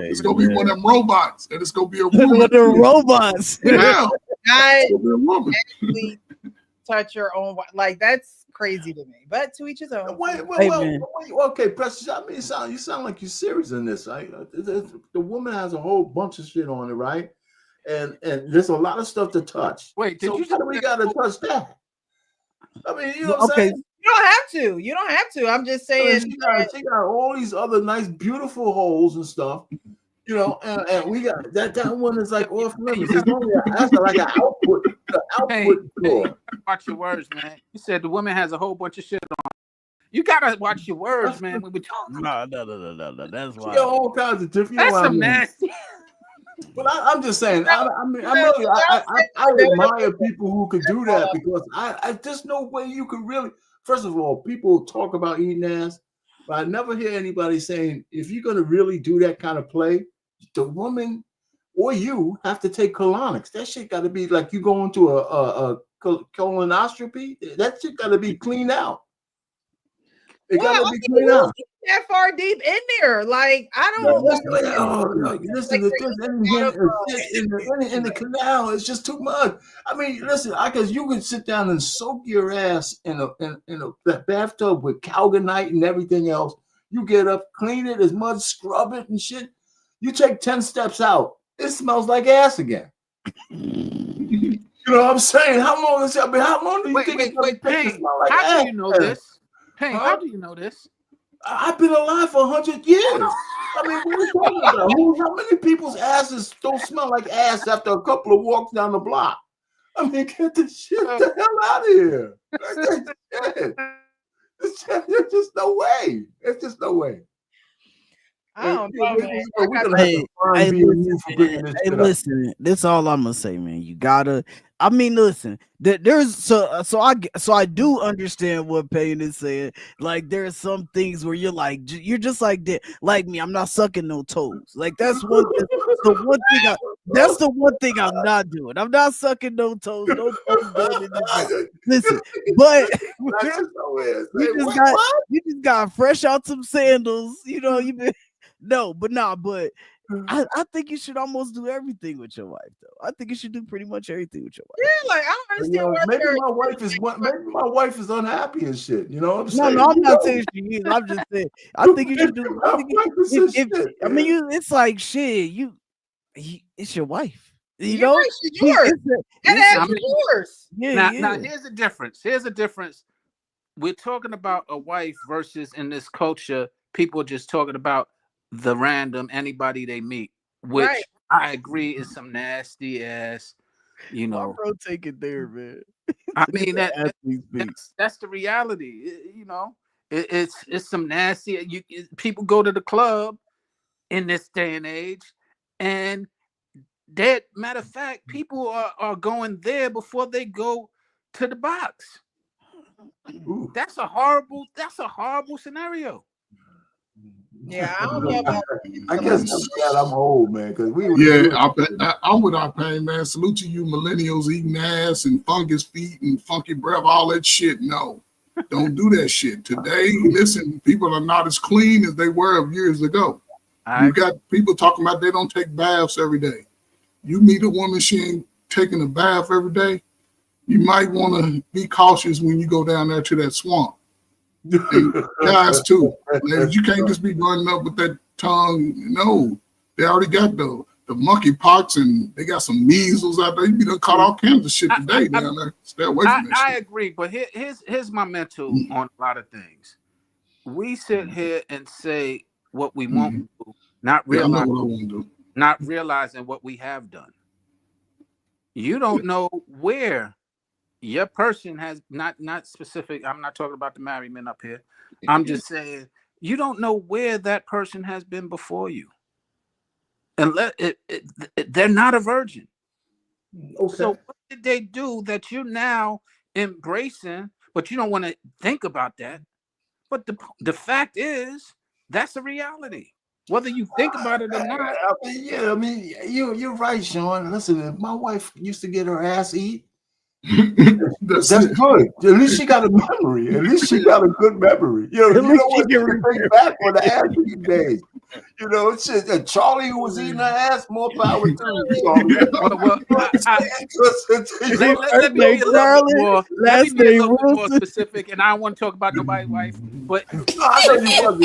It's gonna be one of them robots, and it's gonna be a woman. One of the robots. Yeah, I it's gonna be a woman. actually touch your own, like that's crazy to me. But to each his own. Wait, okay, Precious. I mean, you sound like you're serious in this. Right? The woman has a whole bunch of shit on it, right? And there's a lot of stuff to touch. Wait, so why do we gotta touch that? I mean, you know what I'm saying? You don't have to. I'm just saying. She got all these other nice, beautiful holes and stuff, you know, and we got that one is like off limits. It's only like an output. Watch your words, man. You said the woman has a whole bunch of shit on. You gotta watch your words, man. When we talking. No. That's why. She got all kinds of different. That's some nasty. But I'm just saying. I admire people who could do that because there's no way you could really. First of all, people talk about eating ass, but I never hear anybody saying if you're gonna really do that kind of play, the woman or you have to take colonics. That shit got to be like you going to a colonoscopy. That shit got to be cleaned out. It got to be cleaned out. That far deep in there, like I don't. Listen, in the canal, it's just too much. I mean, listen, because you can sit down and soak your ass in that bathtub with Calgonite and everything else. You get up, clean it as much, scrub it and shit. You take 10 steps out, it smells like ass again. You know what I'm saying? How long is it? I mean, how long do you think it's going to take to smell like ass? How do you know this? Hey, how do you know this? I've been alive for 100 years. I mean, what are you talking about? How many people's asses don't smell like ass after a couple of walks down the block? I mean, get the shit the hell out of here. There's just no way. There's just no way. I don't know, man. Listen, this is all I'm gonna say, man. You gotta. I mean, listen. There's so I do understand what Payne is saying. Like, there's some things where you're just like that. Like me, I'm not sucking no toes. Like that's one. That's the one thing I'm not doing. I'm not sucking no toes. No toes. Listen, but you just got fresh out some sandals. You know you been. No, but I think you should almost do everything with your wife, though. I think you should do pretty much everything with your wife. Yeah, like I don't understand why maybe my wife is unhappy and shit. You know what I'm saying? No, I'm not saying she is. I'm just saying I think you should do. It's like shit. It's your wife. You know, she's yours. That ass is yours. Yeah. Now here's the difference. We're talking about a wife versus in this culture, people just talking about the random anybody they meet, which I agree is some nasty ass, you know. Bro, take it there, man. I mean that's the reality, you know. It's some nasty. People go to the club in this day and age, and that matter of fact, people are going there before they go to the box. Ooh. That's a horrible scenario. Yeah, I don't know about I guess I'm old, man. Because I'm with our pain, man. Salute to you, millennials eating ass and fungus feet and funky breath, all that shit. No, don't do that shit. Today, listen, people are not as clean as they were years ago. You got people talking about they don't take baths every day. You meet a woman, she ain't taking a bath every day. You might want to be cautious when you go down there to that swamp. And guys too, you can't just be running up with that tongue. No, they already got the monkey pox and they got some measles out there. You be done caught all kinds of shit today down there. Stay away from that shit. I agree, but here's my mental on a lot of things. We sit here and say what we want to do, not realizing what we have done. You don't know where your person has not specific. I'm not talking about the married men up here. I'm just saying you don't know where that person has been before you. and they're not a virgin. Okay. So what did they do that you're now embracing, but you don't want to think about that? But the fact is, that's a reality. Whether you think about it or not. I mean, you're right, Sean. Listen, if my wife used to get her ass eat, that's good. At least she got a memory. At least she got a good memory. You know what? You can think back on the ass eating days. You know, shit. Charlie, who was eating her ass, more power to him. Let me be a little bit more specific, and I don't want to talk about nobody's wife, but I know you wasn't.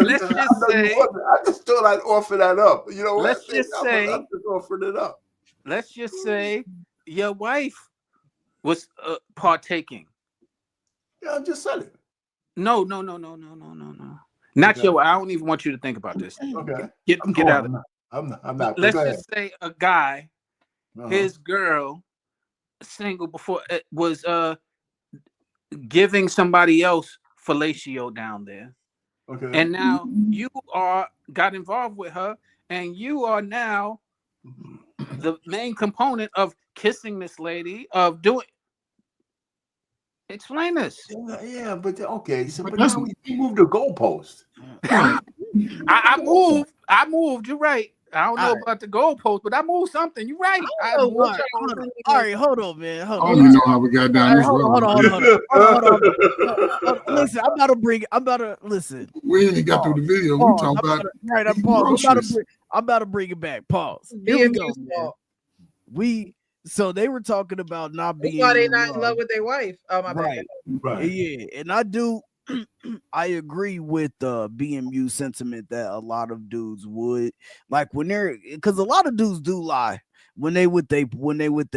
Let's just say, I just thought I'd offer that up. You know, let's just say, I just offered it up. Let's just say your wife was partaking. Yeah, I just said it. No. Not your. I don't even want you to think about this. Okay. Get out of it. I'm not. Let's just say a guy, his girl, single before was giving somebody else fellatio down there. Okay. And now you got involved with her, and you are now the main component of kissing this lady, of doing. Explain this. Yeah, but okay. So, but now we moved the goalpost. I moved. You're right. I don't know about the goalpost, but I moved something. You're right. All right, hold on, man. I don't even know how we got down this road. Hold on. Listen, I'm about to listen. We ain't got through the video. We talking about I'm about to bring it back. Pause. Here we go, man. So they were talking about not being. Why they not in love with their wife? Oh my bad. Right. Yeah, and I do. I agree with the BMU sentiment that a lot of dudes would like when they're, because a lot of dudes do lie when they with they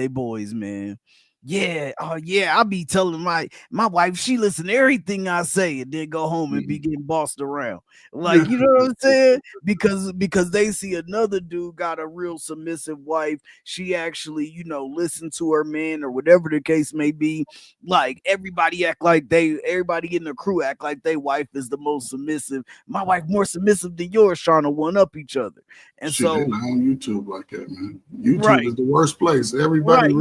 boys, man. Yeah, I be telling my wife, she listen to everything I say and then go home and be getting bossed around. Like, you know what I'm saying? Because they see another dude got a real submissive wife. She actually, listen to her man or whatever the case may be. Like everybody in the crew act like their wife is the most submissive. My wife more submissive than yours, trying to one up each other. And shit, so they not on YouTube like that, man. YouTube is the worst place. Everybody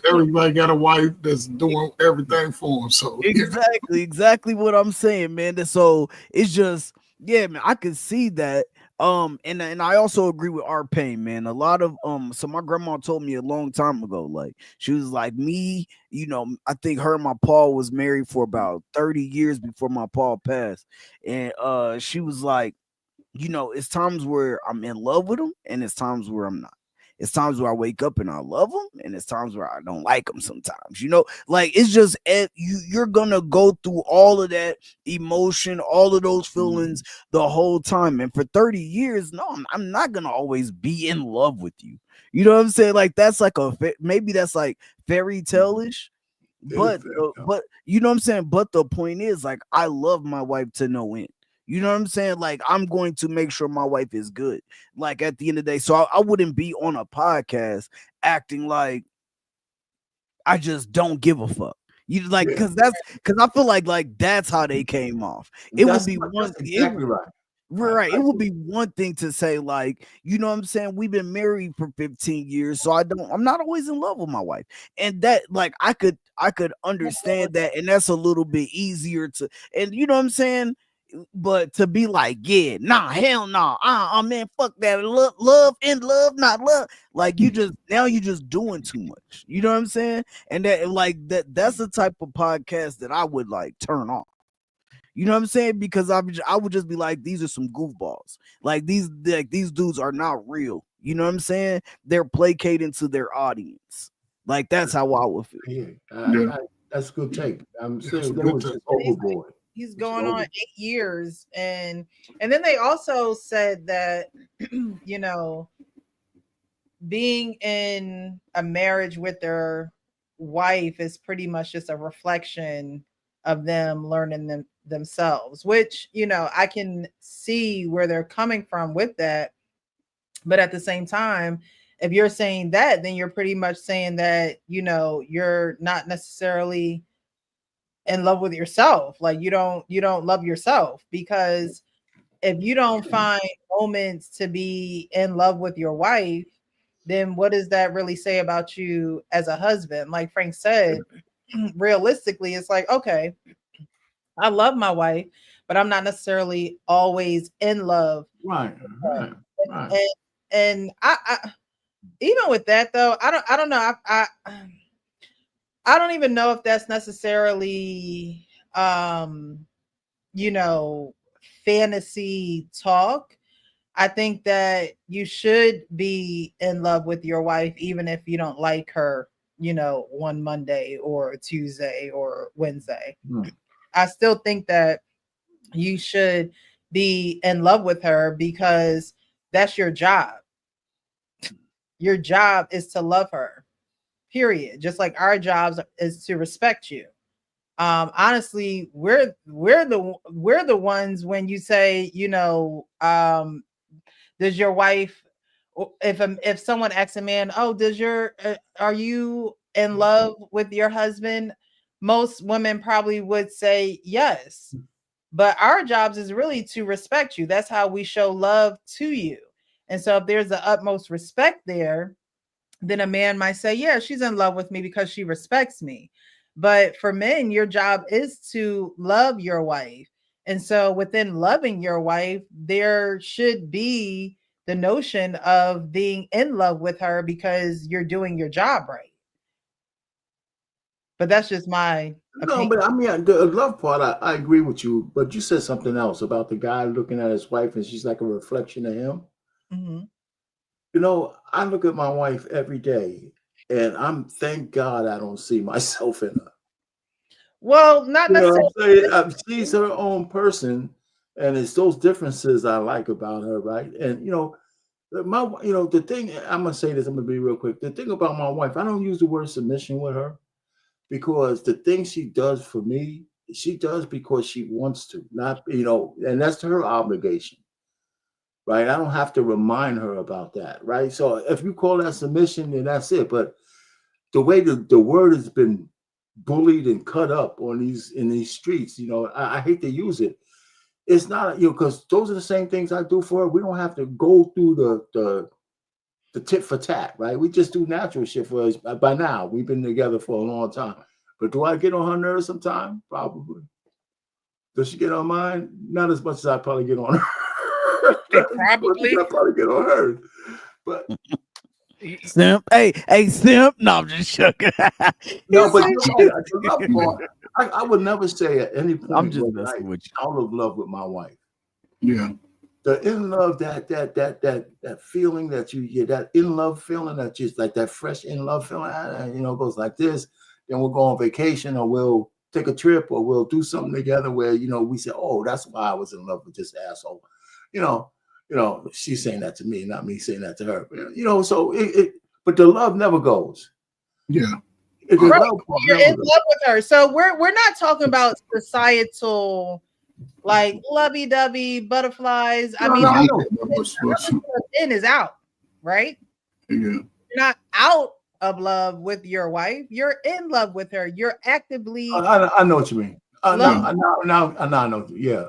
everybody got a wife that's doing everything for them. So exactly what I'm saying, man. So it's just, yeah, man, I can see that. And I also agree with our pain, man. A lot of so my grandma told me a long time ago, like she was like, me, I think her and my pa was married for about 30 years before my pa passed. And she was like, it's times where I'm in love with him and it's times where I'm not. It's times where I wake up and I love them, and it's times where I don't like them sometimes, like it's just you're gonna go through all of that emotion, all of those feelings the whole time. And for 30 years, no, I'm not gonna always be in love with you. You know what I'm saying? Like that's like maybe that's like fairy tale-ish, but you know what I'm saying? But the point is, like, I love my wife to no end. You know what I'm saying? Like, I'm going to make sure my wife is good. Like, at the end of the day. So I wouldn't be on a podcast acting like I just don't give a fuck. Because I feel like that's how they came off. It would be one thing. Exactly right. Right. It would be one thing to say, like, you know what I'm saying? We've been married for 15 years, so I'm not always in love with my wife. And that, like, I could understand that, and that's a little bit easier to, and you know what I'm saying? But to be like, yeah, nah, hell no, man, fuck that, love, not love. Like you just doing too much. You know what I'm saying? And that's the type of podcast that I would like turn off. You know what I'm saying? Because I would just be like, these are some goofballs. Like these dudes are not real. You know what I'm saying? They're placating to their audience. Like that's how I would feel. Yeah, that's a good take. I'm saying that was just overboard. He's going on 8 years, and then they also said that being in a marriage with their wife is pretty much just a reflection of them learning themselves, which I can see where they're coming from with that. But at the same time, if you're saying that, then you're pretty much saying that you're not necessarily in love with yourself. Like you don't love yourself, because if you don't find moments to be in love with your wife, then what does that really say about you as a husband? Like Frank said, realistically, it's like, okay, I love my wife, but I'm not necessarily always in love. Right. And I even with that though, I don't know. I don't even know if that's necessarily fantasy talk. I think that you should be in love with your wife even if you don't like her, one Monday or Tuesday or Wednesday. I still think that you should be in love with her because that's your job. Your job is to love her. Period. Just like our jobs is to respect you. Honestly, we're the ones when you say, does your wife, if someone asks a man, oh, are you in love with your husband? Most women probably would say yes. But our jobs is really to respect you. That's how we show love to you. And so if there's the utmost respect there, then a man might say, yeah, she's in love with me because she respects me. But for men, your job is to love your wife. And so within loving your wife, there should be the notion of being in love with her because you're doing your job right. But that's just my opinion. No, but I mean, the love part, I agree with you. But you said something else about the guy looking at his wife and she's like a reflection of him. Mm-hmm. I look at my wife every day and thank God I don't see myself in her. Well, not necessarily. She's her own person, and it's those differences I like about her, right? And the thing, I'm gonna say this, I'm gonna be real quick. The thing about my wife, I don't use the word submission with her because the thing she does for me, she does because she wants to, not, and that's her obligation. Right. I don't have to remind her about that. Right. So if you call that submission, then that's it. But the way the word has been bullied and cut up in these streets, I hate to use it. It's not, because those are the same things I do for her. We don't have to go through the tit for tat. Right. We just do natural shit for us. By now, we've been together for a long time. But do I get on her nerves sometimes? Probably. Does she get on mine? Not as much as I probably get on her. Probably. I probably get on her, but simp. Hey, simp. No, I'm just joking. No, but the love part, I would never say at any point I'm just messing with you. Out of love with my wife. Yeah. The in love, that feeling that you get, that in love feeling, that just like that fresh in love feeling, goes like this. Then we'll go on vacation, or we'll take a trip, or we'll do something together where we say, oh, that's why I was in love with this asshole. She's saying that to me, not me saying that to her. So but the love never goes. Yeah. Right. You're in love with her. So we're not talking about societal, like lovey-dovey butterflies. In is out, right? Yeah. You're not out of love with your wife. You're in love with her. You're actively. I know what you mean. I know. Yeah.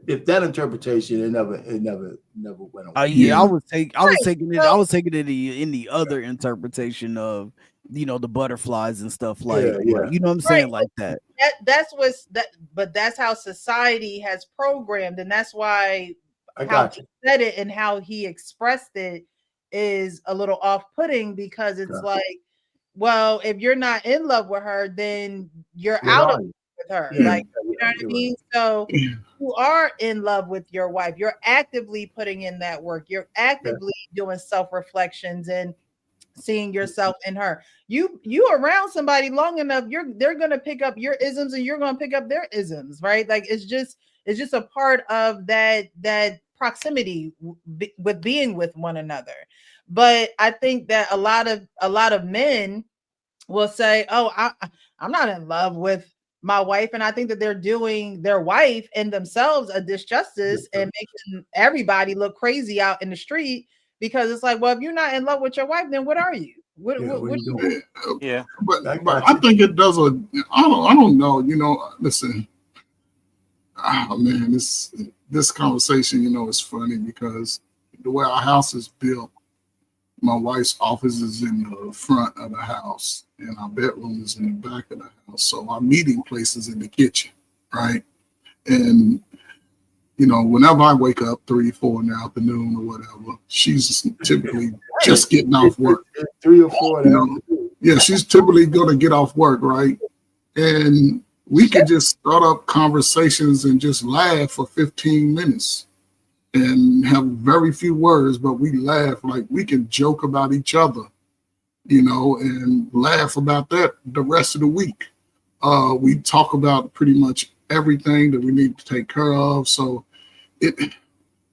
If that interpretation, it never went away. Yeah, I was taking it in the other interpretation of the butterflies and stuff like yeah. You know what I'm saying, like that. But that's how society has programmed, and that's why how he said it and how he expressed it is a little off-putting because it's like, well, if you're not in love with her, then you're out of with her. Like, you know what I mean? So you are in love with your wife. You're actively putting in that work. You're actively doing self-reflections and seeing yourself in her. You around somebody long enough, they're gonna pick up your isms and you're gonna pick up their isms, right? Like it's just a part of that proximity with being with one another. But I think that a lot of men will say, oh, I'm not in love with my wife, and I think that they're doing their wife and themselves a disjustice and making everybody look crazy out in the street, because it's like, well, if you're not in love with your wife, then what are you? What are you doing? Yeah, but I think it does I don't know. Listen, Oh man, this conversation, is funny because the way our house is built, my wife's office is in the front of the house, and our bedroom is in the back of the house. So our meeting place is in the kitchen, right? And whenever I wake up 3, 4 in the afternoon or whatever, she's typically just getting off work. 3 or 4. Yeah, she's typically going to get off work, right? And we could just start up conversations and just laugh for 15 minutes and have very few words, but we laugh. Like, we can joke about each other, and laugh about that the rest of the week. We talk about pretty much everything that we need to take care of. So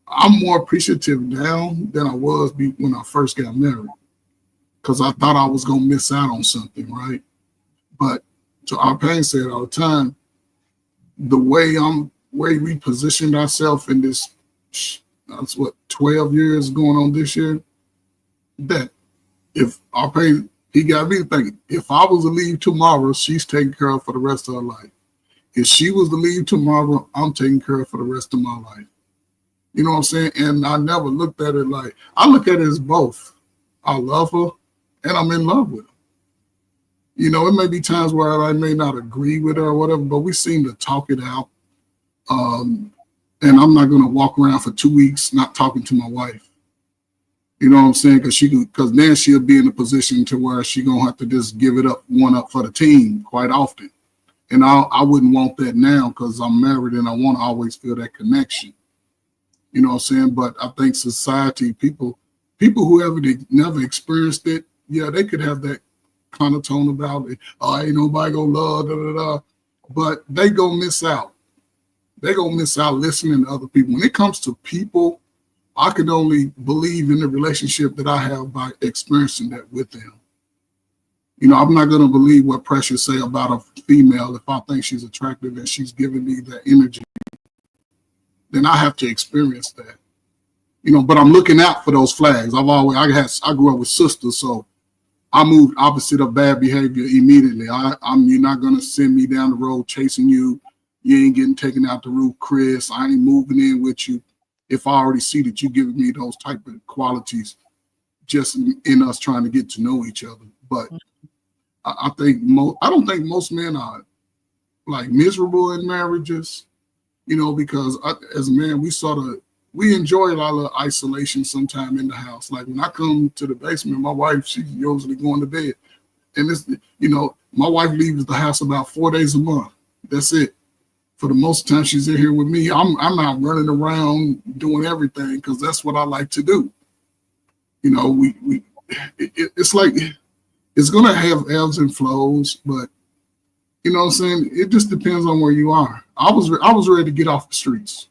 I'm more appreciative now than I was when I first got married, because I thought I was going to miss out on something, right? But to our parents say it all the time, the way we positioned ourselves in this, that's what, 12 years going on this year, that if our parents, he got me thinking, if I was to leave tomorrow, she's taken care of for the rest of her life. If she was to leave tomorrow, I'm taking care of for the rest of my life. You know what I'm saying? And I never looked at it like, I look at it as both. I love her and I'm in love with her. It may be times where I may not agree with her or whatever, but we seem to talk it out. And I'm not going to walk around for 2 weeks not talking to my wife. You know what I'm saying? Because then she'll be in a position to where she's going to have to just give it up for the team quite often. And I wouldn't want that now, because I'm married and I want to always feel that connection. You know what I'm saying? But I think society, people who never experienced it, yeah, they could have that kind of tone about it. Oh, ain't nobody gonna love, da, da, da. But they gonna miss out. They gonna miss out listening to other people. When it comes to people, I can only believe in the relationship that I have by experiencing that with them. I'm not gonna believe what Precious say about a female if I think she's attractive and she's giving me that energy. Then I have to experience that. But I'm looking out for those flags. I grew up with sisters, so I moved opposite of bad behavior immediately. You're not gonna send me down the road chasing you. You ain't getting taken out the roof, Chris. I ain't moving in with you if I already see that you giving me those type of qualities just in us trying to get to know each other. But I don't think most men are like miserable in marriages, because as a man, we enjoy a lot of isolation sometime in the house. Like when I come to the basement, my wife, she's usually going to bed. And it's, my wife leaves the house about 4 days a month. That's it. For the most time she's in here with me, I'm out running around doing everything because that's what I like to do. It's like, it's going to have ebbs and flows, but you know what I'm saying? It just depends on where you are. I was ready to get off the streets.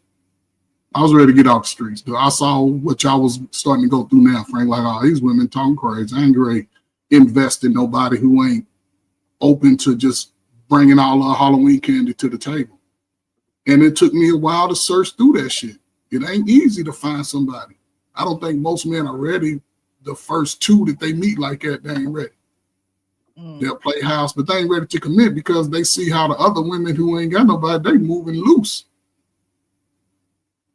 I was ready to get off the streets. I saw what y'all was starting to go through now, Frank. Like, oh, these women talking crazy. I ain't ready to invest in nobody who ain't open to just bringing all our Halloween candy to the table. And it took me a while to search through that shit. It ain't easy to find somebody. I don't think most men are ready. The first two that they meet like that, they ain't ready. They'll play house, but they ain't ready to commit because they see how the other women who ain't got nobody, they moving loose.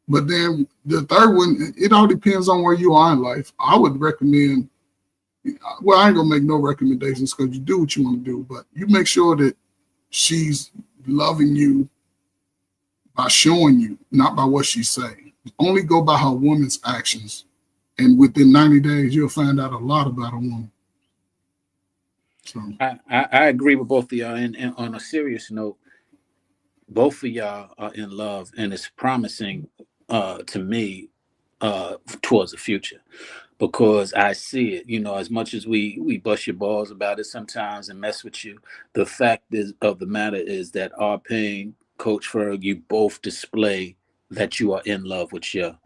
But then the third one, it all depends on where you are in life. I would recommend, well, I ain't gonna make no recommendations because you do what you want to do, but you make sure that she's loving you by showing you, not by what she's saying. Only go by her woman's actions. And within 90 days, you'll find out a lot about a woman. So. I agree with both of y'all. And on a serious note, both of y'all are in love, and it's promising to me towards the future, because I see it. As much as we bust your balls about it sometimes and mess with you, the fact of the matter is that R-Pain, Coach Ferg, you both display that you are in love with your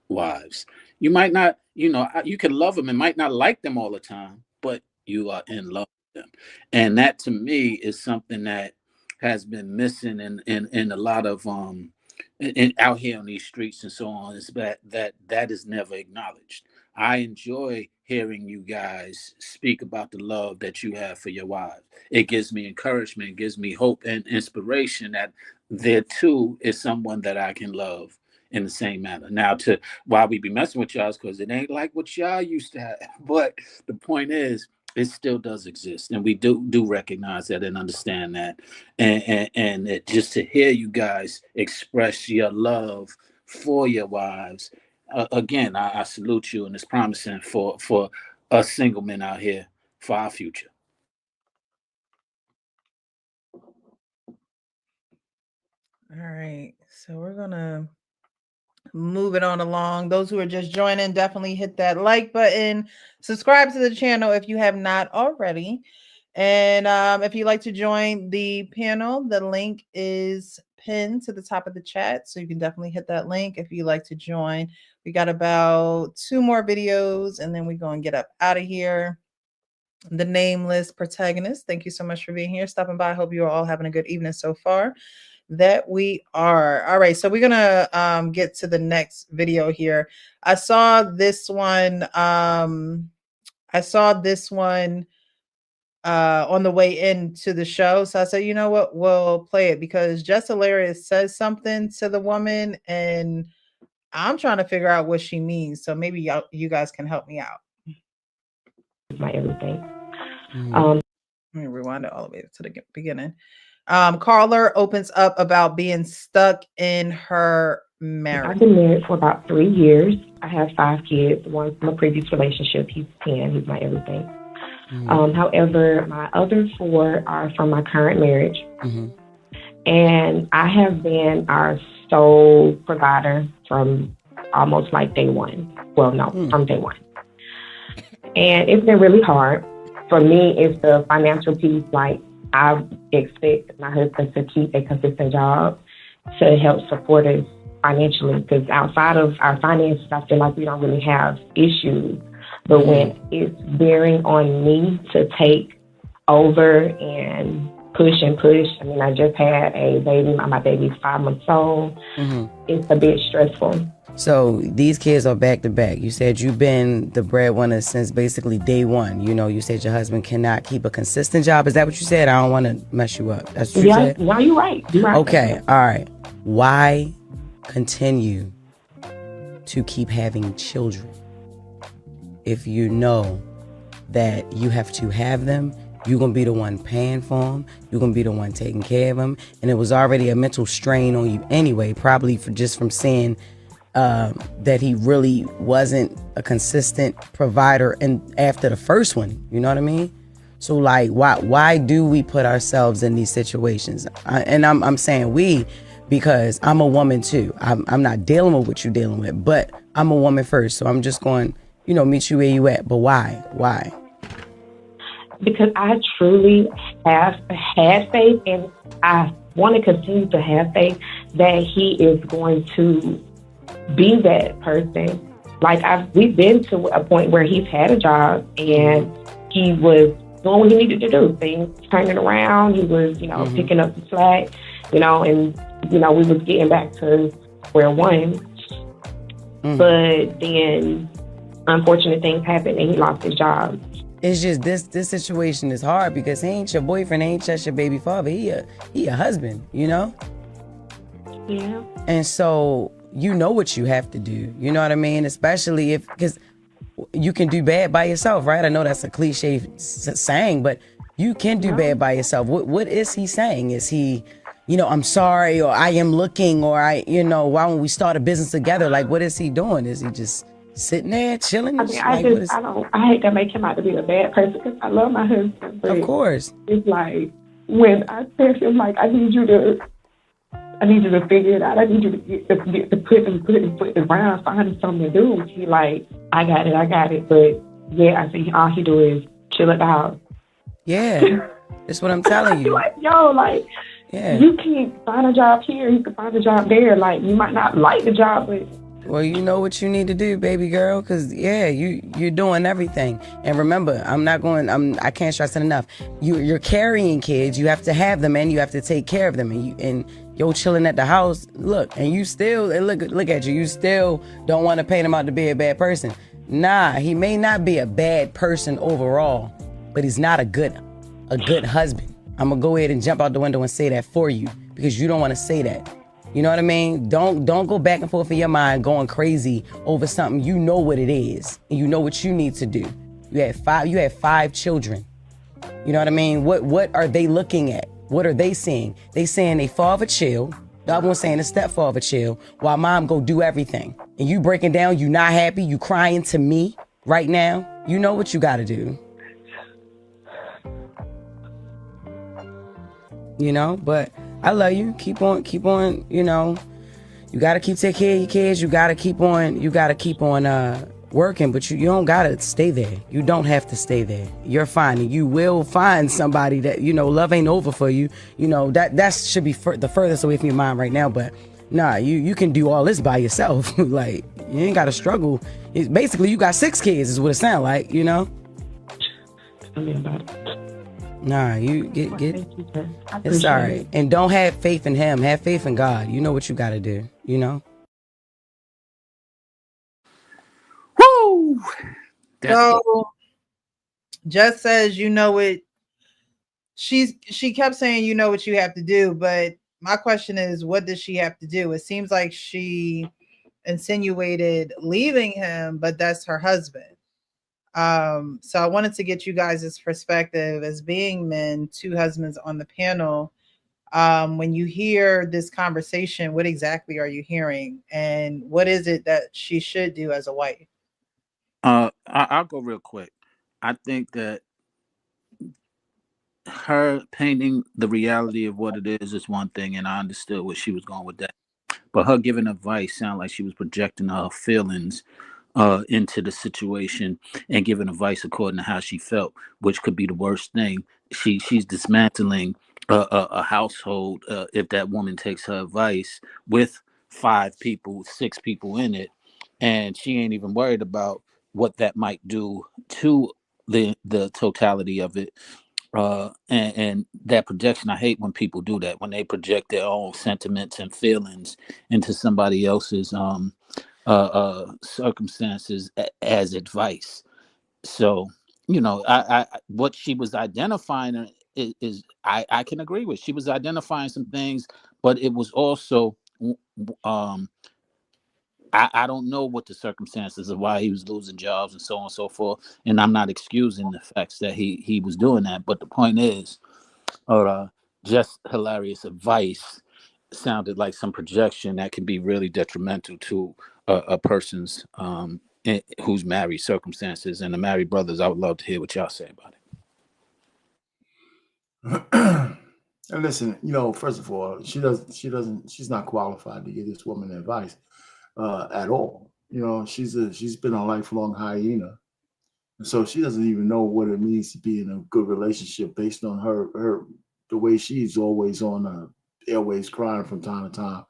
wives. You might not, you can love them and might not like them all the time, but you are in love with them. And that to me is something that has been missing in a lot of out here on these streets and so on, is that is never acknowledged. I enjoy hearing you guys speak about the love that you have for your wives. It gives me encouragement, it gives me hope and inspiration that there too is someone that I can love in the same manner. Now, to why we be messing with y'all is because it ain't like what y'all used to have. But the point is, it still does exist, and we do recognize that and understand that. And it, just to hear you guys express your love for your wives, again, I salute you, and it's promising for us single men out here for our future. All right, so we're gonna move it on along. Those who are just joining, definitely hit that like button, subscribe to the channel if you have not already, and if you'd like to join the panel, the link is pinned to the top of the chat, so you can definitely hit that link if you'd like to join. We got about 2 more videos and then we're going to get up out of here. The nameless protagonist, thank you so much for being here, stopping by. I hope you are all having a good evening so far. That we are. All right, so we're gonna get to the next video here. I saw this one on the way into the show, so I said, you know what, we'll play it because Just Hilarious says something to the woman and I'm trying to figure out what she means, so maybe you guys can help me out. My everything. Let me rewind it all the way to the beginning. Carla opens up about being stuck in her marriage. I've been married for about 3 years. I have 5 kids. One from a previous relationship. He's 10. He's my everything. However, my other 4 are from my current marriage. And I have been our sole provider from almost like day one. Well, no, from day one. And it's been really hard. For me, it's the financial piece. Like, I expect my husband to keep a consistent job to help support us financially, because outside of our finances, I feel like we don't really have issues. But when it's bearing on me to take over and push, I mean, I just had a baby. My baby's 5 months old. It's a bit stressful. So these kids are back to back. You said you've been the breadwinner since basically day one. You know, you said your husband cannot keep a consistent job. Is that what you said? I don't want to mess you up. That's what you said? No, you're right. You're right. Okay, all right. Why continue to keep having children if you know that you have to have them? You're going to be the one paying for them. You're going to be the one taking care of them. And it was already a mental strain on you anyway, probably from seeing that he really wasn't a consistent provider and after the first one, you know what I mean? So like, why do we put ourselves in these situations? I'm saying we, because I'm a woman too. I'm not dealing with what you're dealing with, but I'm a woman first. So I'm just going, meet you where you at. But why? Because I truly have had faith, and I want to continue to have faith that he is going to be that person. Like, we've been to a point where he's had a job and he was doing what he needed to do. Things turning around. He was, picking up the slack, and, we was getting back to square one. But then unfortunate things happened and he lost his job. It's just this situation is hard because he ain't your boyfriend, he ain't just your baby father. He a husband, Yeah. And so you know what you have to do. You know what I mean? Especially because you can do bad by yourself, right? I know that's a cliche saying, but you can do bad by yourself. What is he saying? Is he, I'm sorry, or I am looking, or why don't we start a business together? Like, what is he doing? Is he just sitting there chilling? I mean, I hate to make him out to be a bad person because I love my husband. But of course. It's like, when I tell him, like, I need you to figure it out. I need you to put around, find something to do. He like, I got it. But yeah, I see all he do is chill at the house. Yeah, that's what I'm telling you. Like, you can't find a job here. You can find a job there. Like, you might not like the job, but well, you know what you need to do, baby girl, because you're doing everything. And remember, I can't stress it enough. You're carrying kids. You have to have them, and you have to take care of them. And you're chilling at the house. Look, and you still look at you. You still don't want to paint him out to be a bad person. Nah, he may not be a bad person overall, but he's not a good husband. I'm gonna go ahead and jump out the window and say that for you, because you don't want to say that. You know what I mean? Don't go back and forth in your mind going crazy over something. You know what it is, and you know what you need to do. You had 5 children. You know what I mean? What are they looking at? What are they seeing? They saying they father chill. The other one saying the stepfather chill, while mom go do everything. And you breaking down, you not happy, you crying to me right now. You know what you gotta do. You know, but I love you. Keep on, you know. You gotta keep taking care of your kids. You gotta keep on working, but you don't gotta stay there. You don't have to stay there. You're fine, and you will find somebody that, you know, love ain't over for you. You know, that should be the furthest away from your mind right now, but nah, you can do all this by yourself. Like, you ain't gotta struggle. It's basically, you got 6 kids is what it sounds like, you know? Tell me about it. Nah, you get Thank you, sir. I it's appreciate all right. it. And don't have faith in him. Have faith in God. You know what you gotta do, you know? Woo! That's So Jess says, you know it. She kept saying, you know what you have to do, but my question is, what does she have to do? It seems like she insinuated leaving him, but that's her husband. So I wanted to get you guys' perspective as being men, 2 husbands on the panel. When you hear this conversation, what exactly are you hearing, and what is it that she should do as a wife? I'll go real quick. I think that her painting the reality of what it is one thing, and I understood where she was going with that. But her giving advice sounded like she was projecting her feelings into the situation and giving advice according to how she felt, which could be the worst thing. She's dismantling a household if that woman takes her advice with 5 people, 6 people in it, and she ain't even worried about what that might do to the totality of it. And that projection, I hate when people do that, when they project their own sentiments and feelings into somebody else's circumstances as advice. So, you know, I what she was identifying is I can agree with. She was identifying some things, but it was also I don't know what the circumstances of why he was losing jobs and so on and so forth. And I'm not excusing the facts that he was doing that. But the point is, just hilarious advice sounded like some projection that can be really detrimental to a person's who's married circumstances. And the married brothers, I would love to hear what y'all say about it. And listen, you know, first of all, she's not qualified to give this woman advice at all. You know, she's been a lifelong hyena, and so she doesn't even know what it means to be in a good relationship based on her the way she's always on airways crying from time to time.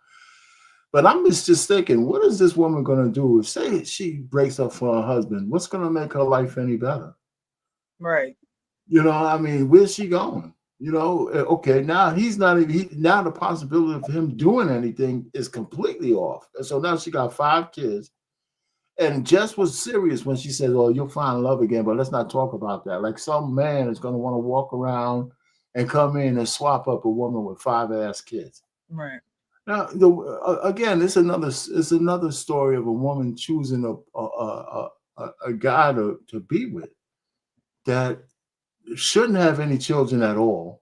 But I'm just thinking, what is this woman going to do? If say she breaks up for her husband, what's going to make her life any better? Right. You know, I mean, where's she going? You know, okay, now he's not even, now the possibility of him doing anything is completely off. And so now she got 5 kids. And Jess was serious when she said, oh, you'll find love again, but let's not talk about that. Like some man is going to want to walk around and come in and swap up a woman with 5 ass kids. Right. Now, again, it's another story of a woman choosing a guy to be with that shouldn't have any children at all,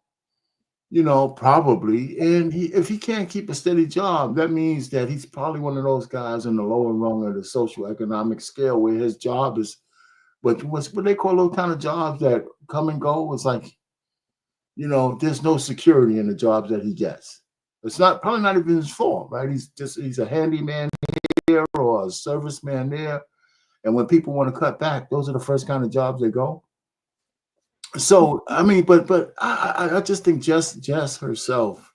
you know, probably. And if he can't keep a steady job, that means that he's probably one of those guys in the lower rung of the socioeconomic scale where his job is what they call those kind of jobs that come and go. It's like, you know, there's no security in the jobs that he gets. It's probably not even his fault, right? He's a handyman here or a serviceman there. And when people want to cut back, those are the first kind of jobs they go. So, I mean, but I just think Jess herself,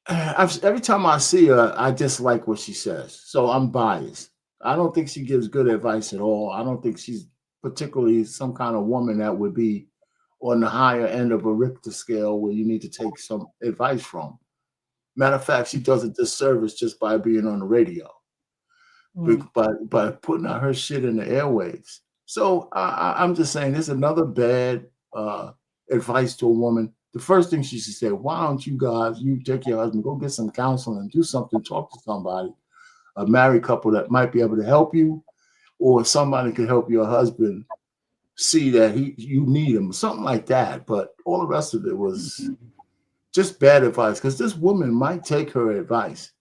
every time I see her, I dislike what she says. So I'm biased. I don't think she gives good advice at all. I don't think she's particularly some kind of woman that would be on the higher end of a Richter scale where you need to take some advice from. Matter of fact, she does a disservice just by being on the radio, by putting out her shit in the airwaves. So I'm just saying, there's another bad advice to a woman the first thing she should say, why don't you guys, you take your husband, go get some counseling and do something, talk to somebody, a married couple that might be able to help you, or somebody could help your husband see that you need him, something like that. But all the rest of it was just bad advice, because this woman might take her advice,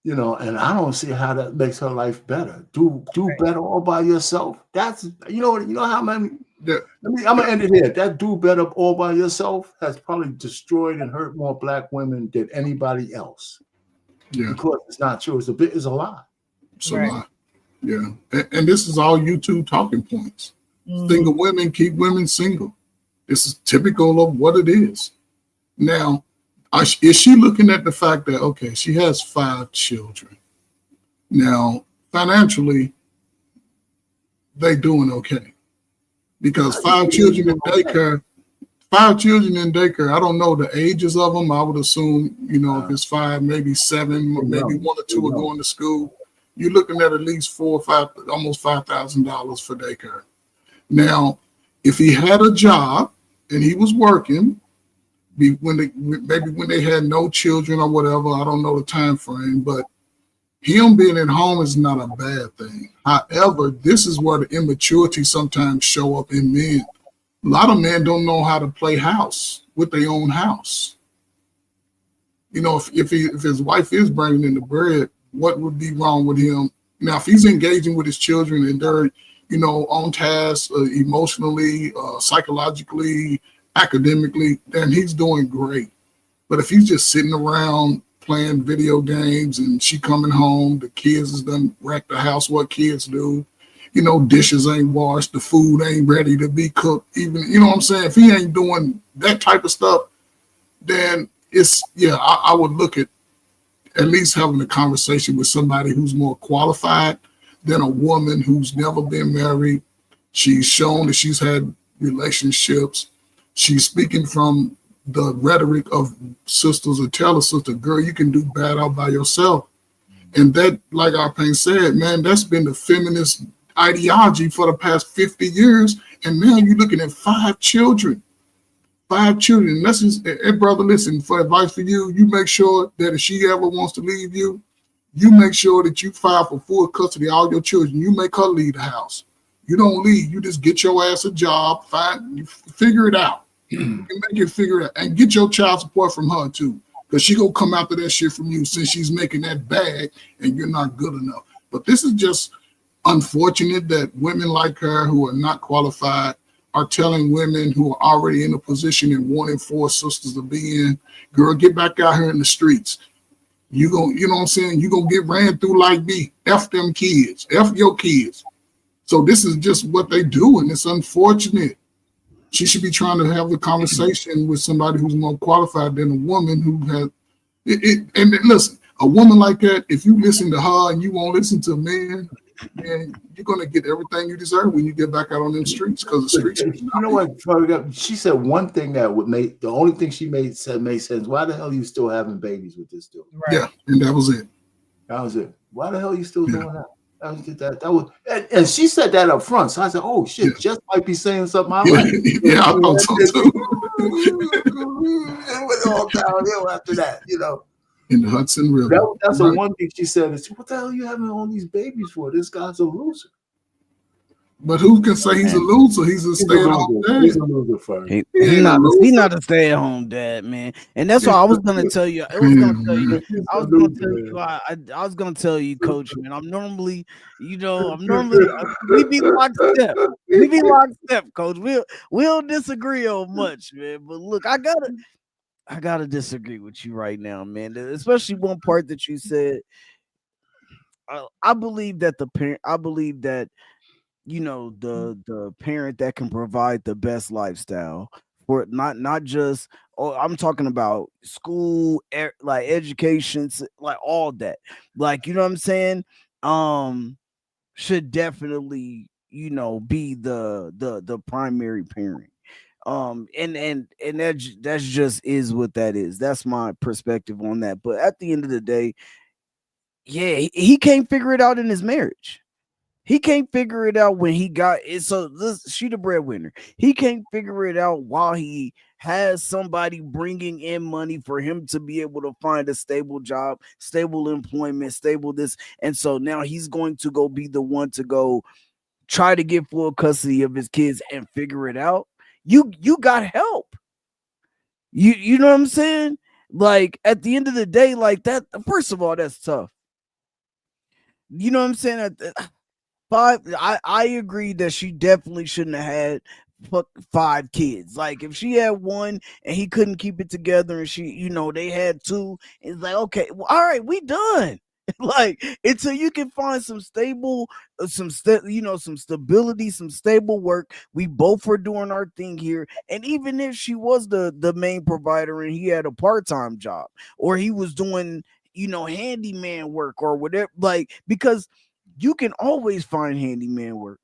you know, and I don't see how that makes her life better. Do better all by yourself. That's, you know how many. I'm gonna end it here. That do better all by yourself has probably destroyed and hurt more black women than anybody else. Yeah, because it's not true. It's a lie. It's a lie. Yeah, and this is all YouTube talking points. Single women keep women single. This is typical of what it is. Now, is she looking at the fact that, okay, she has 5 children. Now, financially, they doing okay. Because 5 children in daycare, I don't know the ages of them. I would assume, you know, if it's 5, maybe 7, maybe 1 or 2 are going to school. You're looking at least $4 or $5, almost $5,000 for daycare. Now, if he had a job and he was working, maybe when they had no children or whatever, I don't know the time frame, but him being at home is not a bad thing. However, this is where the immaturity sometimes show up in men. A lot of men don't know how to play house with their own house. You know, if his wife is bringing in the bread, what would be wrong with him? Now, if he's engaging with his children and they're, you know, on task emotionally, psychologically, academically, then he's doing great. But if he's just sitting around playing video games and she coming home, the kids has done wrecked the house, what kids do, you know, dishes ain't washed, the food ain't ready to be cooked, even, you know what I'm saying? If he ain't doing that type of stuff, then it's, I would look at least having a conversation with somebody who's more qualified than a woman who's never been married. She's shown that she's had relationships. She's speaking from the rhetoric of sisters who tell a sister, girl, you can do bad all by yourself. And that, like Arpain said, man, that's been the feminist ideology for the past 50 years. And now you're looking at 5 children. 5 children. That's just, hey, brother, listen, for advice for you, you make sure that if she ever wants to leave you, you make sure that you file for full custody of all your children. You make her leave the house. You don't leave. You just get your ass a job, figure it out. You make it figure it out. And get your child support from her too. Because she gonna come after that shit from you since she's making that bag and you're not good enough. But this is just unfortunate that women like her who are not qualified are telling women who are already in a position and wanting 4 sisters to be in, girl, get back out here in the streets. You know what I'm saying? You gonna get ran through like me. F them kids. F your kids. So this is just what they do, and it's unfortunate. She should be trying to have a conversation with somebody who's more qualified than a woman who has it. And listen, a woman like that, if you listen to her and you won't listen to a man, then you're gonna get everything you deserve when you get back out on them streets, because the streets. You know what? She said one thing that would make the only thing she made sense. Why the hell are you still having babies with this dude? Right. Yeah, and that was it. That was it. Why the hell are you still doing that? That was, and she said that up front. So I said, "Oh shit, Jess might be saying something I like." Yeah, I thought so too. It went all downhill after that, you know. In the Hudson River. That's the one thing she said. Is, what the hell are you having all these babies for? This guy's a loser. But who can say he's a loser? He's a stay-at-home dad. He's a loser for He's not a stay-at-home dad, man. And that's why I was gonna tell you. I was gonna tell you, Coach, man. I'm normally we be lockstep. We be lockstep, Coach. We'll disagree on much, man. But look, I gotta disagree with you right now, man. Especially one part that you said. I believe that you know, the parent that can provide the best lifestyle for not just, I'm talking about school, like education, like all that, like, you know what I'm saying, should definitely, you know, be the primary parent. And that's just is what that is. That's my perspective on that. But at the end of the day, yeah, he can't figure it out in his marriage. He can't figure it out when he got it. So she the breadwinner. He can't figure it out while he has somebody bringing in money for him to be able to find a stable job, stable employment, stable this. And so now he's going to go be the one to go try to get full custody of his kids and figure it out. You got help. You know what I'm saying? Like at the end of the day, like that, first of all, that's tough. You know what I'm saying? I agree that she definitely shouldn't have had 5 kids. Like if she had one and he couldn't keep it together and she, you know, they had 2, it's like, okay, well, all right, we done. Like until you can find some stable, some stability, some stable work. We both were doing our thing here. And even if she was the main provider and he had a part-time job or he was doing, you know, handyman work or whatever, like, because you can always find handyman work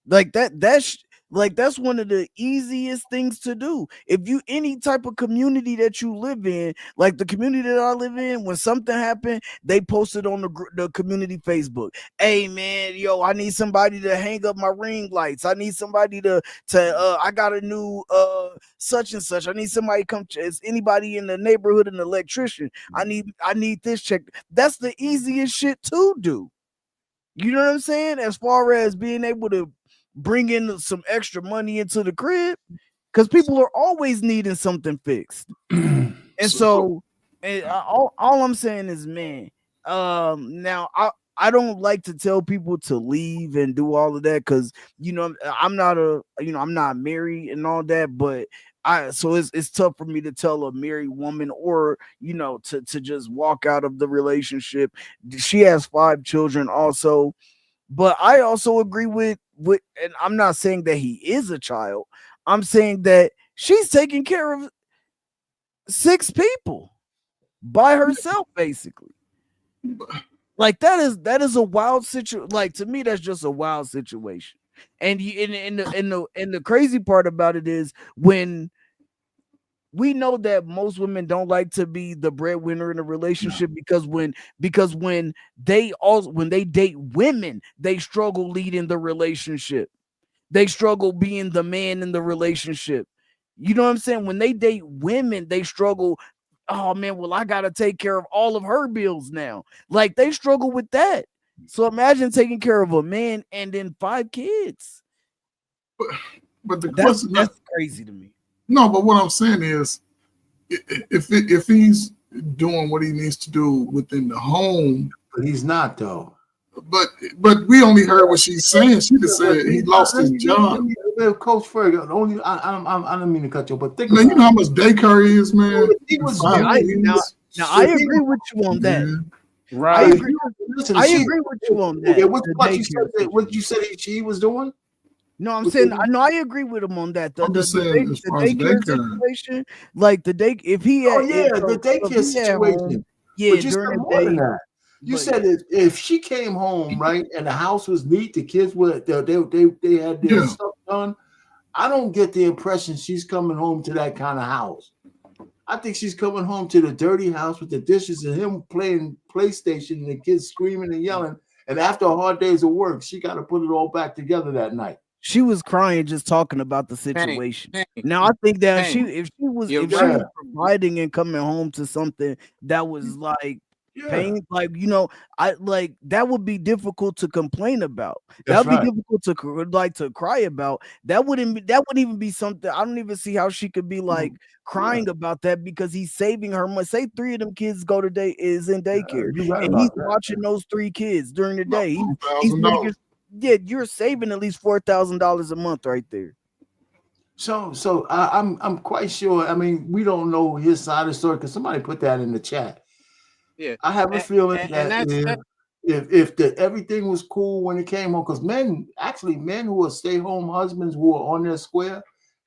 like that. That's one of the easiest things to do. If you any type of community that you live in, like the community that I live in, when something happened, they posted on the community Facebook. Hey man, yo, I need somebody to hang up my ring lights. I need somebody to I got a new such and such. I need somebody to come. Is anybody in the neighborhood an electrician? I need this check. That's the easiest shit to do. You know what I'm saying? As far as being able to bring in some extra money into the crib, because people are always needing something fixed. And so all I'm saying is, man, now I don't like to tell people to leave and do all of that because, you know, I'm not married and all that, but so it's tough for me to tell a married woman or, you know, to just walk out of the relationship. She has 5 children also, but I also agree with, and I'm not saying that he is a child. I'm saying that she's taking care of 6 people by herself, basically. Like that is a wild situation. Like to me, that's just a wild situation. And the crazy part about it is when we know that most women don't like to be the breadwinner in a relationship because when they date women, they struggle leading the relationship. They struggle being the man in the relationship. You know what I'm saying? When they date women, they struggle. Oh man, well, I gotta take care of all of her bills now. Like they struggle with that. So imagine taking care of a man and then 5 kids. But the question that's crazy to me. No, but what I'm saying is, if he's doing what he needs to do within the home, but he's not though. But we only heard what she's saying. She just said he lost his job. Coach Ferg, only I don't mean to cut you, but think man, you know how much daycare is, man. He was now I agree with you on that. Right. I agree with you on that. Okay, what you said he was doing? No, I'm saying I agree with him on that. The daycare situation, like the day if he had, the daycare situation. Yeah, but you said more than that. You said if she came home right and the house was neat, the kids were they had their stuff done. I don't get the impression she's coming home to that kind of house. I think she's coming home to the dirty house with the dishes and him playing PlayStation and the kids screaming and yelling. And after a hard days of work, she got to put it all back together that night. She was crying just talking about the situation. Now I think that if she was providing and coming home to something that was like pain, like, you know, I like that would be difficult to complain about. That would be difficult to cry about. That wouldn't even be something. I don't even see how she could be like crying about that because he's saving her money. Say 3 of them kids go to is in daycare and he's watching those 3 kids during the day. He's making, you're saving at least $4,000 a month right there. So I'm quite sure. I mean, we don't know his side of the story because somebody put that in the chat. Yeah, I have a feeling that if everything was cool when it came home, because men who are stay-home husbands who are on their square,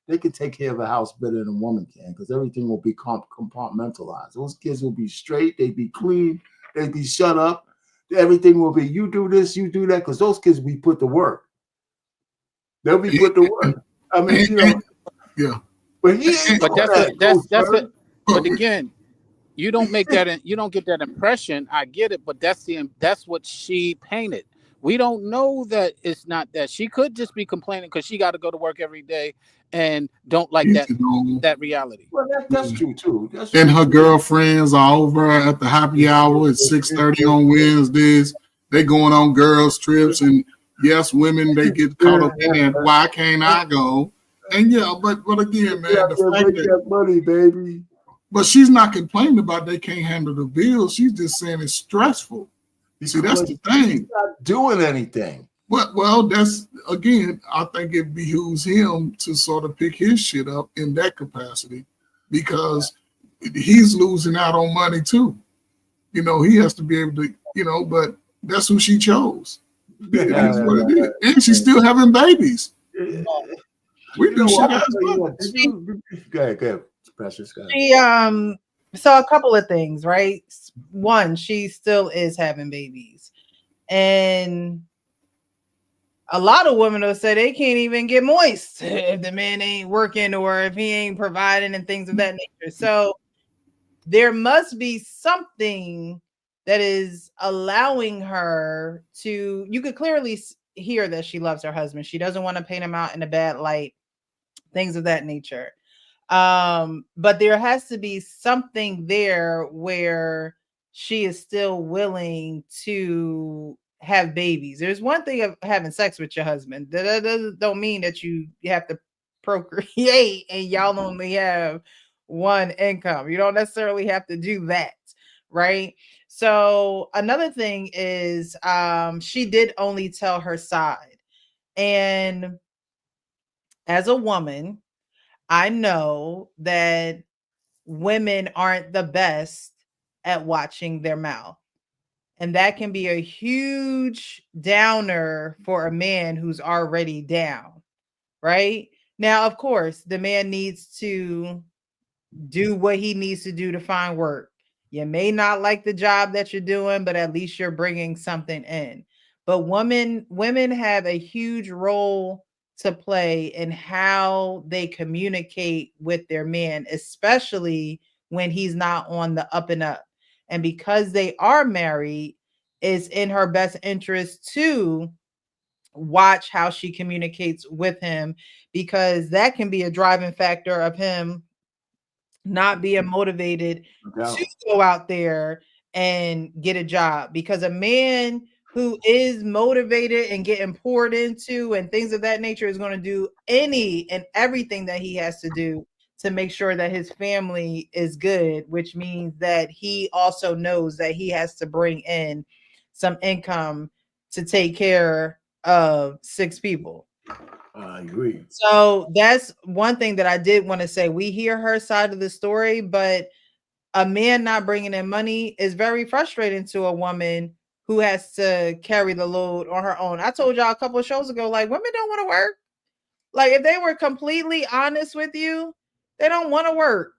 they can take care of a house better than a woman can because everything will be compartmentalized. Those kids will be straight, they'd be clean, they'd be shut up. Everything will be you do this, you do that, because those kids will be put to work. They'll be put to work. I mean, you know, but but again, you don't make that. You don't get that impression. I get it, but that's what she painted. We don't know that it's not that. She could just be complaining because she got to go to work every day and don't like that reality. Well, that's true too. That's And true her too. girlfriends are over at the happy hour at 6:30 on Wednesdays. They going on girls trips, and yes, women they get caught up in that. Why can't I go? And yeah, but again, man, the fact that money, baby. But she's not complaining about they can't handle the bills. She's just saying it's stressful. You see, that's the thing. He's not doing anything. Well, that's again, I think it behooves him to sort of pick his shit up in that capacity because he's losing out on money too. You know, he has to be able to, you know, but that's who she chose. It is what it is. And she's still having babies. We do shit as well. Go ahead, Precious. Go ahead. She so a couple of things, right? One, she still is having babies. And a lot of women will say they can't even get moist if the man ain't working or if he ain't providing and things of that nature. So there must be something that is allowing her to, you could clearly hear that she loves her husband. She doesn't want to paint him out in a bad light, things of that nature. But there has to be something there where she is still willing to have babies. There's one thing of having sex with your husband. That don't mean that you have to procreate and y'all only have one income. You don't necessarily have to do that, right? So another thing is she did only tell her side. And as a woman, I know that women aren't the best at watching their mouth. And that can be a huge downer for a man who's already down, right? Now, of course, the man needs to do what he needs to do to find work. You may not like the job that you're doing, but at least you're bringing something in. But women have a huge role to play in how they communicate with their man, especially when he's not on the up and up. And because they are married, it's in her best interest to watch how she communicates with him, because that can be a driving factor of him not being motivated to go out there and get a job. Because a man who is motivated and getting poured into and things of that nature is going to do any and everything that he has to do to make sure that his family is good, which means that he also knows that he has to bring in some income to take care of 6 people. I agree. So that's one thing that I did want to say. We hear her side of the story, but a man not bringing in money is very frustrating to a woman who has to carry the load on her own. I told y'all a couple of shows ago, like, women don't want to work. Like, if they were completely honest with you, they don't want to work.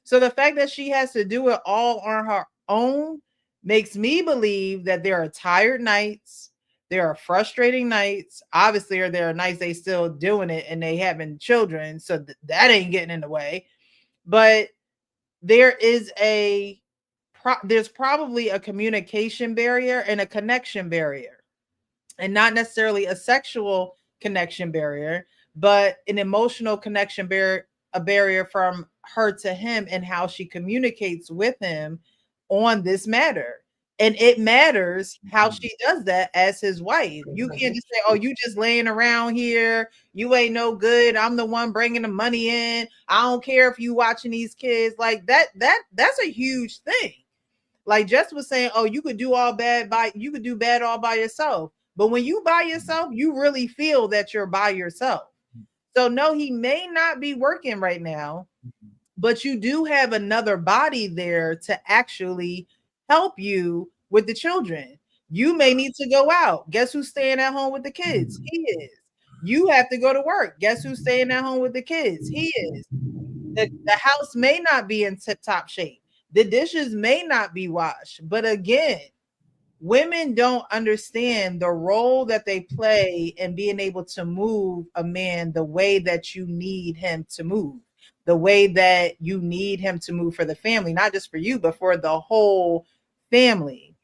So the fact that she has to do it all on her own makes me believe that there are tired nights. There are frustrating nights. Obviously, there are nights they still doing it and they having children. So that ain't getting in the way. But there is there's probably a communication barrier and a connection barrier, and not necessarily a sexual connection barrier, but an emotional connection barrier, a barrier from her to him and how she communicates with him on this matter. And it matters how she does that as his wife. You can't just say, oh, you just laying around here. You ain't no good. I'm the one bringing the money in. I don't care if you watching these kids. Like that's a huge thing. Like Jess was saying, oh, you could do bad all by yourself. But when you by yourself, you really feel that you're by yourself. So no, he may not be working right now, but you do have another body there to actually help you with the children. You may need to go out. Guess who's staying at home with the kids? He is. You have to go to work. Guess who's staying at home with the kids? He is. The house may not be in tip-top shape. The dishes may not be washed. But again, women don't understand the role that they play in being able to move a man the way that you need him to move, the way that you need him to move for the family, not just for you, but for the whole family.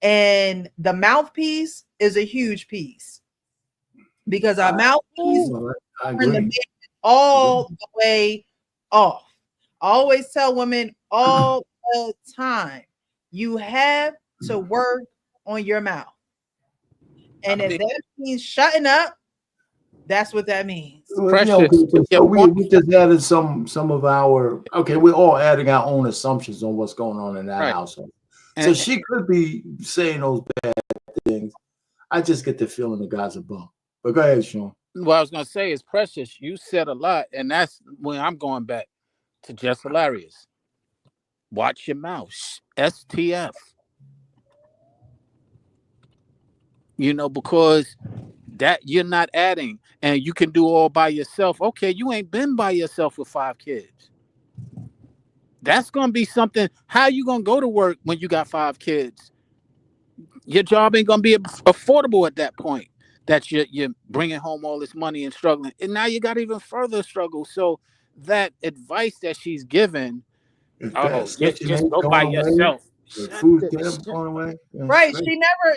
And the mouthpiece is a huge piece because our mouthpiece turn the man all the way off. I always tell women all the time, you have to work on your mouth. And if that means shutting up, that's what that means. We just added some of our, we're all adding our own assumptions on what's going on in that household. So she could be saying those bad things. I just get the feeling the guy's a bum. But go ahead, Sean. What I was gonna say is, Precious, you said a lot, and that's when I'm going back to Just Hilarious. Watch your mouth. STF. Because that you're not adding, and you can do all by yourself. Okay, you ain't been by yourself with 5 kids. That's gonna be something. How you gonna go to work when you got 5 kids? Your job ain't gonna be affordable at that point. That you're bringing home all this money and struggling, and now you got even further struggle. So that advice that she's given, just go by yourself. Right?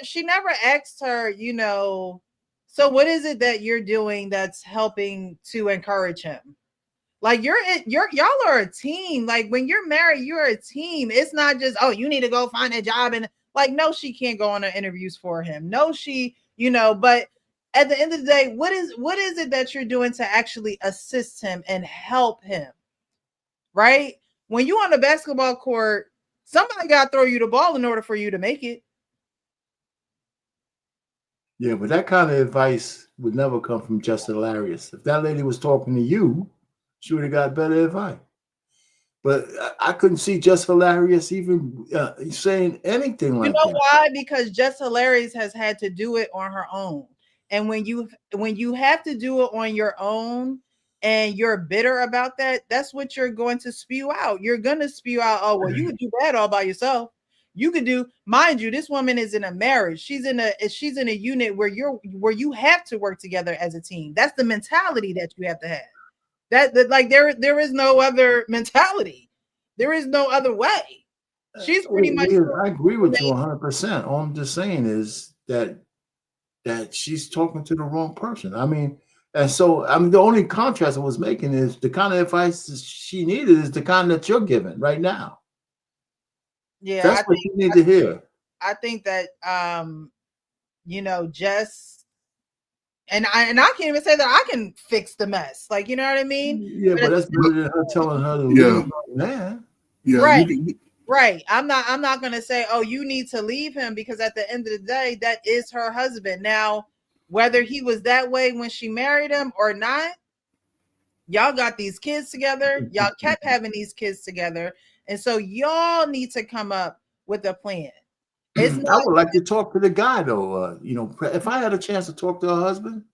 She never asked her. So what is it that you're doing that's helping to encourage him? Like y'all are a team. Like when you're married, you're a team. It's not just, oh, you need to go find a job, and like, no, she can't go on the interviews for him. No, but at the end of the day, what is it that you're doing to actually assist him and help him? Right? When you're on the basketball court, somebody got to throw you the ball in order for you to make it. Yeah, but that kind of advice would never come from Just Hilarious. If that lady was talking to you, she would have got better advice. But I couldn't see Just Hilarious even saying anything like that. You know why? Because Just Hilarious has had to do it on her own. And when you have to do it on your own and you're bitter about that, that's what you're going to spew out. You're going to spew out, oh, well, you could do that all by yourself. You could do, mind you, this woman is in a marriage. She's in a unit where you have to work together as a team. That's the mentality that you have to have. That like there is no other mentality. There is no other way. She's pretty much. I agree with you 100%. All I'm just saying is that she's talking to the wrong person. I mean, and so the only contrast I was making is the kind of advice she needed is the kind that you're giving right now. Yeah, that's what you need to hear. I think that just and I can't even say that I can fix the mess. Like, you know what I mean? Yeah, but that's better than her telling her to leave. Man. Yeah, right. Right. I'm not gonna say, oh, you need to leave him, because at the end of the day, that is her husband. Now, whether he was that way when she married him or not, y'all got these kids together. Y'all kept having these kids together. And so y'all need to come up with a plan. I would like to talk to the guy though. If I had a chance to talk to her husband,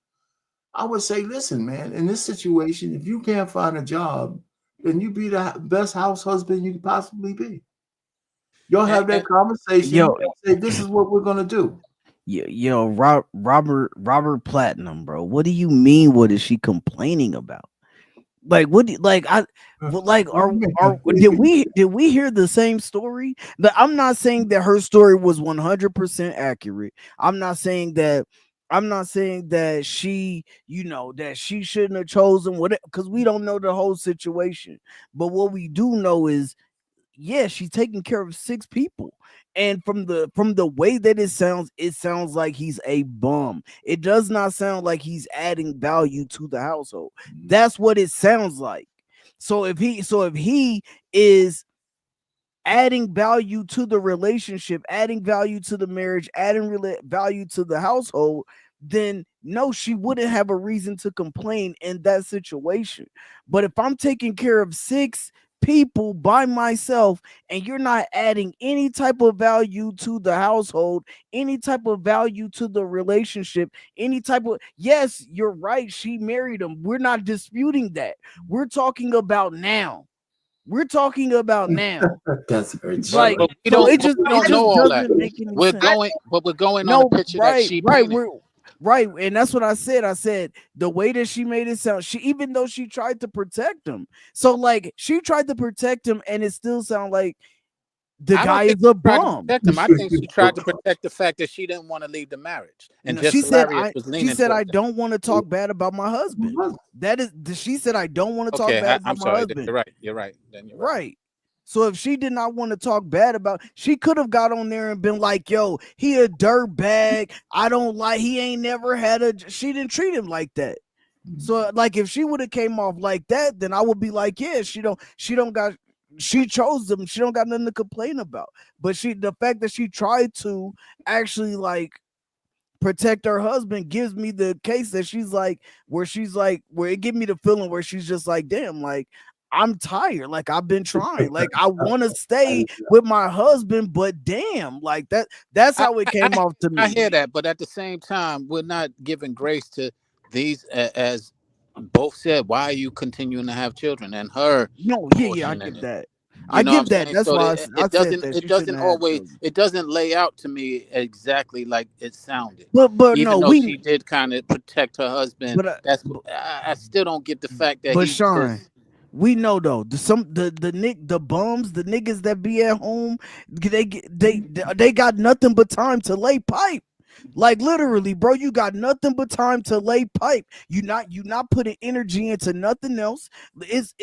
I would say, listen, man, in this situation, if you can't find a job, then you be the best house husband you could possibly be. Y'all have that conversation and say, this is what we're gonna do. Yo, Robert Platinum, bro. What do you mean? What is she complaining about? Like, what? Did we hear the same story? I'm not saying that her story was 100% accurate. I'm not saying that she, that she shouldn't have chosen whatever, because we don't know the whole situation. But what we do know is, yeah, she's taking care of 6 people. And from the way that it sounds like he's a bum. It does not sound like he's adding value to the household. That's what it sounds like. So if he is adding value to the relationship, adding value to the marriage, adding value to the household, then no, she wouldn't have a reason to complain in that situation. But if I'm taking care of 6 people by myself and you're not adding any type of value to the household, any type of value to the relationship, yes, you're right, she married him. We're not disputing that. We're talking about now. That's very true. Like, we don't know all that. We're going on the picture that she painted. Right, and that's what I said. I said the way that she made it sound, even though she tried to protect him. So like she tried to protect him, and it still sounded like the I don't guy think is a she tried to bum. protect him. I think she tried to protect the fact that she didn't want to leave the marriage, and No, just she said Hilarious was leaning I towards that. don't want to talk bad about my husband. That is, she said I don't want to talk Okay, bad I'm about my sorry. husband. You're right. You're right. Then you're right. Right. So if she did not want to talk bad about, she could have got on there and been like, yo, he a dirt bag. I don't like, he ain't never had she didn't treat him like that. So like if she would have came off like that, then I would be like, yeah, she chose them. She don't got nothing to complain about. But the fact that she tried to actually like protect her husband gives me the case that where it give me the feeling where she's just like, damn, like I'm tired. Like I've been trying. Like I want to stay with my husband, but damn, like that's how it came off to me. I hear that, but at the same time, we're not giving grace to these as both said. Why are you continuing to have children? And her, no, yeah, I get that. I give that. That's so why it I doesn't. said that It doesn't always. It doesn't lay out to me exactly like it sounded. But even no, though she did kind of protect her husband, but I still don't get the fact that But he Sean, just, we know though the bums, the niggas that be at home, they got nothing but time to lay pipe. Like literally, bro, you got nothing but time to lay pipe. You not putting energy into nothing else. That's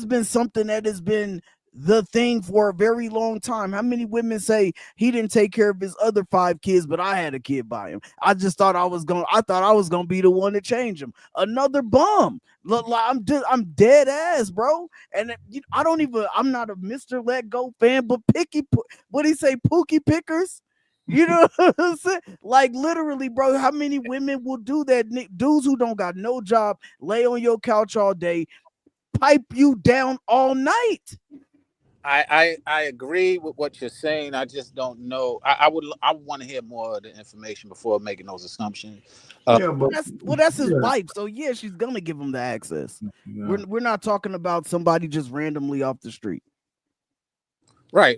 been something that has been the thing for a very long time. How many women say he didn't take care of his other 5 kids, but I had a kid by him? I thought I was gonna be the one to change him. Another bum. Look, I'm dead ass, bro. And I'm not a Mr. Let Go fan, but what he say, Pookie pickers. You know what I'm saying? Like literally, bro, how many women will do that? Dudes who don't got no job, lay on your couch all day, pipe you down all night. I agree with what you're saying. I just don't know. I want to hear more of the information before making those assumptions. That's his wife. So yeah, she's gonna give him the access. Yeah. We're not talking about somebody just randomly off the street. Right.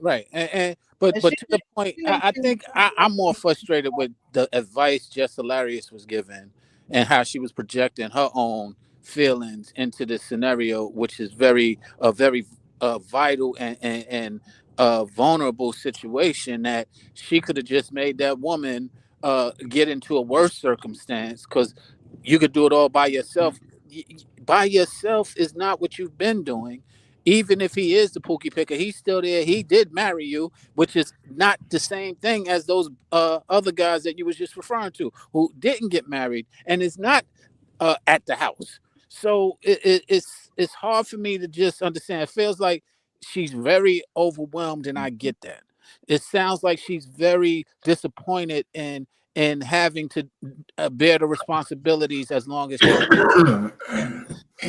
But to the point, I think I'm more frustrated with the advice Jess Hilarious was given and how she was projecting her own feelings into the scenario, which is very vital and vulnerable situation that she could have just made that woman get into a worse circumstance, because you could do it all by yourself. By yourself is not what you've been doing. Even if he is the Pookie picker, he's still there. He did marry you, which is not the same thing as those other guys that you was just referring to who didn't get married and is not at the house. So it's hard for me to just understand. It feels like she's very overwhelmed, and I get that. It sounds like she's very disappointed in having to bear the responsibilities as long as she can.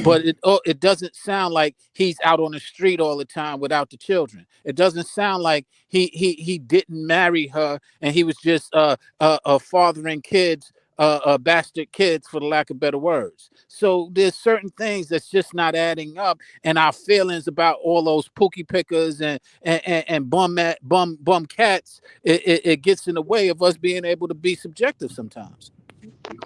But it doesn't sound like he's out on the street all the time without the children. It doesn't sound like he didn't marry her and he was just fathering kids, bastard kids, for the lack of better words. So there's certain things that's just not adding up, and our feelings about all those Pookie pickers and bum cats, it gets in the way of us being able to be subjective sometimes.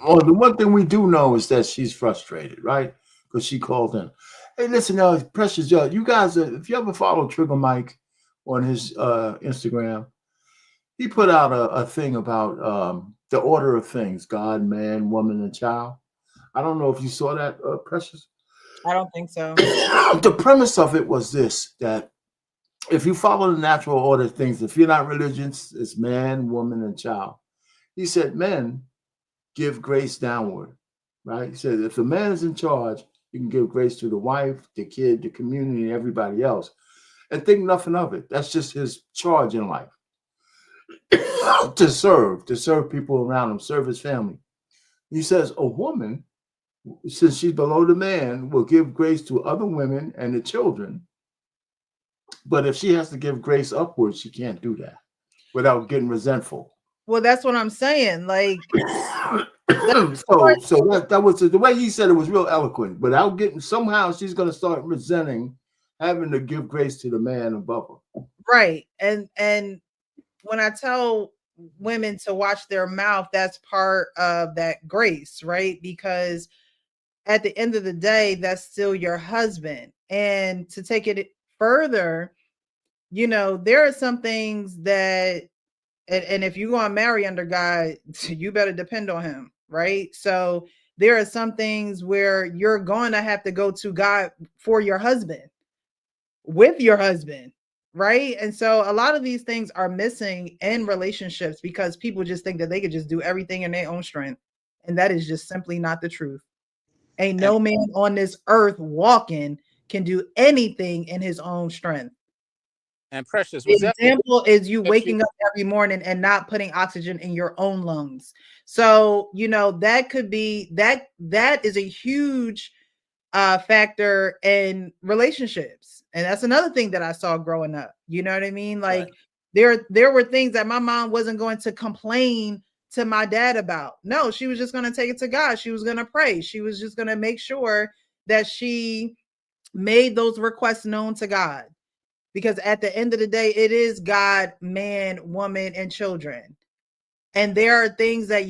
Well, the one thing we do know is that she's frustrated, right? Because she called in. Hey, listen, Precious Joe, you guys, if you ever follow Trigger Mike on his Instagram, he put out a thing about the order of things: God, man, woman, and child. I don't know if you saw that, Precious. I don't think so. The premise of it was this: that if you follow the natural order of things, if you're not religious, it's man, woman, and child. He said men give grace downward, right? He said if the man is in charge, you can give grace to the wife, the kid, the community, and everybody else. And think nothing of it. That's just his charge in life. to serve people around him, serve his family. He says a woman, since she's below the man, will give grace to other women and the children. But if she has to give grace upwards, she can't do that without getting resentful. Well, that's what I'm saying. Like, so that was the way he said it was real eloquent. Without getting, somehow she's going to start resenting having to give grace to the man above her. Right. And when I tell women to watch their mouth, that's part of that grace, right? Because at the end of the day, that's still your husband. And to take it further, you know, there are some things that, and if you're going to marry under God, you better depend on him, right? So there are some things where you're going to have to go to God for your husband, with your husband, right? And so a lot of these things are missing in relationships because people just think that they could just do everything in their own strength. And that is just simply not the truth. Ain't no man on this earth walking can do anything in his own strength. And Precious, was The that example is you that waking up every morning and not putting oxygen in your own lungs. So, you know, that could be that is a huge factor in relationships. And that's another thing that I saw growing up. You know what I mean? Like there were things that my mom wasn't going to complain to my dad about. No, she was just going to take it to God. She was going to pray. She was just going to make sure that she made those requests known to God. Because at the end of the day, it is God, man, woman, and children. And there are things that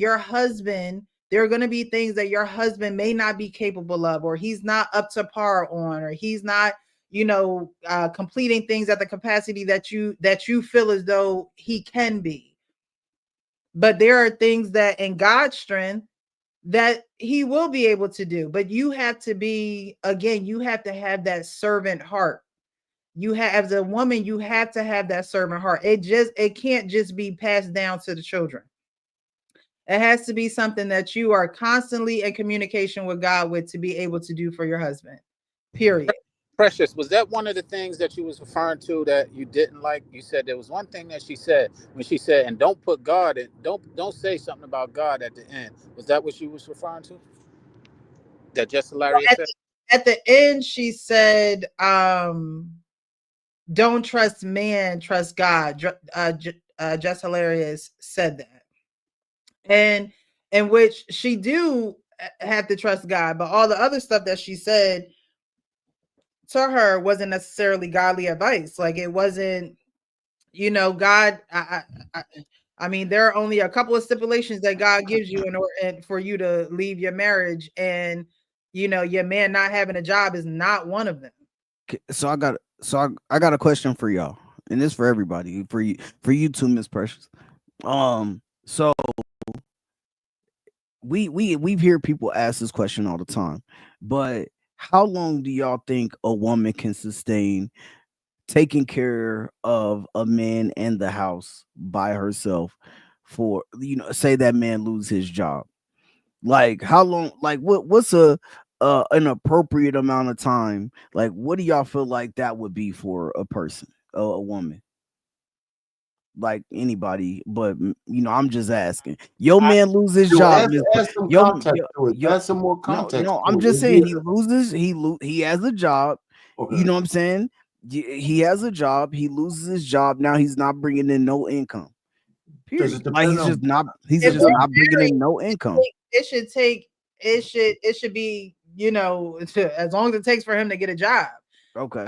there are going to be things that your husband may not be capable of, or he's not up to par on, or he's not, you know, completing things at the capacity that you feel as though he can be. But there are things that in God's strength that he will be able to do. But you have to be, again, you have to have that servant heart. You have, as a woman, you have to have that servant heart. It can't just be passed down to the children. It has to be something that you are constantly in communication with God with to be able to do for your husband. Period. Precious, was that one of the things that you was referring to that you didn't like? You said there was one thing that she said when she said, and don't put God in, don't say something about God at the end. Was that what she was referring to? That just hilarious said? At the end, she said, don't trust man, trust God. Just Hilarious said that. And in which she do have to trust God, but all the other stuff that she said to her wasn't necessarily godly advice. Like it wasn't, you know, God. I mean, there are only a couple of stipulations that God gives you in order for you to leave your marriage, and you know, your man not having a job is not one of them. So I got a question for y'all, and this for everybody, for you too, Miss Precious. So we hear people ask this question all the time, but how long do y'all think a woman can sustain taking care of a man and the house by herself for, you know, say that man lose his job? Like how long, like what's an appropriate amount of time? Like what do y'all feel like that would be for a person, a woman? Like anybody, but you know, I'm just asking. Your man loses his job. Add some context to it. Add some more context. No, I'm just saying he has a job. Okay. You know what I'm saying? He has a job. He loses his job. Now he's not bringing in no income. Period. Like he's just not bringing in no income. It should be, you know, as long as it takes for him to get a job. Okay.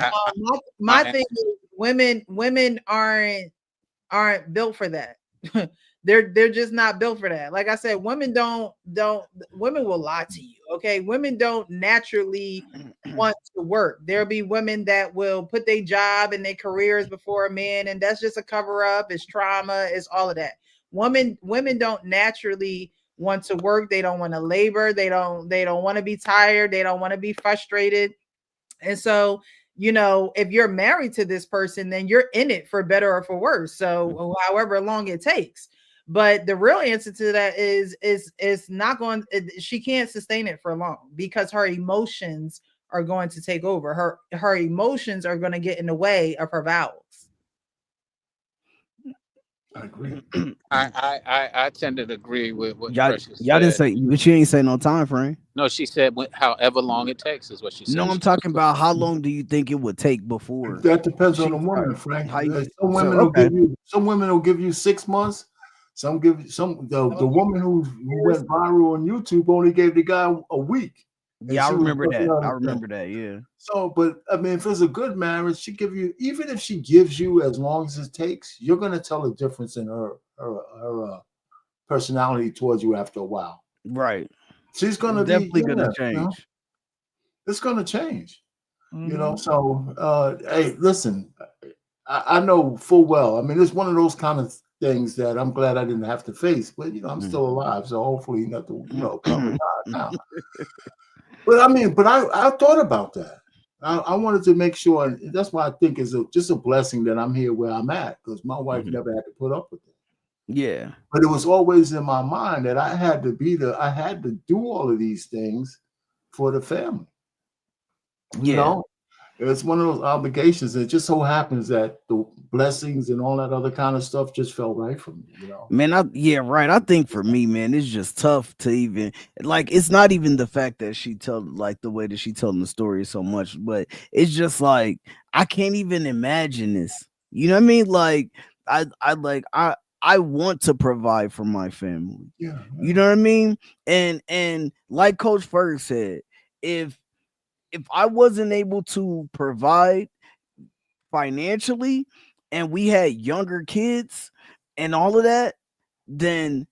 My thing is women aren't built for that. They're just not built for that. Like I said, women will lie to you. Okay. Women don't naturally want to work. There'll be women that will put their job and their careers before a man, and that's just a cover up. It's trauma, it's all of that. Women don't naturally want to work. They don't want to labor. They don't want to be tired. They don't want to be frustrated. And so, you know, if you're married to this person, then you're in it for better or for worse. So however long it takes. But the real answer to that is not going, she can't sustain it for long because her emotions are going to take over. Her emotions are going to get in the way of her vows. I agree. I tend to agree with what Precious y'all didn't say, but she ain't say no time frame. No, she said however long it takes is what she said. No, I'm talking about how long do you think it would take before? That depends on the woman, Frank. Some women will give you 6 months. The woman who went viral on YouTube only gave the guy a week. Yeah, I remember that. Yeah. So, but I mean, if it's a good marriage, she give you, even if she gives you as long as it takes, you're gonna tell a difference in her personality towards you after a while. Right. She's gonna definitely gonna change. You know? It's gonna change. Mm-hmm. You know. So, hey, listen. I know full well. I mean, it's one of those kind of things that I'm glad I didn't have to face. But I'm still alive, so hopefully nothing, comes now. But I mean, I thought about that. I wanted to make sure, and that's why I think it's just a blessing that I'm here where I'm at, because my wife never had to put up with it. Yeah. But it was always in my mind that I had to do all of these things for the family. You know, it's one of those obligations. It just so happens that the blessings and all that other kind of stuff just felt right for me, Man, I think for me, man, it's just tough to even it's not even the fact that she told the way that she telling the story so much, but it's just like I can't even imagine this. You know what I mean? Like I want to provide for my family. Yeah. You know what I mean? And like Coach Ferg said, if I wasn't able to provide financially and we had younger kids and all of that, then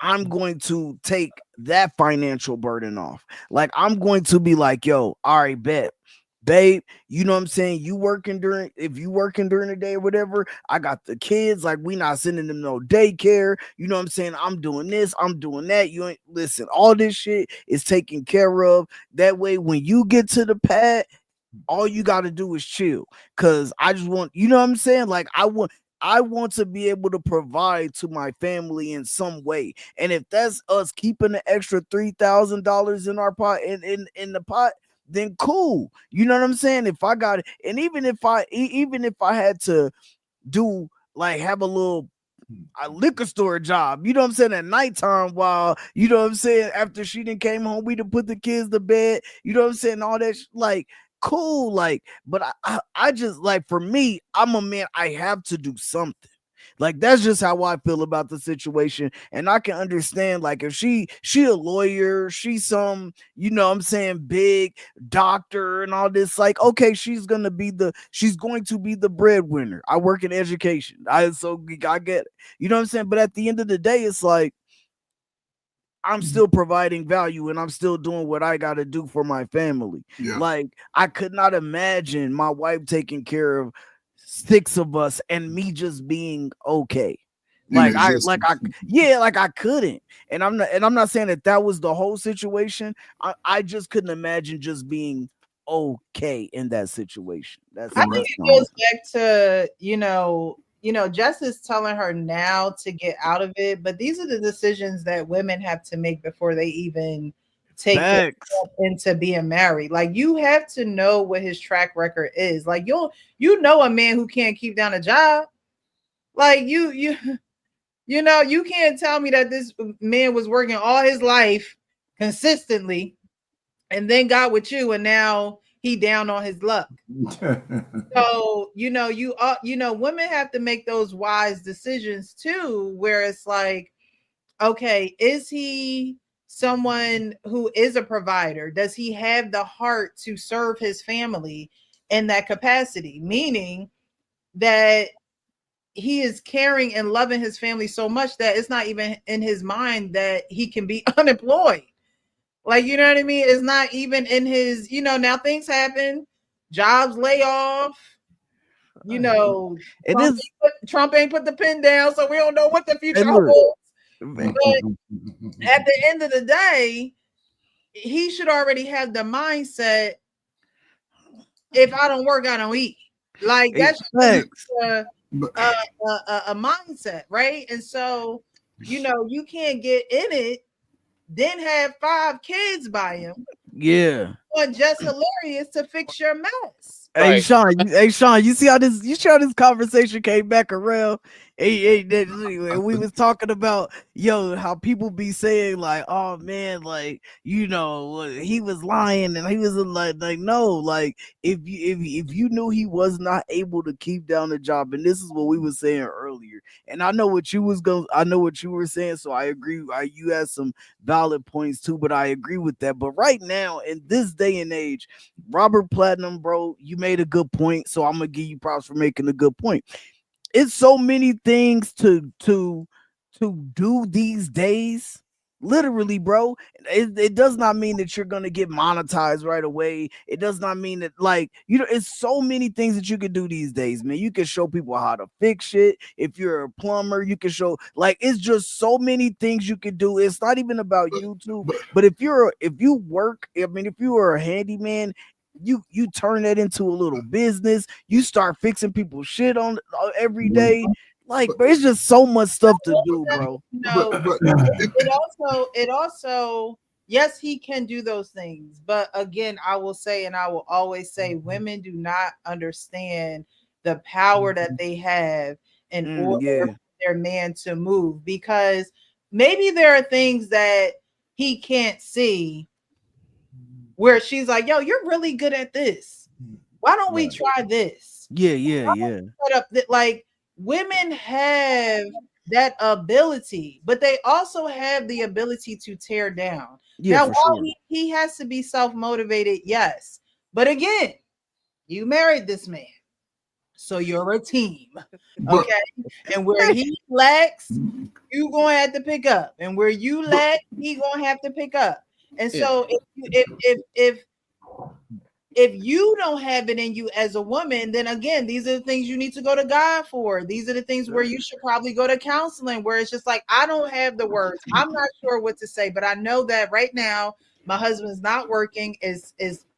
I'm going to take that financial burden off. Like I'm going to be like, yo, all right, bet. Babe, you know what I'm saying? If you working during the day or whatever, I got the kids, like we not sending them no daycare. You know what I'm saying? I'm doing this, I'm doing that. You ain't listen, all this shit is taken care of. That way, when you get to the pad, all you got to do is chill. Cause I just want, you know what I'm saying? Like I want to be able to provide to my family in some way. And if that's us keeping the extra $3,000 in our pot in the pot, then cool. You know what I'm saying? If I got it, and even if I had to do have a little liquor store job, you know what I'm saying, at nighttime while, you know what I'm saying, after she done came home, we done put the kids to bed, you know what I'm saying, all that cool, but I just for me, I'm a man, I have to do something. That's just how I feel about the situation. And I can understand, if she a lawyer, she's some, you know what I'm saying, big doctor and all this, okay, she's going to be the breadwinner. I work in education. I get it. You know what I'm saying? But at the end of the day, it's I'm still providing value and I'm still doing what I got to do for my family. Yeah. I could not imagine my wife taking care of 6 of us and me just being okay. I couldn't. And I'm not saying that was the whole situation. I just couldn't imagine just being okay in that situation. I think it goes back to, Jess is telling her now to get out of it, but these are the decisions that women have to make before they even take the step into being married. You have to know what his track record is. You know a man who can't keep down a job. You can't tell me that this man was working all his life consistently and then got with you and now he down on his luck. So, women have to make those wise decisions too, where it's okay, is he someone who is a provider? Does he have the heart to serve his family in that capacity? Meaning that he is caring and loving his family so much that it's not even in his mind that he can be unemployed. You know what I mean? It's not even in his, now things happen, jobs lay off, Trump ain't put the pen down, so we don't know what the future holds. But at the end of the day, he should already have the mindset, if I don't work, I don't eat. That's a mindset, right? And so, you can't get in it, then have 5 kids by him. Yeah. But just hilarious to fix your mess. Hey, Sean, you see how this conversation came back around? Hey, we was talking about how people be saying oh man, he was lying and he was no, if you knew he was not able to keep down the job, and this is what we were saying earlier, and I know what you were saying, so I agree. You had some valid points too, but I agree with that. But right now in this day and age, Robert Platinum, bro, you made a good point, so I'm gonna give you props for making a good point. It's so many things to do these days Literally, bro. It does not mean that you're gonna get monetized right away. It does not mean that, like, you know, it's so many things that you can do these days, man. You can show people how to fix shit. If you're a plumber, you can show, like, it's just so many things you can do. It's not even about YouTube, but if you work, I mean, if you are a handyman, you turn that into a little business. You start fixing people's shit on every day. Like, but it's just so much stuff to do, bro. No, it also, yes, he can do those things. But again, I will say, and I will always say, women do not understand the power that they have in order for their man to move, because maybe there are things that he can't see where she's like, yo, you're really good at this. Why don't we try this? Yeah. Set up that, like, women have that ability, but they also have the ability to tear down. Now, while he has to be self-motivated, yes. But again, you married this man, so you're a team. Okay. And where he lacks, you gonna have to pick up. And where you lack, he gonna have to pick up. And so if you don't have it in you as a woman, then again, these are the things you need to go to God for. These are the things where you should probably go to counseling, where it's just like, I don't have the words. I'm not sure what to say, but I know that right now my husband's not working, is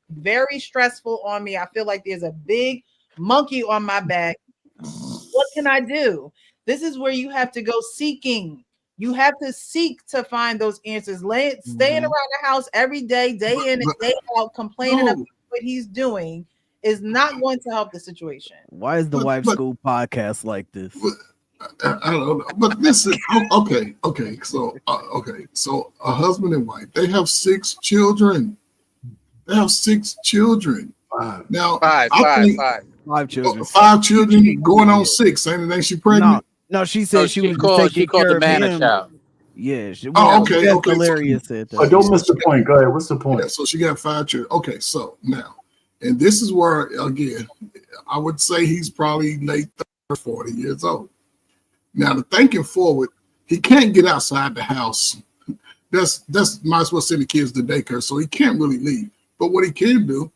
very stressful on me. I feel like there's a big monkey on my back. What can I do? This is where you have to go seeking. You have to seek to find those answers. Staying around the house every day, day in and day out, complaining about what he's doing is not going to help the situation. Why is the Wife School podcast like this? I don't know, but listen. Okay. So a husband and wife, they have 6 children. Now, five children. 5 children going on 6. Ain't it? She pregnant? No, she said she called the man a child. Yeah. Okay. Hilarious said that. Oh, don't miss the point. Go ahead. What's the point? Yeah, so she got 5 children. Okay, so now, and this is where, again, I would say he's probably late 30, 40 years old. Now, the thinking forward, he can't get outside the house. That's might as well send the kids to daycare, so he can't really leave. But what he can do,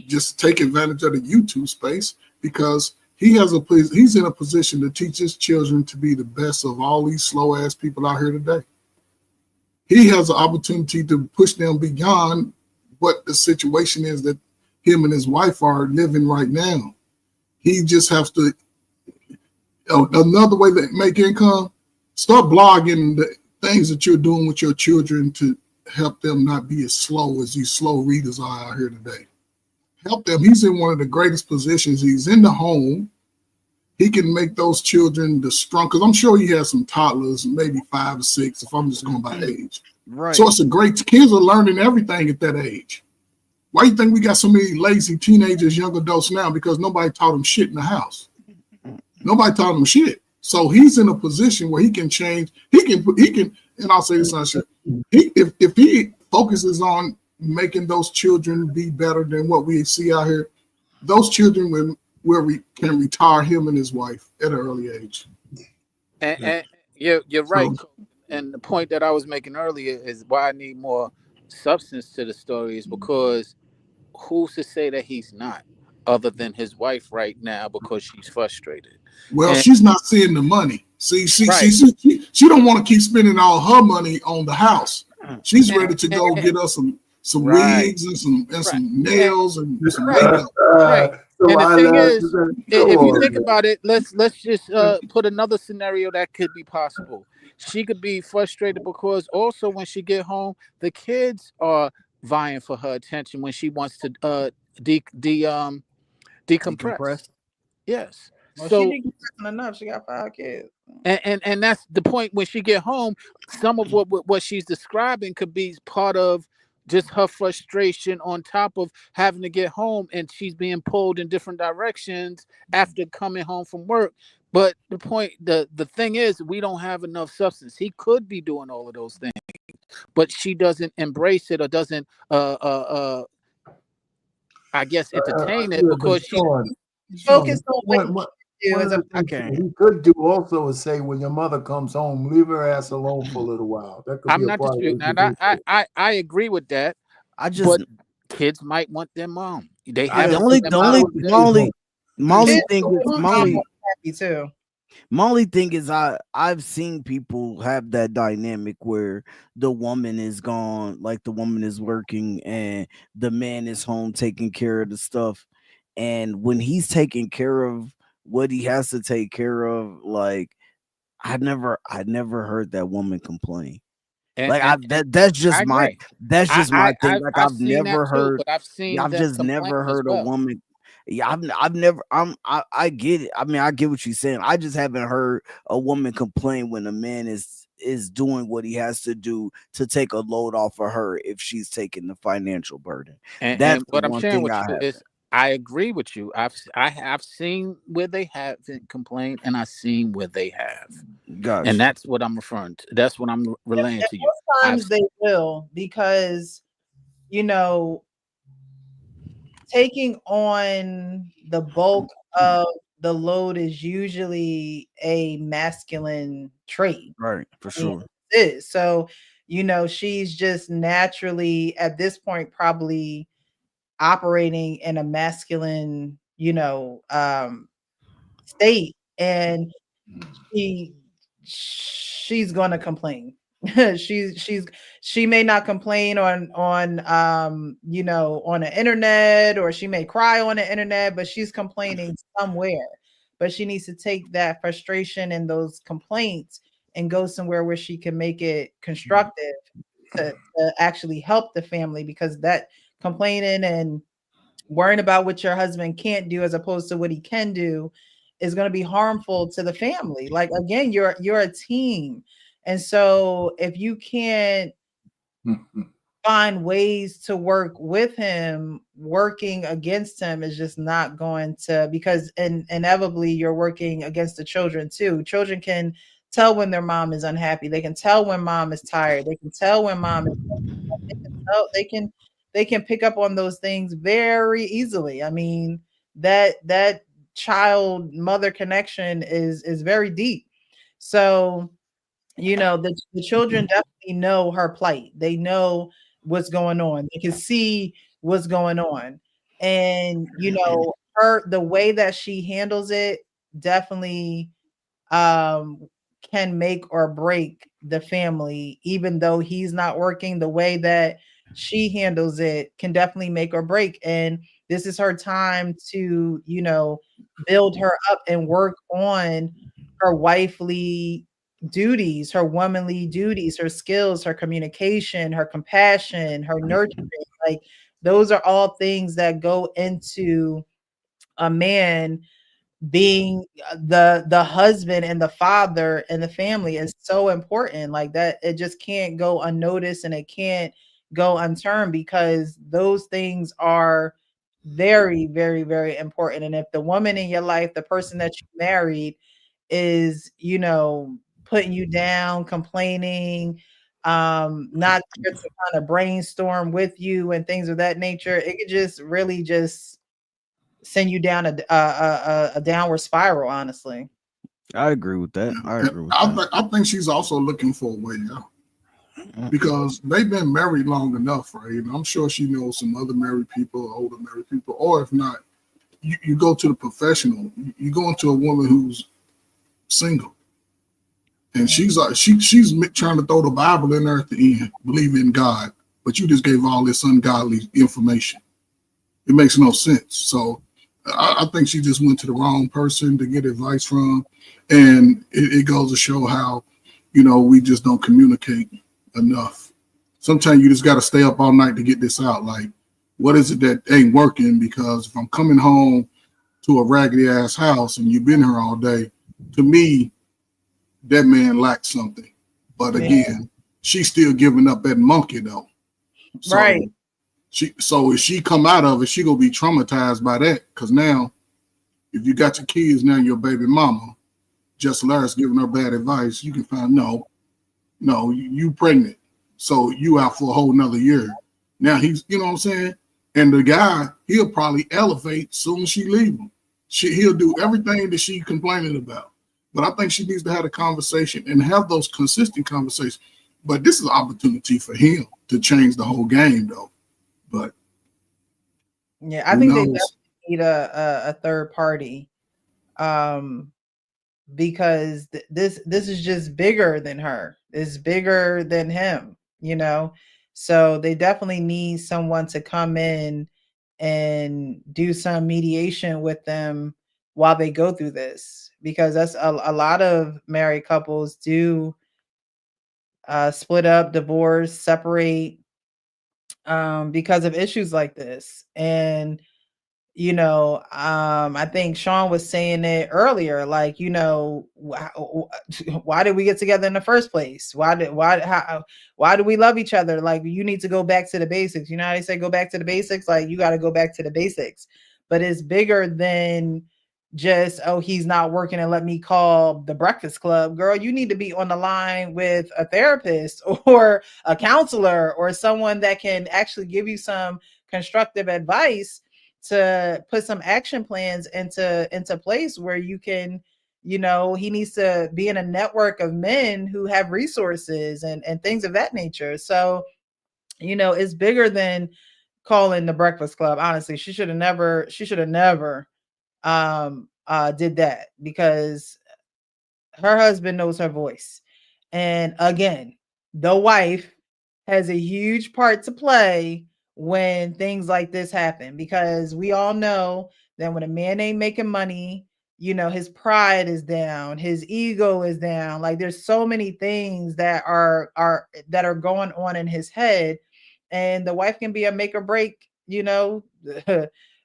just take advantage of the YouTube space, because he's in a position to teach his children to be the best of all these slow ass people out here today. He has an opportunity to push them beyond what the situation is that him and his wife are living right now. He just has to, another way to make income, start blogging the things that you're doing with your children to help them not be as slow as these slow readers are out here today. Help them. He's in one of the greatest positions. He's in the home. He can make those children the strong, because I'm sure he has some toddlers, maybe 5 or 6, if I'm just going by age. Right. So it's a great, kids are learning everything at that age. Why do you think we got so many lazy teenagers, young adults now? Because nobody taught them shit in the house. Nobody taught them shit. So he's in a position where he can change. He can, and I'll say this on shit. If he focuses on making those children be better than what we see out here, those children can retire him and his wife at an early age. And you're right. And the point that I was making earlier is why I need more substance to the story is because who's to say that he's not, other than his wife right now, because she's frustrated. Well, she's not seeing the money. She don't want to keep spending all her money on the house. She's ready to go get us some wigs and some nails and some makeup. Right. And the thing is, if you think about it, let's just put another scenario that could be possible. She could be frustrated because also when she get home, the kids are vying for her attention when she wants to decompress. Yes. Well, so she decompressing enough. She got 5 kids. And that's the point. When she get home, some of what she's describing could be part of just her frustration on top of having to get home, and she's being pulled in different directions after coming home from work. But the thing is, we don't have enough substance. He could be doing all of those things, but she doesn't embrace it or doesn't, I guess, entertain it because she's focused on do is of the things that he could do also is say, when your mother comes home, leave her ass alone for a little while. That could I'm be a not part of disputing what that. you do. I agree with that. I just But kids might want their mom. They I, have the only their the mom. only my only my only Kids thing want is their my mom only happy too. my only thing is I've seen people have that dynamic where the woman is gone, like the woman is working and the man is home taking care of the stuff. And when he's taking care of what he has to take care of, like I never heard that woman complain. Like that's I just my agree. thing. Like I've I've seen that never too, heard but I've seen I've them just complain never as heard a well. woman. Yeah, I've never I get it. I mean, I get what you're saying. I just haven't heard a woman complain when a man is doing what he has to do to take a load off of her if she's taking the financial burden. That's And the what I'm one sharing thing with I you have. is I agree with you. I have seen where they haven't complained, and I've seen where they have. Gotcha. And that's what I'm referring to. That's what I'm relaying to you. Most times they will, because you know, taking on the bulk of the load is usually a masculine trait. Right, for I mean, sure. it is. So, you know, she's just naturally at this point probably operating in a masculine, state, and she's going to complain. She may not complain on on the internet, or she may cry on the internet, but she's complaining somewhere. But she needs to take that frustration and those complaints and go somewhere where she can make it constructive to actually help the family, because that complaining and worrying about what your husband can't do as opposed to what he can do is going to be harmful to the family. Like, again, you're a team. And so if you can't find ways to work with him, working against him is just not going to, because inevitably you're working against the children too. Children can tell when their mom is unhappy. They can tell when mom is tired. They can tell when mom is they can pick up on those things very easily. I mean, that child mother connection is very deep. So, the children definitely know her plight. They know what's going on. They can see what's going on. And, the way that she handles it definitely can make or break the family. Even though he's not working, the way that she handles it can definitely make or break. And this is her time to, build her up and work on her wifely duties, her womanly duties, her skills, her communication, her compassion, her nurturing. Like, those are all things that go into a man being the husband and the father and the family. Is so important. Like, that it just can't go unnoticed, and it can't go unturned, because those things are very, very, very important. And if the woman in your life, the person that you married, is putting you down, complaining, not here to kind of brainstorm with you and things of that nature, it could just really just send you down a downward spiral, honestly. I agree with that. I agree with I think she's also looking for a way out, because they've been married long enough, right? And I'm sure she knows some other married people, older married people, or if not, you go to the professional. You go into a woman who's single, and she's like she's trying to throw the Bible in there at the end, believe in God, but you just gave all this ungodly information. It makes no sense. So I think she just went to the wrong person to get advice from, and it goes to show how we just don't communicate enough. Sometimes you just got to stay up all night to get this out. Like, what is it that ain't working? Because if I'm coming home to a raggedy ass house and you've been here all day, to me, that man lacked something. But again, she's still giving up that monkey though. So, right. So if she come out of it, she gonna be traumatized by that. Because now, if you got your kids, now your baby mama, just Larry's giving her bad advice, you can find no, you pregnant, so you out for a whole nother year. Now he's, you know what I'm saying? And the guy, he'll probably elevate soon as she leave him. He'll do everything that she's complaining about. But I think she needs to have a conversation and have those consistent conversations. But this is an opportunity for him to change the whole game, though. But yeah, I think they definitely need a third party, because this is just bigger than her. It's bigger than him, you know. So they definitely need someone to come in and do some mediation with them while they go through this, because that's a lot of married couples do split up, divorce, separate, because of issues like this. And you know, I think Sean was saying it earlier, like, you know, why did we get together in the first place? Why do we love each other? Like, you need to go back to the basics. You know how they say go back to the basics? Like, you got to go back to the basics. But it's bigger than just, oh, he's not working and let me call the Breakfast Club. Girl, you need to be on the line with a therapist or a counselor or someone that can actually give you some constructive advice to put some action plans into place where you can, you know, he needs to be in a network of men who have resources and things of that nature. So, you know, it's bigger than calling the Breakfast Club. Honestly, she should have never did that, because her husband knows her voice. And again, the wife has a huge part to play when things like this happen, because we all know that when a man ain't making money, you know, his pride is down, his ego is down. Like, there's so many things that are going on in his head, and the wife can be a make or break, you know,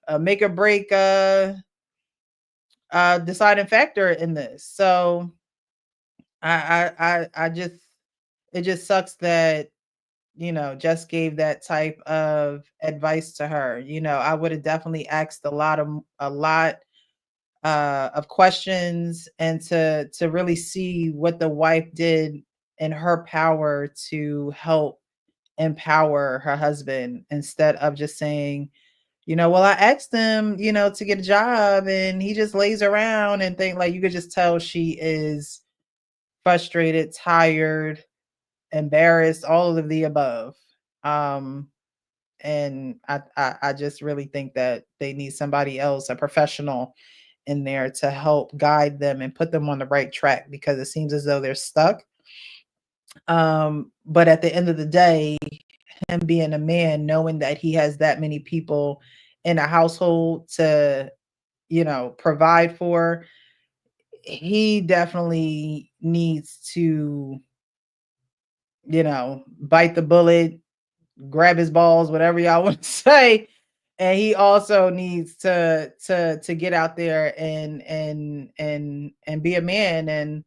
a make or break deciding factor in this. So I just, it just sucks that, you know, Jess gave that type of advice to her. You know, I would have definitely asked a lot of questions, and to really see what the wife did in her power to help empower her husband, instead of just saying, you know, well, I asked him, you know, to get a job and he just lays around and think. Like, you could just tell she is frustrated, tired, embarrassed, all of the above. And I just really think that they need somebody else, a professional in there, to help guide them and put them on the right track, because it seems as though they're stuck. But at the end of the day, him being a man, knowing that he has that many people in a household to, you know, provide for, he definitely needs to, you know, bite the bullet, grab his balls, whatever y'all want to say. And he also needs to get out there and be a man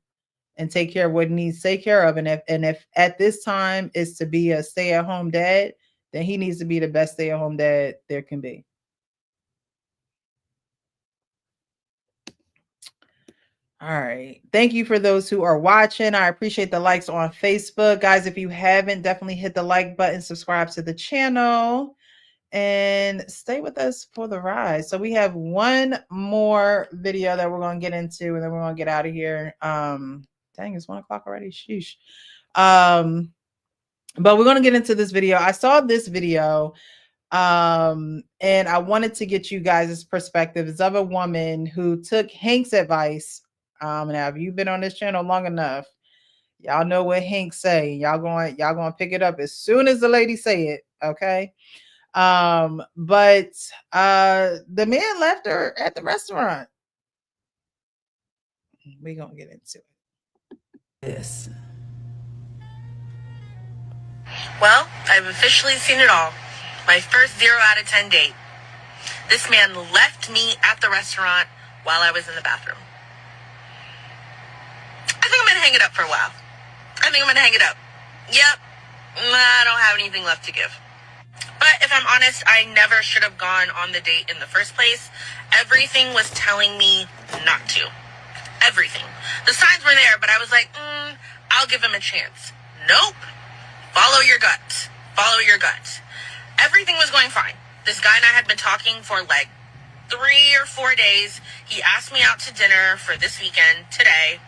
and take care of what he needs to take care of. And if at this time is to be a stay-at-home dad, then he needs to be the best stay-at-home dad there can be. All right. Thank you for those who are watching. I appreciate the likes on Facebook. Guys, if you haven't, definitely hit the like button, subscribe to the channel, and stay with us for the ride. So we have one more video that we're going to get into, and then we're going to get out of here. Dang, it's 1 o'clock already. Sheesh. But we're going to get into this video. I saw this video, and I wanted to get you guys' perspectives of a woman who took Hank's advice. Now, if you've been on this channel long enough, y'all know what Hank say. Y'all going to pick it up as soon as the lady say it. Okay. But the man left her at the restaurant. We're going to get into it. Yes. Well, I've officially seen it all. My first 0 out of 10 date. This man left me at the restaurant while I was in the bathroom. I think I'm going to hang it up for a while. Yep. I don't have anything left to give. But if I'm honest, I never should have gone on the date in the first place. Everything was telling me not to. Everything. The signs were there, but I was like, I'll give him a chance. Nope. Follow your gut. Everything was going fine. This guy and I had been talking for like 3 or 4 days. He asked me out to dinner for this weekend, today.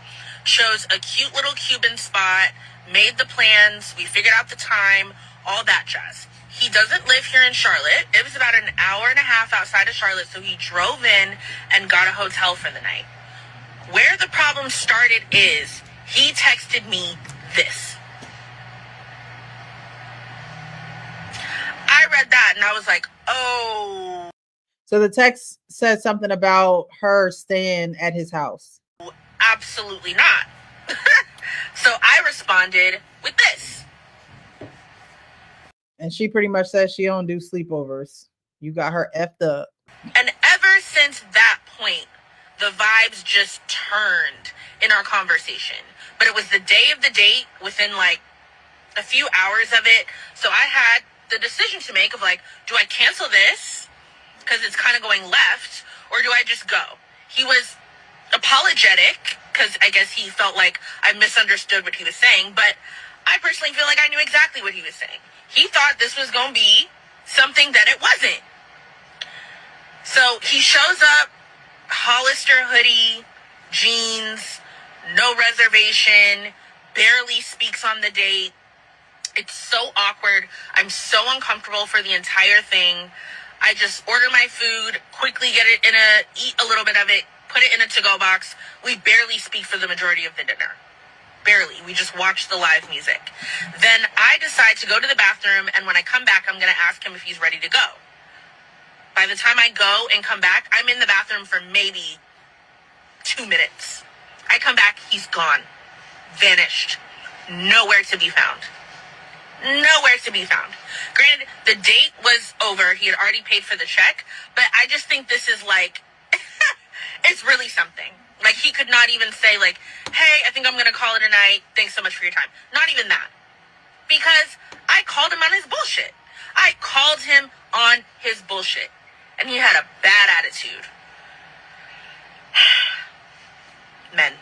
Chose a cute little Cuban spot, made the plans, we figured out the time, all that jazz. He doesn't live here in Charlotte. It was about an hour and a half outside of Charlotte, so he drove in and got a hotel for the night. Where the problem started is he texted me this. I read that and I was like, oh. So the text said something about her staying at his house. Absolutely not. So I responded with this. And she pretty much says she don't do sleepovers. You got her effed up. And ever since that point, the vibes just turned in our conversation. But it was the day of the date, within like a few hours of it. So I had the decision to make of like, do I cancel this because it's kind of going left, or do I just go? He was apologetic because I guess he felt like I misunderstood what he was saying, but I personally feel like I knew exactly what he was saying. He thought this was going to be something that it wasn't. So he shows up, Hollister hoodie, jeans, no reservation, barely speaks on the date. It's so awkward. I'm so uncomfortable for the entire thing. I just order my food, quickly eat a little bit of it, put it in a to-go box. We barely speak for the majority of the dinner. Barely. We just watch the live music. Then I decide to go to the bathroom, and when I come back, I'm going to ask him if he's ready to go. By the time I go and come back, I'm in the bathroom for maybe 2 minutes. I come back, he's gone. Vanished. Nowhere to be found. Nowhere to be found. Granted, the date was over. He had already paid for the check, but I just think this is like, it's really something. Like, he could not even say, like, hey, I think I'm going to call it a night. Thanks so much for your time. Not even that. Because I called him on his bullshit. I called him on his bullshit. And he had a bad attitude. Men.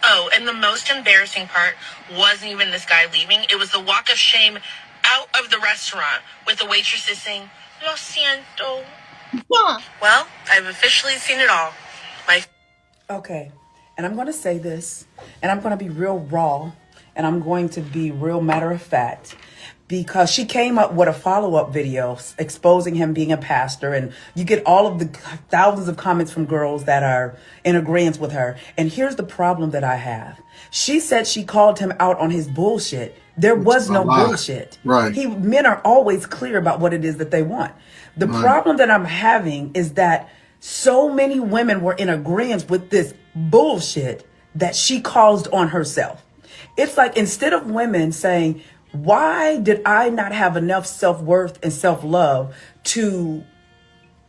Oh, and the most embarrassing part wasn't even this guy leaving. It was the walk of shame out of the restaurant with the waitresses saying, lo siento. Well, I've officially seen it all. Okay, and I'm going to say this, and I'm going to be real raw, and I'm going to be real matter of fact, because she came up with a follow-up video exposing him being a pastor, and you get all of the thousands of comments from girls that are in agreement with her. And here's the problem that I have. She said she called him out on his bullshit. There was no bullshit. Right. Men are always clear about what it is that they want. The problem that I'm having is that so many women were in agreement with this bullshit that she caused on herself. It's like, instead of women saying, why did I not have enough self-worth and self-love to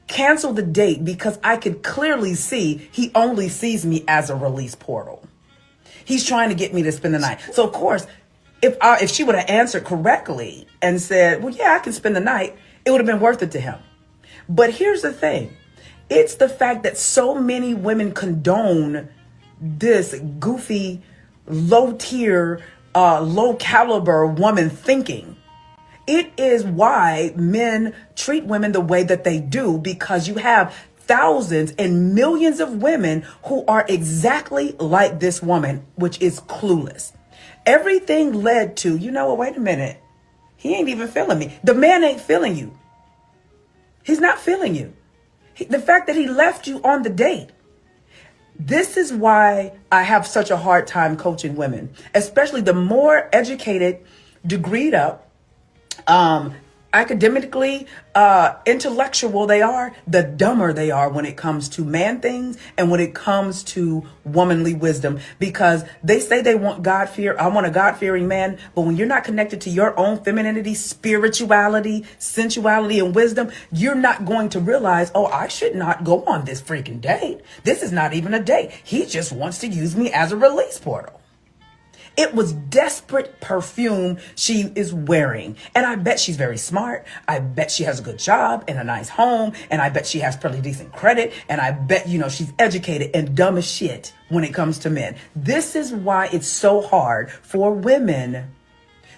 cancel the date because I could clearly see he only sees me as a release portal. He's trying to get me to spend the night. So, of course, if she would have answered correctly and said, well, yeah, I can spend the night, it would have been worth it to him. But here's the thing. It's the fact that so many women condone this goofy, low-tier, low-caliber woman thinking. It is why men treat women the way that they do, because you have thousands and millions of women who are exactly like this woman, which is clueless. Everything led to, you know what, wait a minute. He ain't even feeling me. The man ain't feeling you. He's not feeling you. The fact that he left you on the date. This is why I have such a hard time coaching women, especially the more educated, degreed up, academically, intellectual they are, the dumber they are when it comes to man things and when it comes to womanly wisdom, because they say they want God fear. I want a God-fearing man. But when you're not connected to your own femininity, spirituality, sensuality, and wisdom, you're not going to realize, oh, I should not go on this freaking date. This is not even a date. He just wants to use me as a release portal. It was desperate perfume she is wearing. And I bet she's very smart. I bet she has a good job and a nice home. And I bet she has pretty decent credit. And I bet, she's educated and dumb as shit when it comes to men. This is why it's so hard for women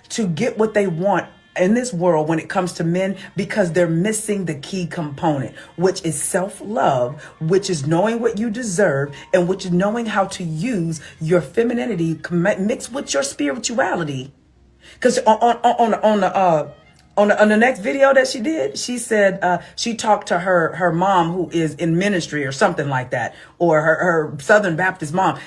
to get what they want in this world when it comes to men because they're missing the key component, which is self-love, which is knowing what you deserve, and which is knowing how to use your femininity mixed with your spirituality. Because on the next video that she did, she said she talked to her mom who is in ministry or something like that, or her Southern Baptist mom.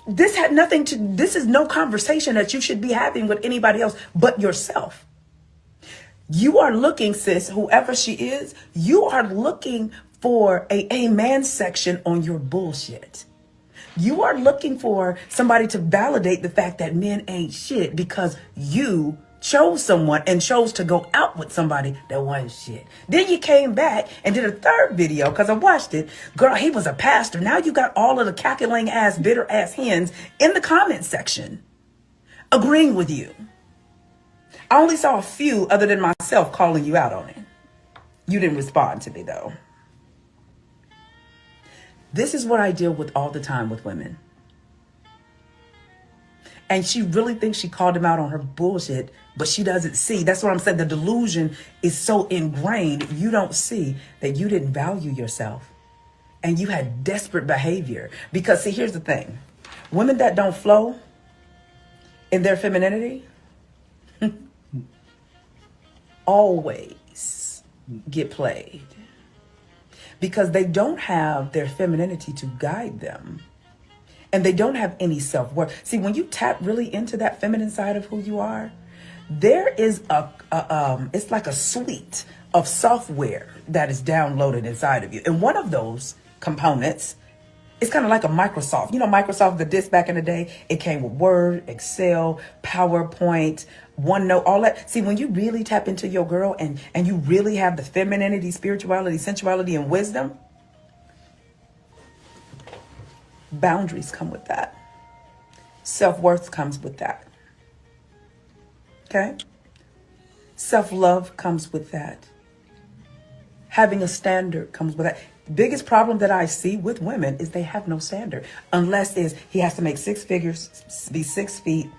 This had nothing to, this is no conversation that you should be having with anybody else but yourself. You are looking, sis, whoever she is, you are looking for a amen section on your bullshit. You are looking for somebody to validate the fact that men ain't shit because you chose someone and chose to go out with somebody that wasn't shit. Then you came back and did a third video because I watched it. Girl, he was a pastor. Now you got all of the calculating ass, bitter ass hens in the comment section agreeing with you. I only saw a few other than myself calling you out on it. You didn't respond to me though. This is what I deal with all the time with women. And she really thinks she called him out on her bullshit, but she doesn't see. That's what I'm saying. The delusion is so ingrained. You don't see that you didn't value yourself and you had desperate behavior. Because see, here's the thing. Women that don't flow in their femininity always get played because they don't have their femininity to guide them. And they don't have any self-worth. See, when you tap really into that feminine side of who you are, there is it's like a suite of software that is downloaded inside of you. And one of those components is kind of like a Microsoft. You know, Microsoft, the disk back in the day, it came with Word, Excel, PowerPoint, OneNote, all that. See, when you really tap into your girl and you really have the femininity, spirituality, sensuality, and wisdom, boundaries come with that. Self-worth comes with that. Okay? Self-love comes with that. Having a standard comes with that. The biggest problem that I see with women is they have no standard. Unless he has to make 6 figures, be 6 feet,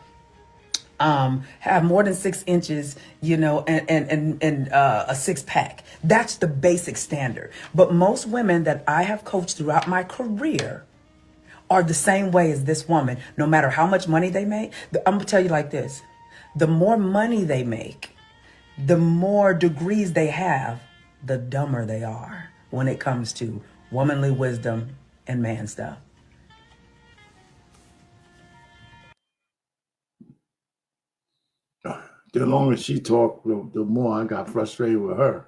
have more than 6 inches, you know, and a 6-pack. That's the basic standard. But most women that I have coached throughout my career are the same way as this woman, no matter how much money they make. I'm gonna tell you like this. The more money they make, the more degrees they have, the dumber they are when it comes to womanly wisdom and man stuff. The longer she talked, the more I got frustrated with her.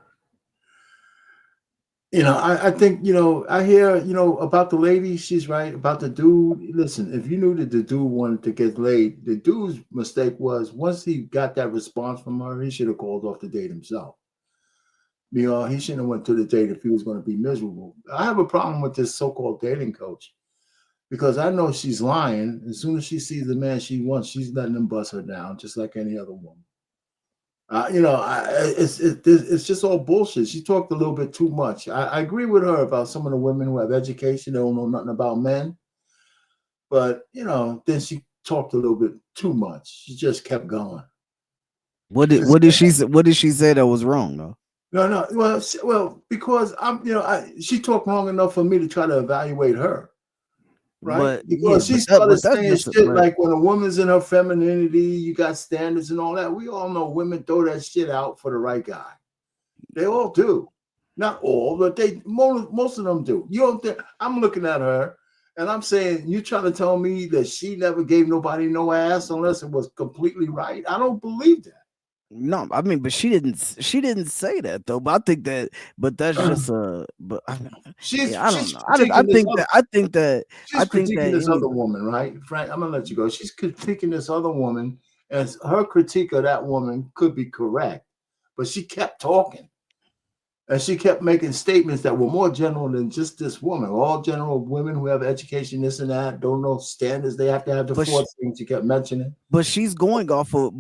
You know, I think, you know, I hear, you know, about the lady, she's right. About the dude, listen, if you knew that the dude wanted to get laid, the dude's mistake was once he got that response from her, he should have called off the date himself. You know, he shouldn't have went to the date if he was going to be miserable. I have a problem with this so-called dating coach because I know she's lying. As soon as she sees the man she wants, she's letting him bust her down just like any other woman. You know, it's just all bullshit. She talked a little bit too much. I agree with her about some of the women who have education, they don't know nothing about men. But, you know, then she talked a little bit too much. She just kept going. What did she say that was wrong though? No. Well, because she talked long enough for me to try to evaluate her. Right, because she started saying shit like when a woman's in her femininity, you got standards and all that. We all know women throw that shit out for the right guy. They all do, not all, but most of them do. You don't think? I'm looking at her and I'm saying, you trying to tell me that she never gave nobody no ass unless it was completely right? I don't believe that. No, I mean, but she didn't say that though. But I think that, but that's just but I don't know. I think that she's critiquing this other woman, right? Frank, I'm gonna let you go. She's critiquing this other woman, and her critique of that woman could be correct, but she kept talking. And she kept making statements that were more general than just this woman. All general women who have education, this and that, don't know standards. They have to have the four things she kept mentioning. But she's going off of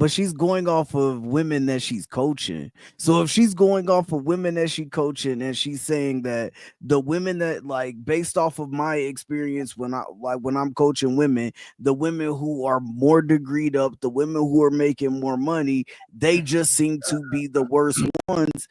women that she's coaching. So if she's going off of women that she's coaching and she's saying that the women that, like, based off of my experience when I'm coaching women, the women who are more degreed up, the women who are making more money, they just seem to be the worst ones.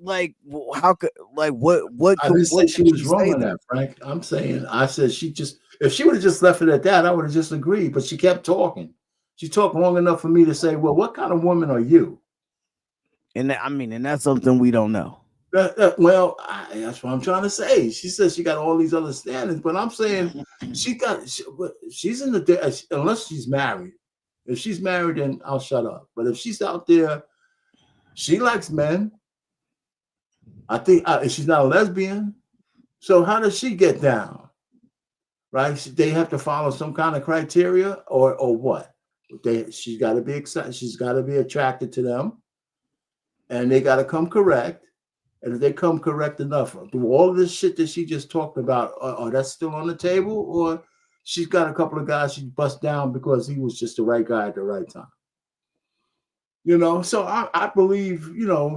Like, how could, like, what I didn't say she was wrong on that, Frank. I said if she would have just left it at that, I would have just agreed. But she kept talking. She talked long enough for me to say, well, what kind of woman are you? And that's something we don't know. That's what I'm trying to say. She says she got all these other standards, but I'm saying she's in the, unless she's married. If she's married, then I'll shut up. But if she's out there, she likes men. I think she's not a lesbian. So how does she get down? Right? They have to follow some kind of criteria or what? She's got to be excited. She's got to be attracted to them. And they got to come correct. And if they come correct enough, do all of this shit that she just talked about, that's still on the table? Or she's got a couple of guys she bust down because he was just the right guy at the right time? So I believe,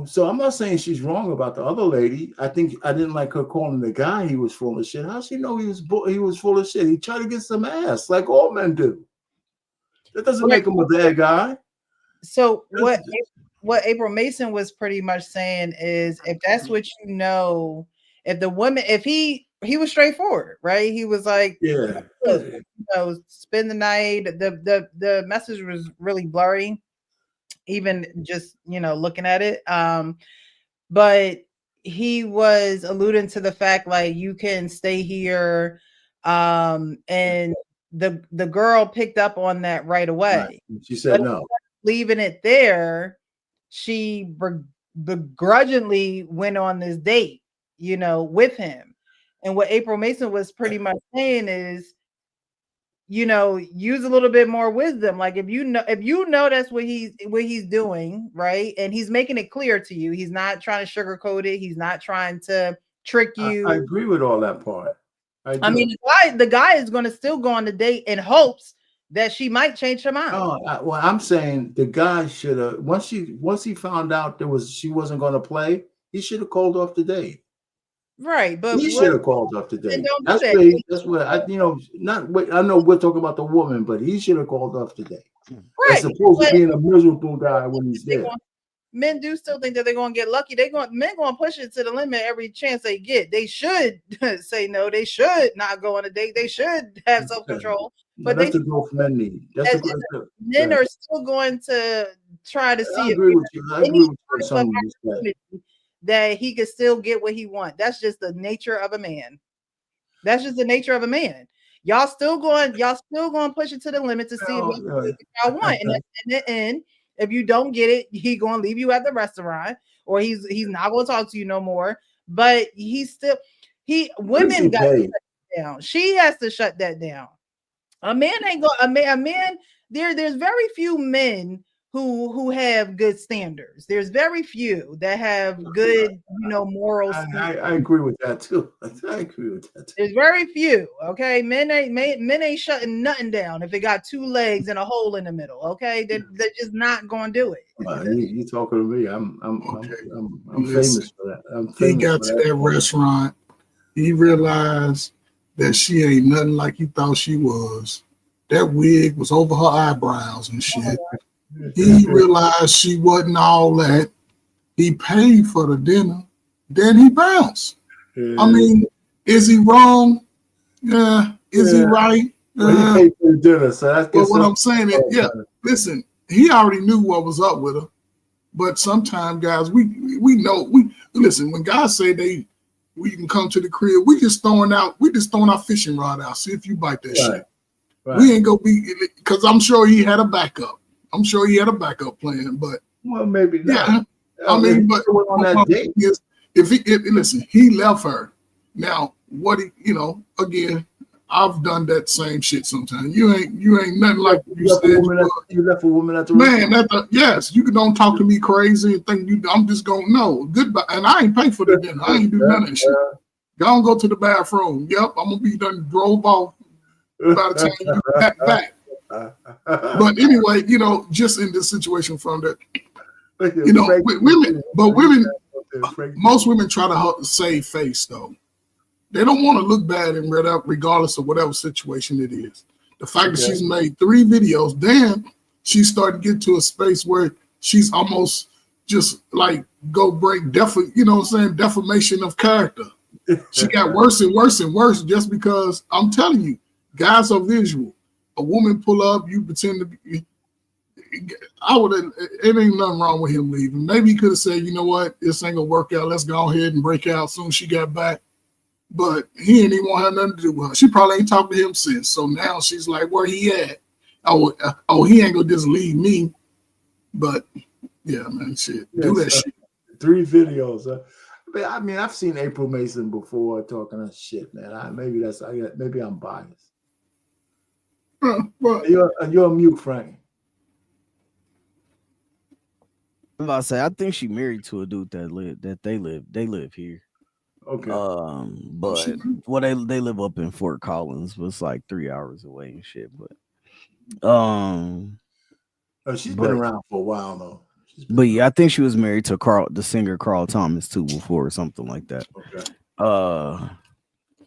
so I'm not saying she's wrong about the other lady. I think I didn't like her calling the guy he was full of shit. How she know he was full of shit? He tried to get some ass like all men do. That doesn't make him a bad guy. So what April Mason was pretty much saying is, if that's what if the woman, if he was straightforward, right? He was like, spend the night. The message was really blurry, even just looking at it. But he was alluding to the fact, like, you can stay here, and the girl picked up on that right away. Right. She said no. Leaving it there, she begrudgingly went on this date, with him. And what April Mason was pretty much saying is, use a little bit more wisdom. Like, if you know that's what he's doing, right? And he's making it clear to you. He's not trying to sugarcoat it. He's not trying to trick you. I agree with all that part. I mean, the guy is going to still go on the date in hopes that she might change her mind. Well, I'm saying the guy should have, once he found out she wasn't going to play, he should have called off the date. Right, but he should have called off the date. That's what I know we're talking about the woman, but he should have called off the date. Right, as opposed to being a miserable guy when he's there. Men do still think that they're going to get lucky. Men going to push it to the limit every chance they get. They should say no. They should not go on a date. They should have self-control. But that's the growth men need. Men are still going to try to see that he could still get what he wants. That's just the nature of a man. That's just the nature of a man. Y'all still going to push it to the limit to see if y'all want. And in the end, if you don't get it, he's going to leave you at the restaurant, or he's not going to talk to you no more. But women got to shut it down. She has to shut that down. A man ain't going. A man. There's very few men who have good standards. There's very few that have good, moral standards. I agree with that too. I agree with that too. There's very few. Okay, men ain't shutting nothing down if it got two legs and a hole in the middle. Okay, they're just not going to do it. You talking to me? I'm famous for that. He got to that restaurant. He realized that she ain't nothing like he thought she was. That wig was over her eyebrows and shit. He realized she wasn't all that. He paid for the dinner. Then he bounced. I mean, is he wrong? Yeah. Is he right? Well, he paid for the dinner, so that's but what I'm saying is, listen, he already knew what was up with her. But sometimes, guys, we know. Listen, when guys say we can come to the crib, we just throwing our fishing rod out. See if you bite that shit. Right. We ain't gonna be, because I'm sure he had a backup. I'm sure he had a backup plan, but maybe not. Yeah, I mean, but on that date is listen, he left her. Now, what again? I've done that same shit sometimes. You ain't nothing like you left said. you left a woman at the Man, yes, you don't talk to me crazy and think I'm just gonna know. Goodbye. And I ain't pay for the dinner. I ain't do none of that shit. Go to the bathroom. Yep, I'm gonna be done drove off by the time you back. But anyway, just in this situation from that, women, most women try to save face though. They don't want to look bad and read up regardless of whatever situation it is. The fact that she's made 3 videos, then she started to get to a space where she's almost just like go break defamation of character. She got worse and worse and worse just because I'm telling you, guys are visual. A woman pull up, you pretend to be. It ain't nothing wrong with him leaving. Maybe he could have said, you know what, this ain't gonna work out. Let's go ahead and break out soon as she got back. But he ain't even want to have nothing to do with her. She probably ain't talked to him since. So now she's like, where he at? Oh, he ain't gonna just leave me. But yeah, man, shit. Do that shit. 3 videos. I mean, I've seen April Mason before talking that shit, man. Maybe I'm biased. You're on mute, Frank. I'm about to say, I think she married to a dude that they live here. Okay. But they live up in Fort Collins, but it's like 3 hours away and shit. But she's been around for a while though. But yeah, I think she was married to the singer Carl Thomas too before or something like that. Okay.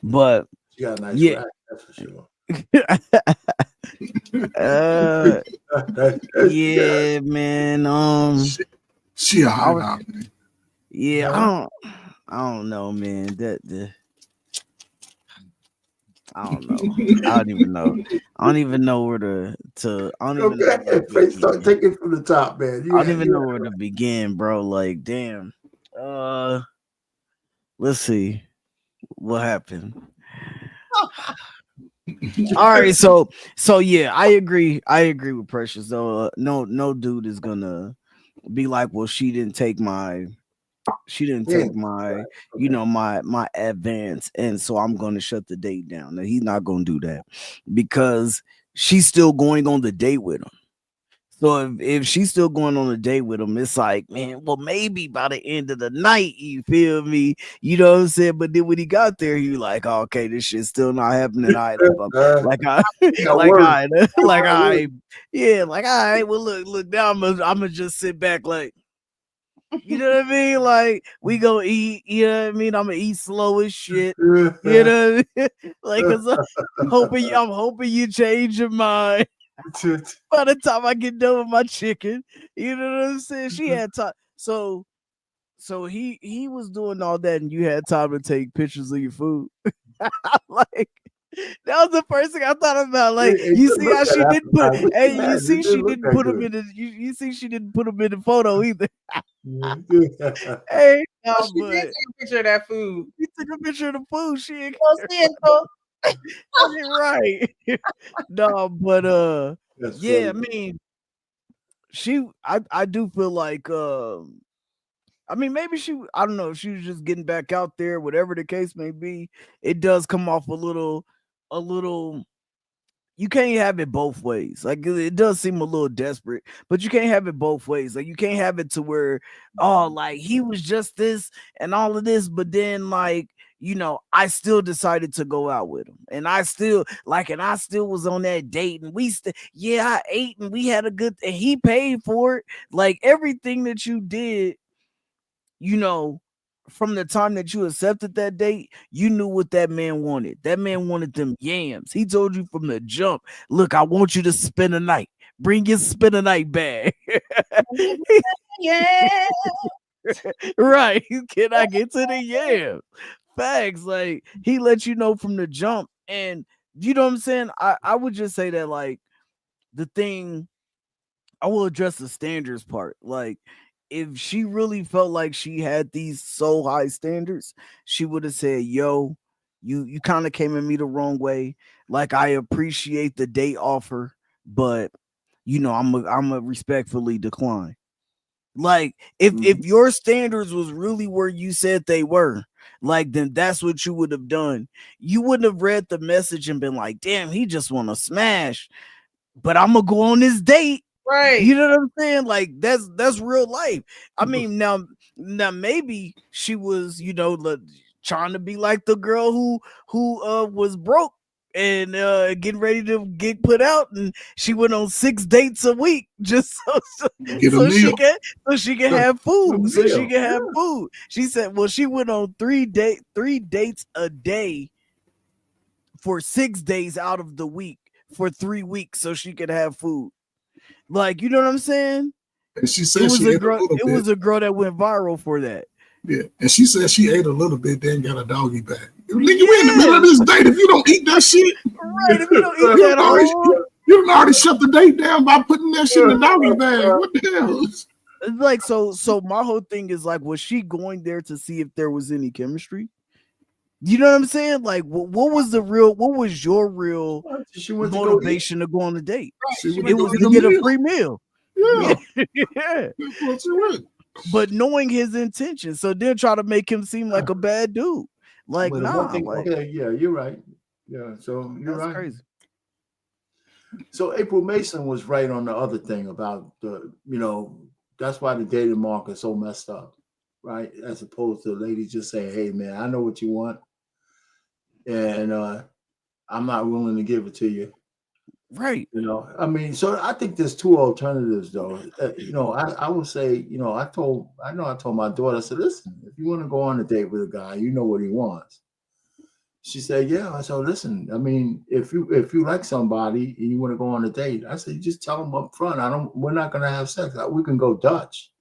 But she got a nice rack, that's for sure. Yeah, man. She a hot man. Yeah, I don't know, man. I don't know. I don't even know. I don't even know where to. I don't even know. Start taking from the top, man. I don't even know where to begin, bro. Like, damn. Let's see what happened. All right, so yeah, I agree with Precious though. No dude is gonna be like, well, she didn't take my my advance, and so I'm gonna shut the date down. No, he's not gonna do that because she's still going on the date with him. So if she's still going on a date with him, it's like, man, well, maybe by the end of the night, you feel me? You know what I'm saying? But then when he got there, he like, oh, okay, this shit's still not happening either. Like, all right, well, look, now I'm gonna just sit back, like, you know what I mean? Like, we go eat, you know what I mean? I'm gonna eat slow as shit, you know what I mean? Like, cause I'm hoping you change your mind. By the time I get done with my chicken, you know what I'm saying? She had time. So he was doing all that, and you had time to take pictures of your food. Like, that was the first thing I thought about. Like, you see how she didn't put, hey, you see she didn't put him in the, you see she didn't put him in the photo either. Hey, no, she did take a picture of that food. She took a picture of the food. She ain't right. No, but yeah, funny. I mean, I do feel like I mean, maybe I don't know if she was just getting back out there, whatever the case may be. It does come off a little you can't have it both ways. Like, it does seem a little desperate, but you can't have it both ways. Like, you can't have it to where, oh, like, he was just this and all of this, but then, like, you know, I still decided to go out with him, and I still was on that date, and I ate, and we had a good, and he paid for it. Like, everything that you did, you know, from the time that you accepted that date, you knew what that man wanted. That man wanted them yams. He told you from the jump, look, I want you to spend a night. Bring your spend a night bag. Yeah. Right. Can I get to the yams? Facts. Like, he let you know from the jump. And you know what I'm saying? I would just say that, like, the thing, I will address the standards part. Like, if she really felt like she had these so high standards, she would have said, yo, you kind of came at me the wrong way. Like, I appreciate the date offer, but you know, I'm a respectfully decline. Like, if your standards was really where you said they were, like, then that's what you would have done. You wouldn't have read the message and been like, damn, he just want to smash, but I'm gonna go on this date. Right. You know what I'm saying? Like, that's real life. I mean, now maybe she was, trying to be like the girl who was broke and getting ready to get put out, and she went on 6 dates a week just so she can have food. So she can have food. She said, well, she went on 3 dates a day for 6 days out of the week for 3 weeks so she could have food. Like, you know what I'm saying? And she said it was a girl that went viral for that. Yeah, and she said she ate a little bit, then got a doggy bag. Nigga, we in the middle of this date. If you don't eat that shit, right? If you don't eat that, you done already shut the date down by putting that shit in the doggy bag. What the hell? Like, so my whole thing is like, was she going there to see if there was any chemistry? You know what I'm saying? Like, what was your real motivation to go on a date? It was to get a free meal. Yeah. Yeah. But knowing his intentions, so then try to make him seem like a bad dude. Like, okay, yeah, you're right. Yeah, so you're right. Crazy. So April Mason was right on the other thing about that's why the dating market is so messed up, right? As opposed to ladies just saying, hey man, I know what you want, and I'm not willing to give it to you. Right. I mean, so I think there's 2 alternatives though. I would say, I told my daughter, I said, listen, if you want to go on a date with a guy, you know what he wants. She said, yeah. I said, listen, I mean, if you like somebody and you want to go on a date, I said, just tell them up front, we're not going to have sex. We can go Dutch.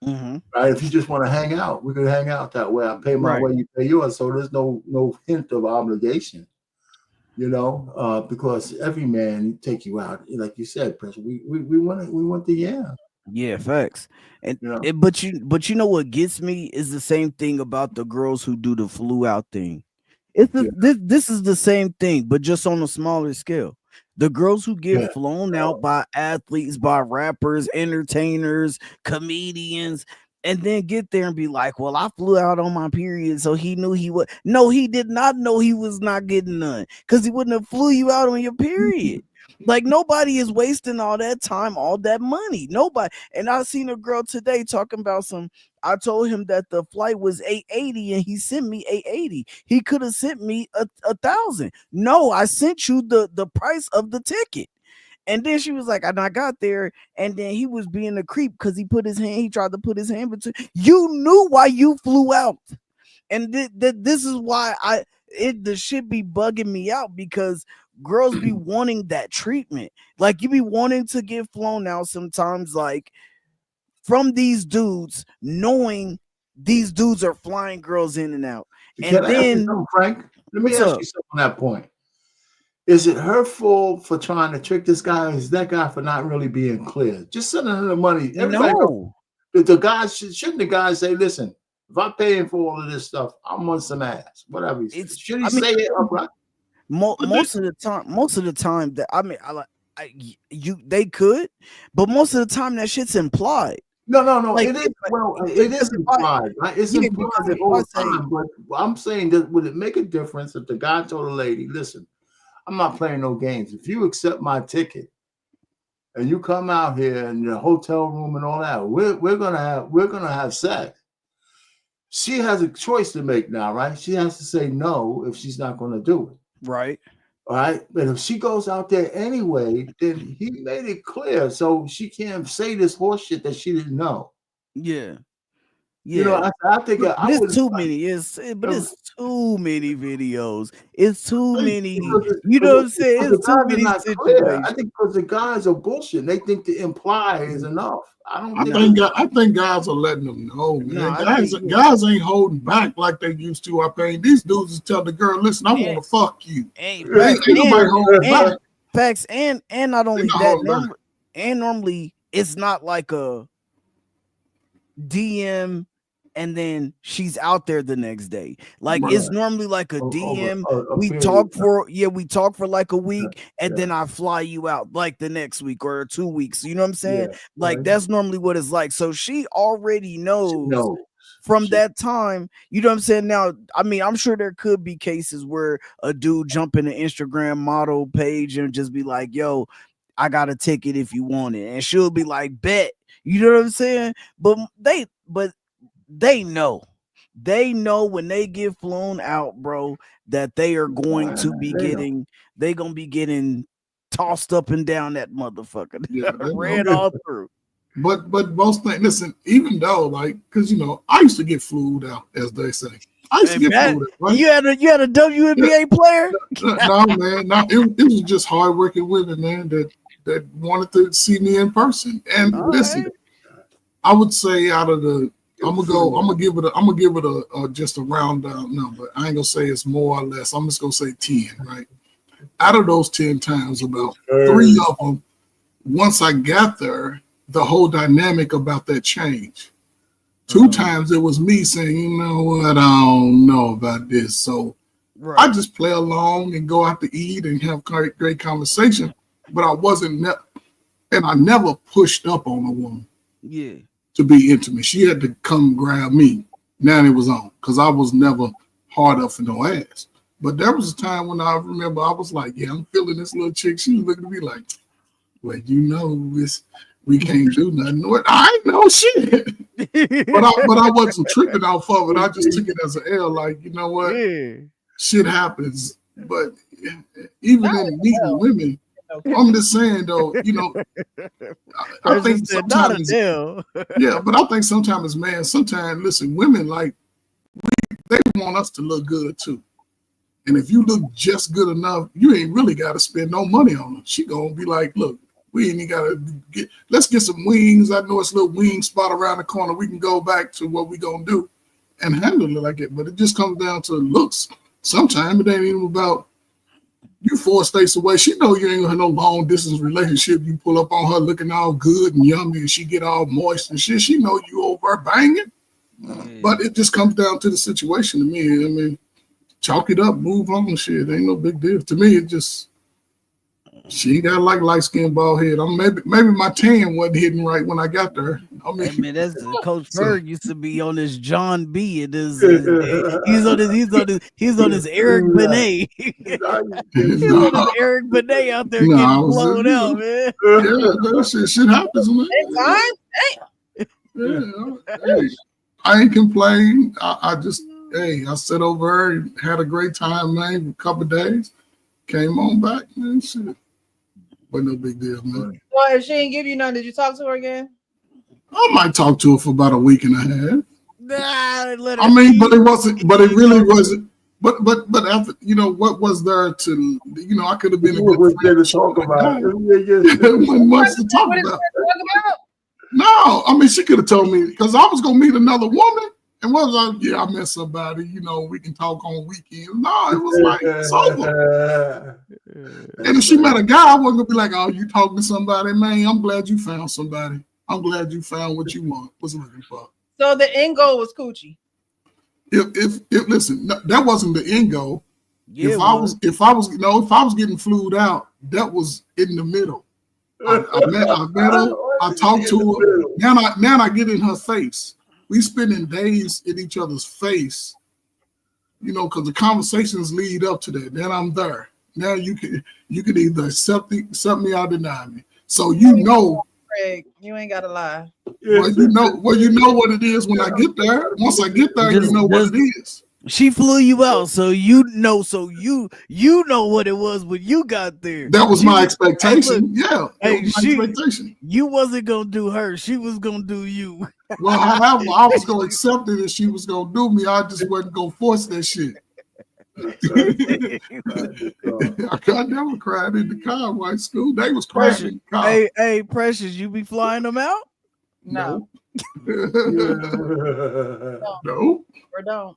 Mm-hmm. Right. If you just want to hang out, we can hang out that way. I pay my way, you pay yours. So there's no hint of obligation. Because every man take you out, like you said, Pressure. We want the yam. Yeah, facts. And but you know what gets me is the same thing about the girls who do the flew out thing. This is the same thing, but just on a smaller scale. The girls who get flown out by athletes, by rappers, entertainers, comedians, and then get there and be like, well, I flew out on my period, so he knew he would. No, he did not know he was not getting none, because he wouldn't have flew you out on your period. Like, nobody is wasting all that time, all that money. Nobody. And I seen a girl today talking about I told him that the flight was $880 and he sent me $880. He could have sent me $1,000. No, I sent you the price of the ticket. And then she was like, and I got there, and then he was being a creep because he tried to put his hand between. You knew why you flew out. And this is why the shit be bugging me out, because girls be wanting that treatment. Like, you be wanting to get flown out sometimes, like, from these dudes, knowing these dudes are flying girls in and out. And then, Frank, let me ask you something on that point. Is it her fault for trying to trick this guy? Or is that guy for not really being clear? Just sending her the money. No. The guy shouldn't the guy say, listen, if I'm paying for all of this stuff, I'm on some ass. Whatever. Should he say it upright? Most of the time that they could, but most of the time that shit's implied. No. Like, it is. Well, it is implied, right? It's implied all the time. But I'm saying that would it make a difference if the guy told a lady, listen, I'm not playing no games. If you accept my ticket and you come out here in the hotel room and all that, we're gonna have sex. She has a choice to make now, right? She has to say no if she's not gonna do it. Right. All right. But if she goes out there anyway, then he made it clear. So she can't say this horse shit that she didn't know. Yeah. Yeah. I think it's too many. It's too many videos. It's too many. You know what I'm saying? It's too many situations. I think because the guys are bullshit. They think the imply is enough. I think guys are letting them know, man. Guys ain't holding back like they used to. I think these dudes just tell the girl, listen, I want to fuck you. Ain't nobody holding back. Facts, and not only that, normally it's not like a DM and then she's out there the next day. Like, it's normally like a DM. We talk for like a week, and then I fly you out like the next week or 2 weeks. You know what I'm saying? Like, that's normally what it's like. So she already knows from that time, you know what I'm saying? Now, I mean, I'm sure there could be cases where a dude jump in the Instagram model page and just be like, yo, I got a ticket if you want it. And she'll be like, bet. You know what I'm saying? But they know. They know when they get flown out, bro, that they are going to be getting tossed up and down that motherfucker. Yeah, Ran all through. But most things, listen, even though, like, because you know, I used to get flued out, as they say. I used to get flued out. Right? You had a WNBA player? No, man, no, it was just hardworking women, man, that wanted to see me in person. And listen, I would say out of the, I'm gonna give it a just a round down number. I ain't gonna say it's more or less. I'm just gonna say 10, right? Out of those 10 times, about 3 of them, once I got there, the whole dynamic about that changed. 2 times it was me saying, you know what, I don't know about this. So I just play along and go out to eat and have great conversation. But I wasn't, and I never pushed up on a woman. Yeah. To be intimate. She had to come grab me. Now it was on, because I was never hard up for no ass. But there was a time when I remember I was like, yeah, I'm feeling this little chick. She was looking at me like, well, you know, we can't do nothing. I ain't know shit. but I wasn't tripping off of it. I just took it as an L, like, you know what? Yeah. Shit happens. But even in meeting women, I'm just saying though, you know, I think sometimes, yeah, but I think sometimes, man, sometimes, listen, women like they want us to look good too. And if you look just good enough, you ain't really got to spend no money on her. She gonna be like, look, we ain't got to let's get some wings. I know it's a little wing spot around the corner. We can go back to what we gonna do and handle it like it. But it just comes down to looks. Sometimes it ain't even about you 4 states away. She know you ain't gonna have no long distance relationship. You pull up on her looking all good and yummy, and she get all moist and shit. She know you over banging. But it just comes down to the situation to me. I mean, chalk it up, move on, shit. Ain't no big deal. To me, it just she ain't got like light skin, bald head. Maybe my tan wasn't hitting right when I got there. I mean, that's Coach Ferg used to be on this John B. It is he's on his Eric Benet. He's on his Eric Benet out there getting blown out, man. Yeah, shit happens, man. Hey, I ain't complaining. I just I sat over there, had a great time, man. A couple of days, came on back, man. Shit. But no big deal, man. Well, if she didn't give you none, did you talk to her again? I might talk to her for about a week and a half. Nah, I mean, but it wasn't. But it really wasn't. But after, you know, what was there to, you know, I could have been a good friend to talk about. Wasn't much to talk about. No, I mean, she could have told me, because I was gonna meet another woman. And what was I? Yeah, I met somebody. You know, we can talk on weekends. No, it was like it's over. And if she met a guy, I wasn't gonna be like, "Oh, you talking to somebody, man? I'm glad you found somebody. I'm glad you found what you was looking for." So the end goal was coochie. If listen, that wasn't the end goal. Yeah, if I was getting flued out, that was in the middle. I met her. I talked to her. Now I get in her face. We spending days in each other's face, you know, because the conversations lead up to that. Then I'm there. Now you can either accept me or deny me. So you know, Craig, you ain't gotta lie. Well, you know what it is when I get there. Once I get there, you know what it is. She flew you out, so you know what it was when you got there. That was my expectation. Expectation. You wasn't gonna do her; she was gonna do you. Well, however, I was gonna accept it, and she was gonna do me. I just wasn't gonna force that shit. I never cried in the car in white school. They was crying in the car. Hey, Precious, you be flying them out? No. No. Or don't.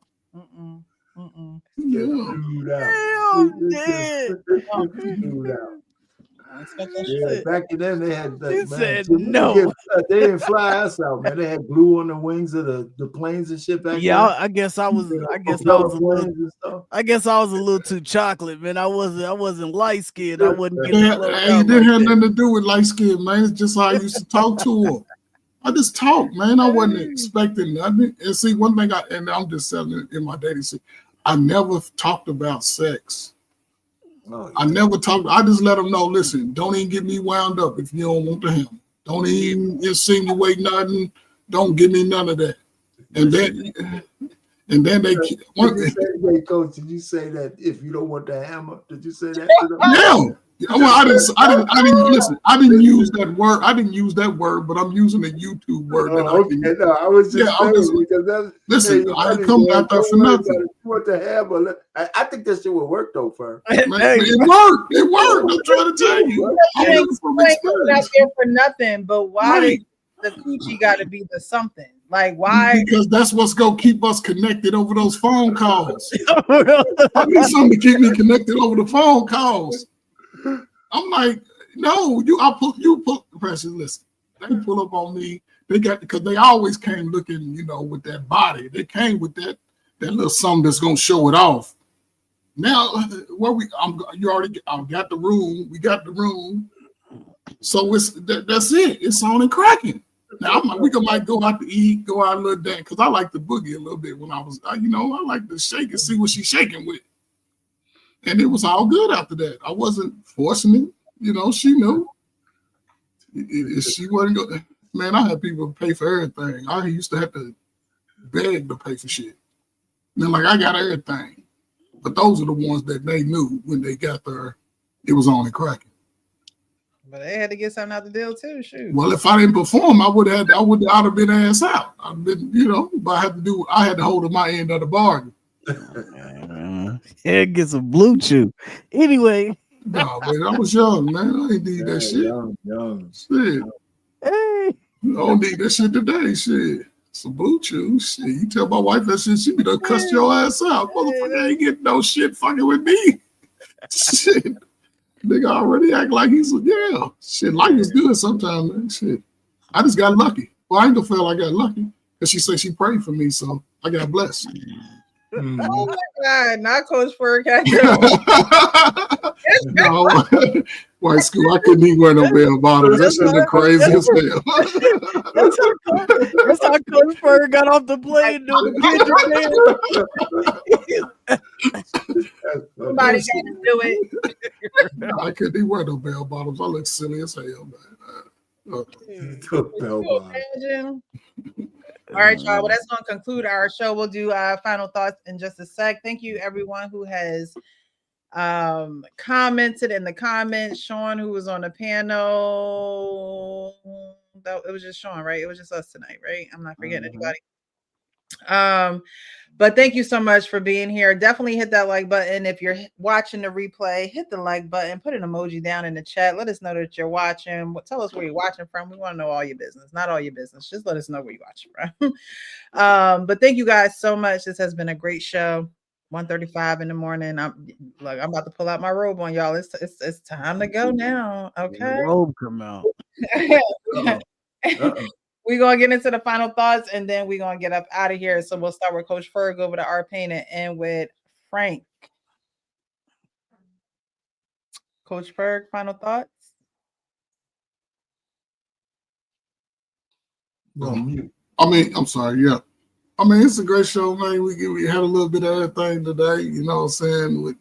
Yeah, back then they had. Said no. They didn't fly us out, man. They had glue on the wings of the planes and shit back then. I guess I was a little too chocolate, man. I wasn't light skinned. I wasn't getting it didn't have nothing to do with light skin, man. It's just how I used to talk to her. I just talk, man. I wasn't expecting nothing. And see, one thing I'm just saying in my dating scene, I never talked about sex. Oh, yeah. I never talked. I just let them know, listen, don't even get me wound up if you don't want to handle. Don't even insinuate nothing. Don't give me none of that. And then they wait, Coach, did you say that if you don't want the hammer? Did you say that to them? No. Well, I didn't listen. I didn't use that word. I didn't use that word, but I'm using a YouTube word. I was just saying because that's listen. I didn't come out there for nothing. You want the hammer? I think that shit would work though, Fur. It worked. It worked. I'm trying to tell you. You ain't coming out there for nothing. But why the coochie got to be the something? Like why? Because that's what's gonna keep us connected over those phone calls. I need something to keep me connected over the phone calls. I'm like, no, you pull Precious. Listen, they pull up on me. They got because they always came looking, with that body. They came with that little something that's gonna show it off. Now, I got the room. We got the room. So that's it. It's on and cracking. Now we might go out to eat, go out a little dance because I like to boogie a little bit when I was, I like to shake and see what she's shaking with. And it was all good after that. I wasn't forcing it. She knew. She wasn't going. Man, I had people pay for everything. I used to have to beg to pay for shit. Then I got everything. But those are the ones that they knew when they got there, it was on and cracking. But they had to get something out the deal too. Shoot. Well, if I didn't perform, I'd have been ass out. I'd been, but I had to hold my end of the bargain. Yeah, get some blue chew. Anyway. No, man, I was young, man. I ain't need that shit. Young. Shit. Hey. I don't need that shit today. Shit. Some blue chew. Shit. You tell my wife that shit, she be done cuss your ass out. Motherfucker ain't getting no shit fucking with me. Shit. Nigga already act like shit, life is good sometimes, man. Shit. I just got lucky. Well, I ain't gonna feel I got lucky. Because she said she prayed for me, so I got blessed. Oh my God, not Coach Ferg. No, white school, I couldn't even wear no bell bottoms. That shit was crazy as hell. That's how Coach Ferg got off the plane doing the Somebody got to do it. No, I couldn't even wear no bell bottoms. I look silly as hell, man. Bell bottoms. All right, y'all. Well, that's going to conclude our show. We'll do final thoughts in just a sec. Thank you, everyone who has commented in the comments. Sean, who was on the panel. It was just Sean, right? It was just us tonight, right? I'm not forgetting anybody. But thank you so much for being here. Definitely hit that like button. If you're watching the replay, hit the like button, put an emoji down in the chat. Let us know that you're watching. Tell us where you're watching from. We want to know all your business. Not all your business. Just let us know where you're watching from. But thank you guys so much. This has been a great show. 1:35 in the morning. I'm about to pull out my robe on y'all. It's time to go now. Okay. The robe come out. We're going to get into the final thoughts, and then we're going to get up out of here. So we'll start with Coach Ferg, over to R-Pain, and end with Frank. Coach Ferg, final thoughts? I'm sorry, yeah. It's a great show, man. We had a little bit of everything today, you know what I'm saying?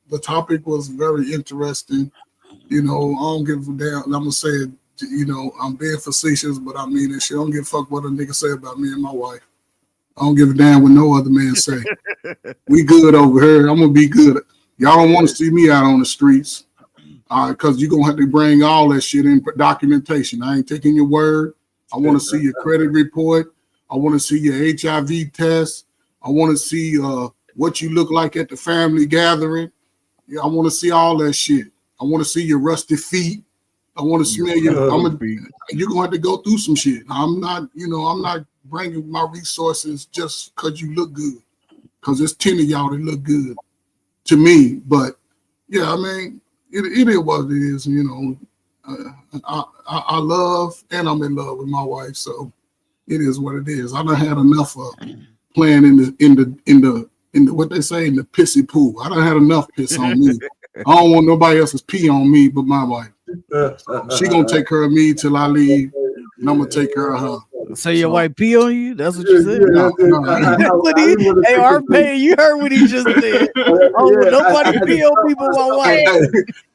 The topic was very interesting. I don't give a damn. I'm going to say it. I'm being facetious, but I mean it. She don't give a fuck what a nigga say about me and my wife. I don't give a damn what no other man say. We good over here. I'm gonna be good. Y'all don't want to see me out on the streets, because you're gonna have to bring all that shit in documentation. I ain't taking your word. I want to see your credit report. I want to see your HIV test. I want to see what you look like at the family gathering. Yeah, I want to see all that shit. I want to see your rusty feet. I want to smell you. You're gonna have to go through some shit. I'm not bringing my resources just because you look good. Because there's 10 of y'all that look good to me. But yeah, it is what it is. I love and I'm in love with my wife, so it is what it is. I done had enough of playing in the what they say, in the pissy pool. I done had enough piss on me. I don't want nobody else's pee on me but my wife. She gonna take care of me till I leave. and I'm gonna take care of her. So your wife pee on you? That's what you said? No, no, Hey, RP, you heard what he just said. Oh, nobody pee on people but wife.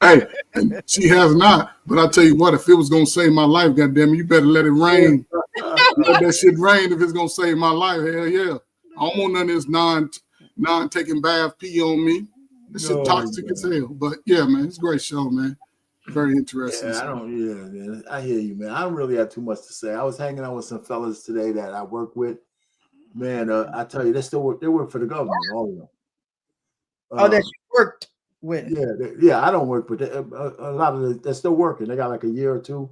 Hey, she has not. But I tell you what, if it was gonna save my life, goddamn it, you better let it rain. Let that shit rain if it's gonna save my life. Hell yeah. I don't want none of this non taking bath pee on me. This shit toxic as hell. But yeah, man, it's a great show, man. Very interesting. Yeah, man. I hear you, man. I don't really have too much to say. I was hanging out with some fellas today that I work with. Man, I tell you, they still work. They work for the government, all of them. That you worked with. Yeah. I don't work, but a lot of they're still working. They got like a year or two.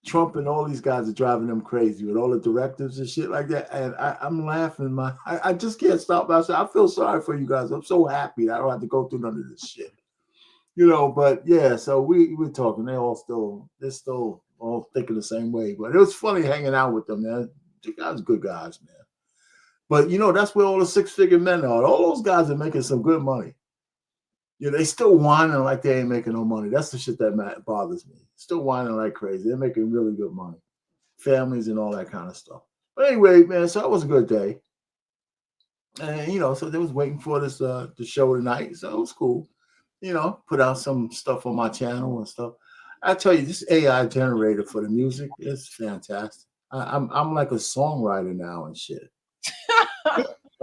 Trump and all these guys are driving them crazy with all the directives and shit like that. And I'm laughing. I just can't stop myself. I feel sorry for you guys. I'm so happy that I don't have to go through none of this shit. But yeah, so we're talking. They're still all thinking the same way. But it was funny hanging out with them, man. You guys are good guys, man. But that's where all the 6-figure men are. All those guys are making some good money. They still whining like they ain't making no money. That's the shit that bothers me. Still whining like crazy. They're making really good money. Families and all that kind of stuff. But anyway, man, so it was a good day. And, so they was waiting for this the show tonight. So it was cool. Put out some stuff on my channel and stuff. I tell you, this AI generator for the music is fantastic. I'm like a songwriter now and shit.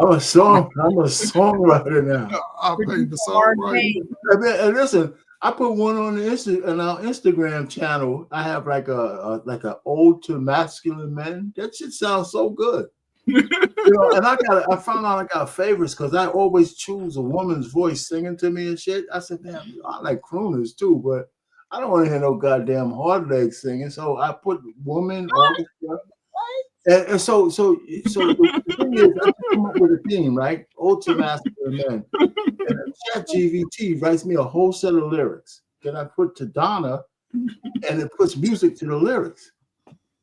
I'm a songwriter now. I'll pay the songwriter. And listen, I put one on our Instagram channel. I have like a ode to masculine men. That shit sounds so good. And I found out I got favorites because I always choose a woman's voice singing to me and shit. I said, damn, I like crooners too, but I don't want to hear no goddamn hard leg singing. So I put woman all this stuff. And so the thing is, I come up with a theme, right? Ode to masculine men. And ChatGPT writes me a whole set of lyrics that I put to Donna, and it puts music to the lyrics.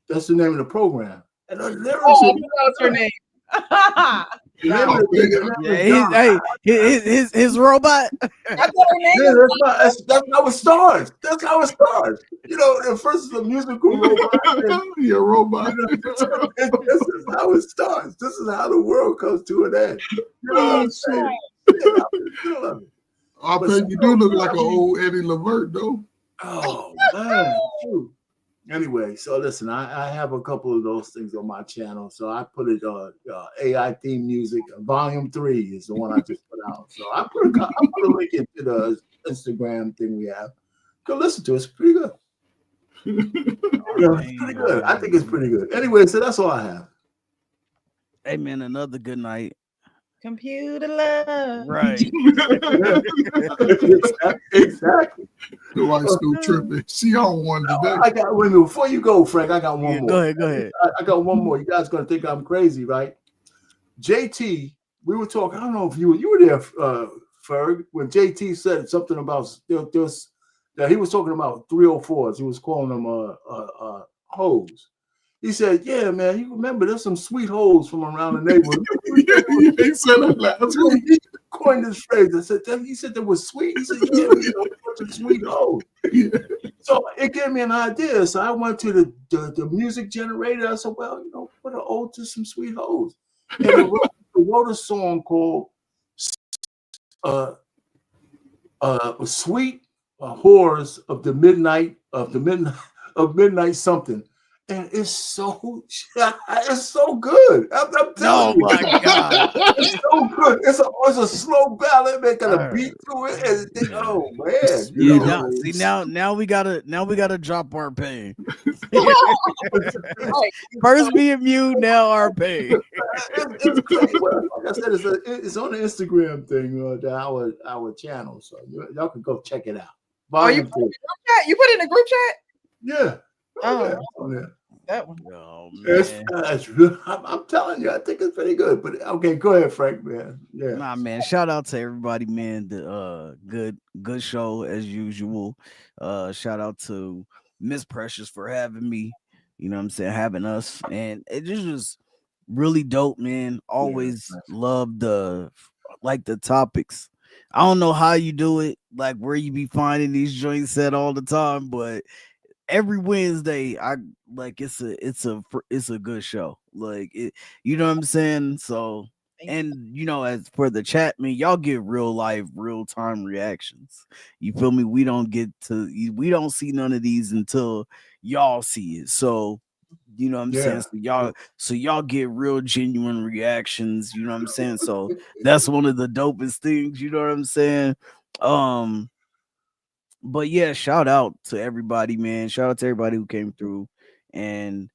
That's the name of the program. And the lyrics. Oh, what's her name? His robot. That's how it starts. That's how it starts. At first it's a musical robot. You're a robot. This is how it starts. This is how the world comes to an end. You know what I'm saying? I bet you do look like an old Eddie Levert, though. Oh man. Anyway, so listen, I have a couple of those things on my channel. So I put it AI theme music. Volume 3 is the one I just put out. So I put a link into the Instagram thing we have. Go listen to it. It's pretty good. It's pretty good. I think it's pretty good. Anyway, so that's all I have. Hey man, another good night. Computer love. Right. Exactly. The white school tripping. She on one today. Wait a minute, before you go, Frank, I got one more. Go ahead. I got one more. You guys gonna think I'm crazy, right? JT, we were talking. I don't know if you were there, Ferg, when JT said something about that he was talking about 304s. He was calling them hoes. He said, "Yeah, man, you remember there's some sweet hoes from around the neighborhood." He said that last week. He coined this phrase. He said that was sweet. He said, "Yeah, we know a bunch of sweet hoes." Yeah. So it gave me an idea. So I went to the music generator. I said, "Well, put an ode to some sweet hoes." And I wrote a song called "Sweet Whores of Midnight Something." And it's so good. I'm telling you. Oh my God. It's so good. It's a slow ballad, man, got a beat to it. And oh man. Now we gotta drop our pain. First being mute, now our pain. It's crazy. Like I said, it's on the Instagram thing, our channel. So y'all can go check it out. You put it in the group chat? Yeah. Oh, yeah. That one. Oh, man. I'm telling you, I think it's pretty good. But okay, go ahead, Frank, man. Yeah. Nah, man. Shout out to everybody, man. The good show as usual. Shout out to Miss Precious for having me. You know what I'm saying? Having us. And it just was really dope, man. Always love the topics. I don't know how you do it, like where you be finding these joints at all the time, but every Wednesday, I like it's a good show. Like it, you know what I'm saying? So, and as for the chat, man, y'all get real life, real time reactions. You feel me? We don't see none of these until y'all see it. So, you know what I'm saying? So y'all get real genuine reactions, you know what I'm saying? So that's one of the dopest things, you know what I'm saying? But yeah, shout out to everybody, man. Shout out to everybody who came through. And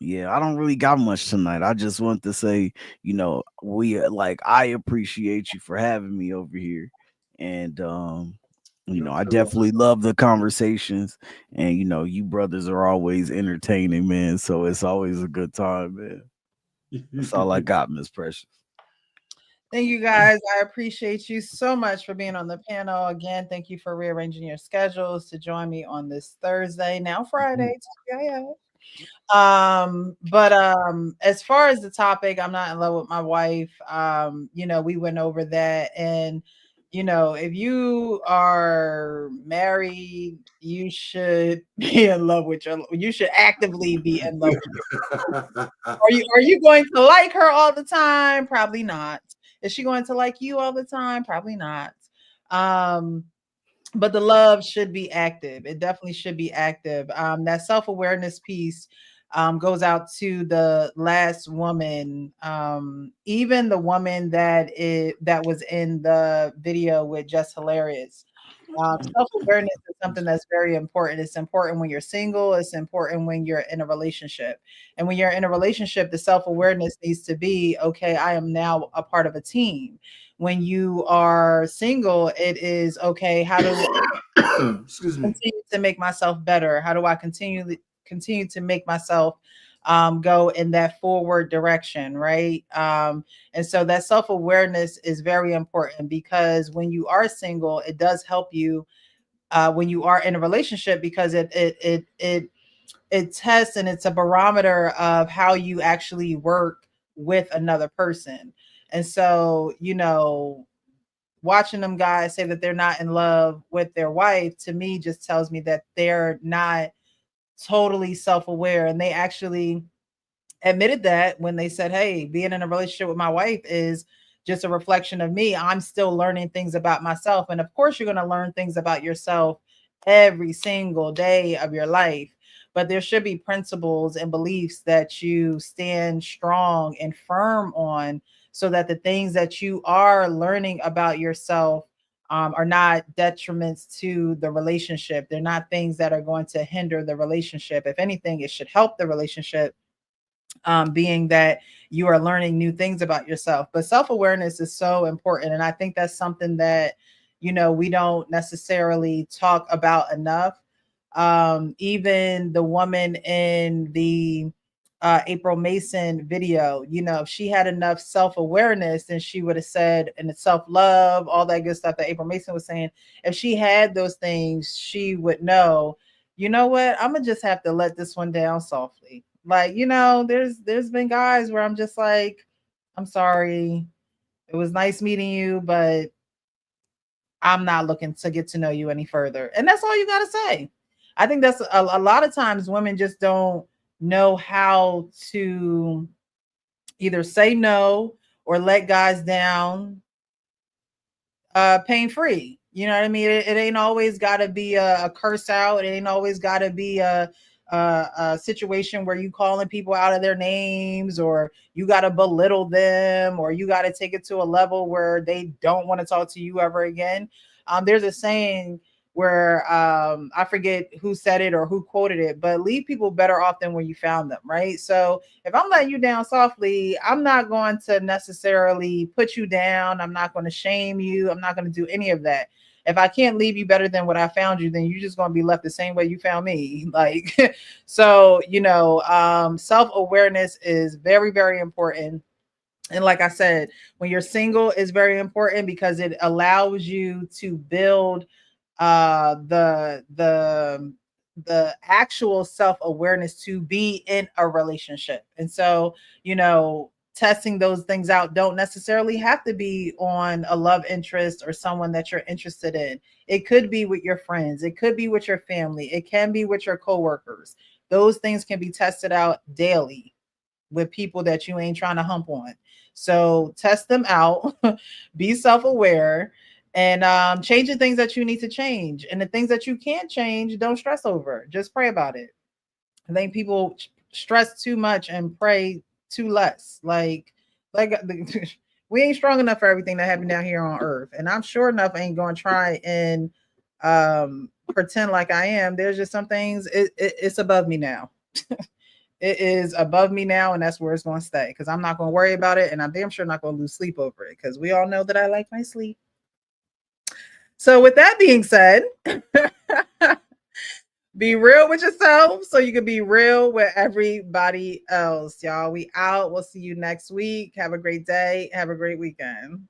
yeah, I don't really got much tonight. I just want to say, I appreciate you for having me over here. And I definitely love the conversations. And you brothers are always entertaining, man. So it's always a good time, man. That's all I got, Miss Precious. Thank you guys. I appreciate you so much for being on the panel. Again, thank you for rearranging your schedules to join me on this Thursday, now Friday. But as far as the topic, I'm not in love with my wife. We went over that, and if you are married, you should be in love with you should actively be in love with are you going to like her all the time? Probably not. Is she going to like you all the time? Probably not. But the love should be active. It definitely should be active. That self-awareness piece goes out to the last woman, even the woman that was in the video with Just Hilarious. Self-awareness is something that's very important. It's important when you're single. It's important when you're in a relationship. And when you're in a relationship, the self-awareness needs to be, okay, I am now a part of a team. When you are single, it is, okay, how do I continue to make myself better? How do I continue to make myself go in that forward direction, right? And so that self-awareness is very important, because when you are single, it does help you when you are in a relationship, because it tests, and it's a barometer of how you actually work with another person. And so, watching them guys say that they're not in love with their wife, to me, just tells me that they're not totally self-aware. And they actually admitted that when they said, hey, being in a relationship with my wife is just a reflection of me. I'm still learning things about myself. And of course, you're going to learn things about yourself every single day of your life. But there should be principles and beliefs that you stand strong and firm on, so that the things that you are learning about yourself are not detriments to the relationship. They're not things that are going to hinder the relationship. If anything, it should help the relationship, being that you are learning new things about yourself. But self-awareness is so important. And I think that's something that, we don't necessarily talk about enough. Even the woman in the April Mason video, if she had enough self-awareness, then she would have said, and it's self-love, all that good stuff that April Mason was saying. If she had those things, she would know, you know what, I'm gonna just have to let this one down softly. Like, there's been guys where I'm just like, I'm sorry, it was nice meeting you, but I'm not looking to get to know you any further. And that's all you got to say. I think that's a lot of times women just don't know how to either say no or let guys down pain-free. You know what I mean? It ain't always got to be a curse out. It ain't always got to be a situation where you calling people out of their names, or you got to belittle them, or you got to take it to a level where they don't want to talk to you ever again. There's a saying where I forget who said it or who quoted it, but leave people better off than when you found them, right? So if I'm letting you down softly, I'm not going to necessarily put you down. I'm not going to shame you. I'm not going to do any of that. If I can't leave you better than what I found you, then you're just going to be left the same way you found me. Like, so, self-awareness is very, very important. And like I said, when you're single, it's very important because it allows you to build the actual self-awareness to be in a relationship. And so, testing those things out don't necessarily have to be on a love interest or someone that you're interested in. It could be with your friends. It could be with your family. It can be with your coworkers. Those things can be tested out daily with people that you ain't trying to hump on. So test them out, be self-aware, and change the things that you need to change. And the things that you can't change, don't stress over. Just pray about it. I think people stress too much and pray too less. Like we ain't strong enough for everything that happened down here on earth. And I'm sure enough ain't going to try and pretend like I am. There's just some things, it's above me now. It is above me now, and that's where it's going to stay, because I'm not going to worry about it, and I'm damn sure not going to lose sleep over it, because we all know that I like my sleep. So with that being said, be real with yourself so you can be real with everybody else, y'all. We out. We'll see you next week. Have a great day. Have a great weekend.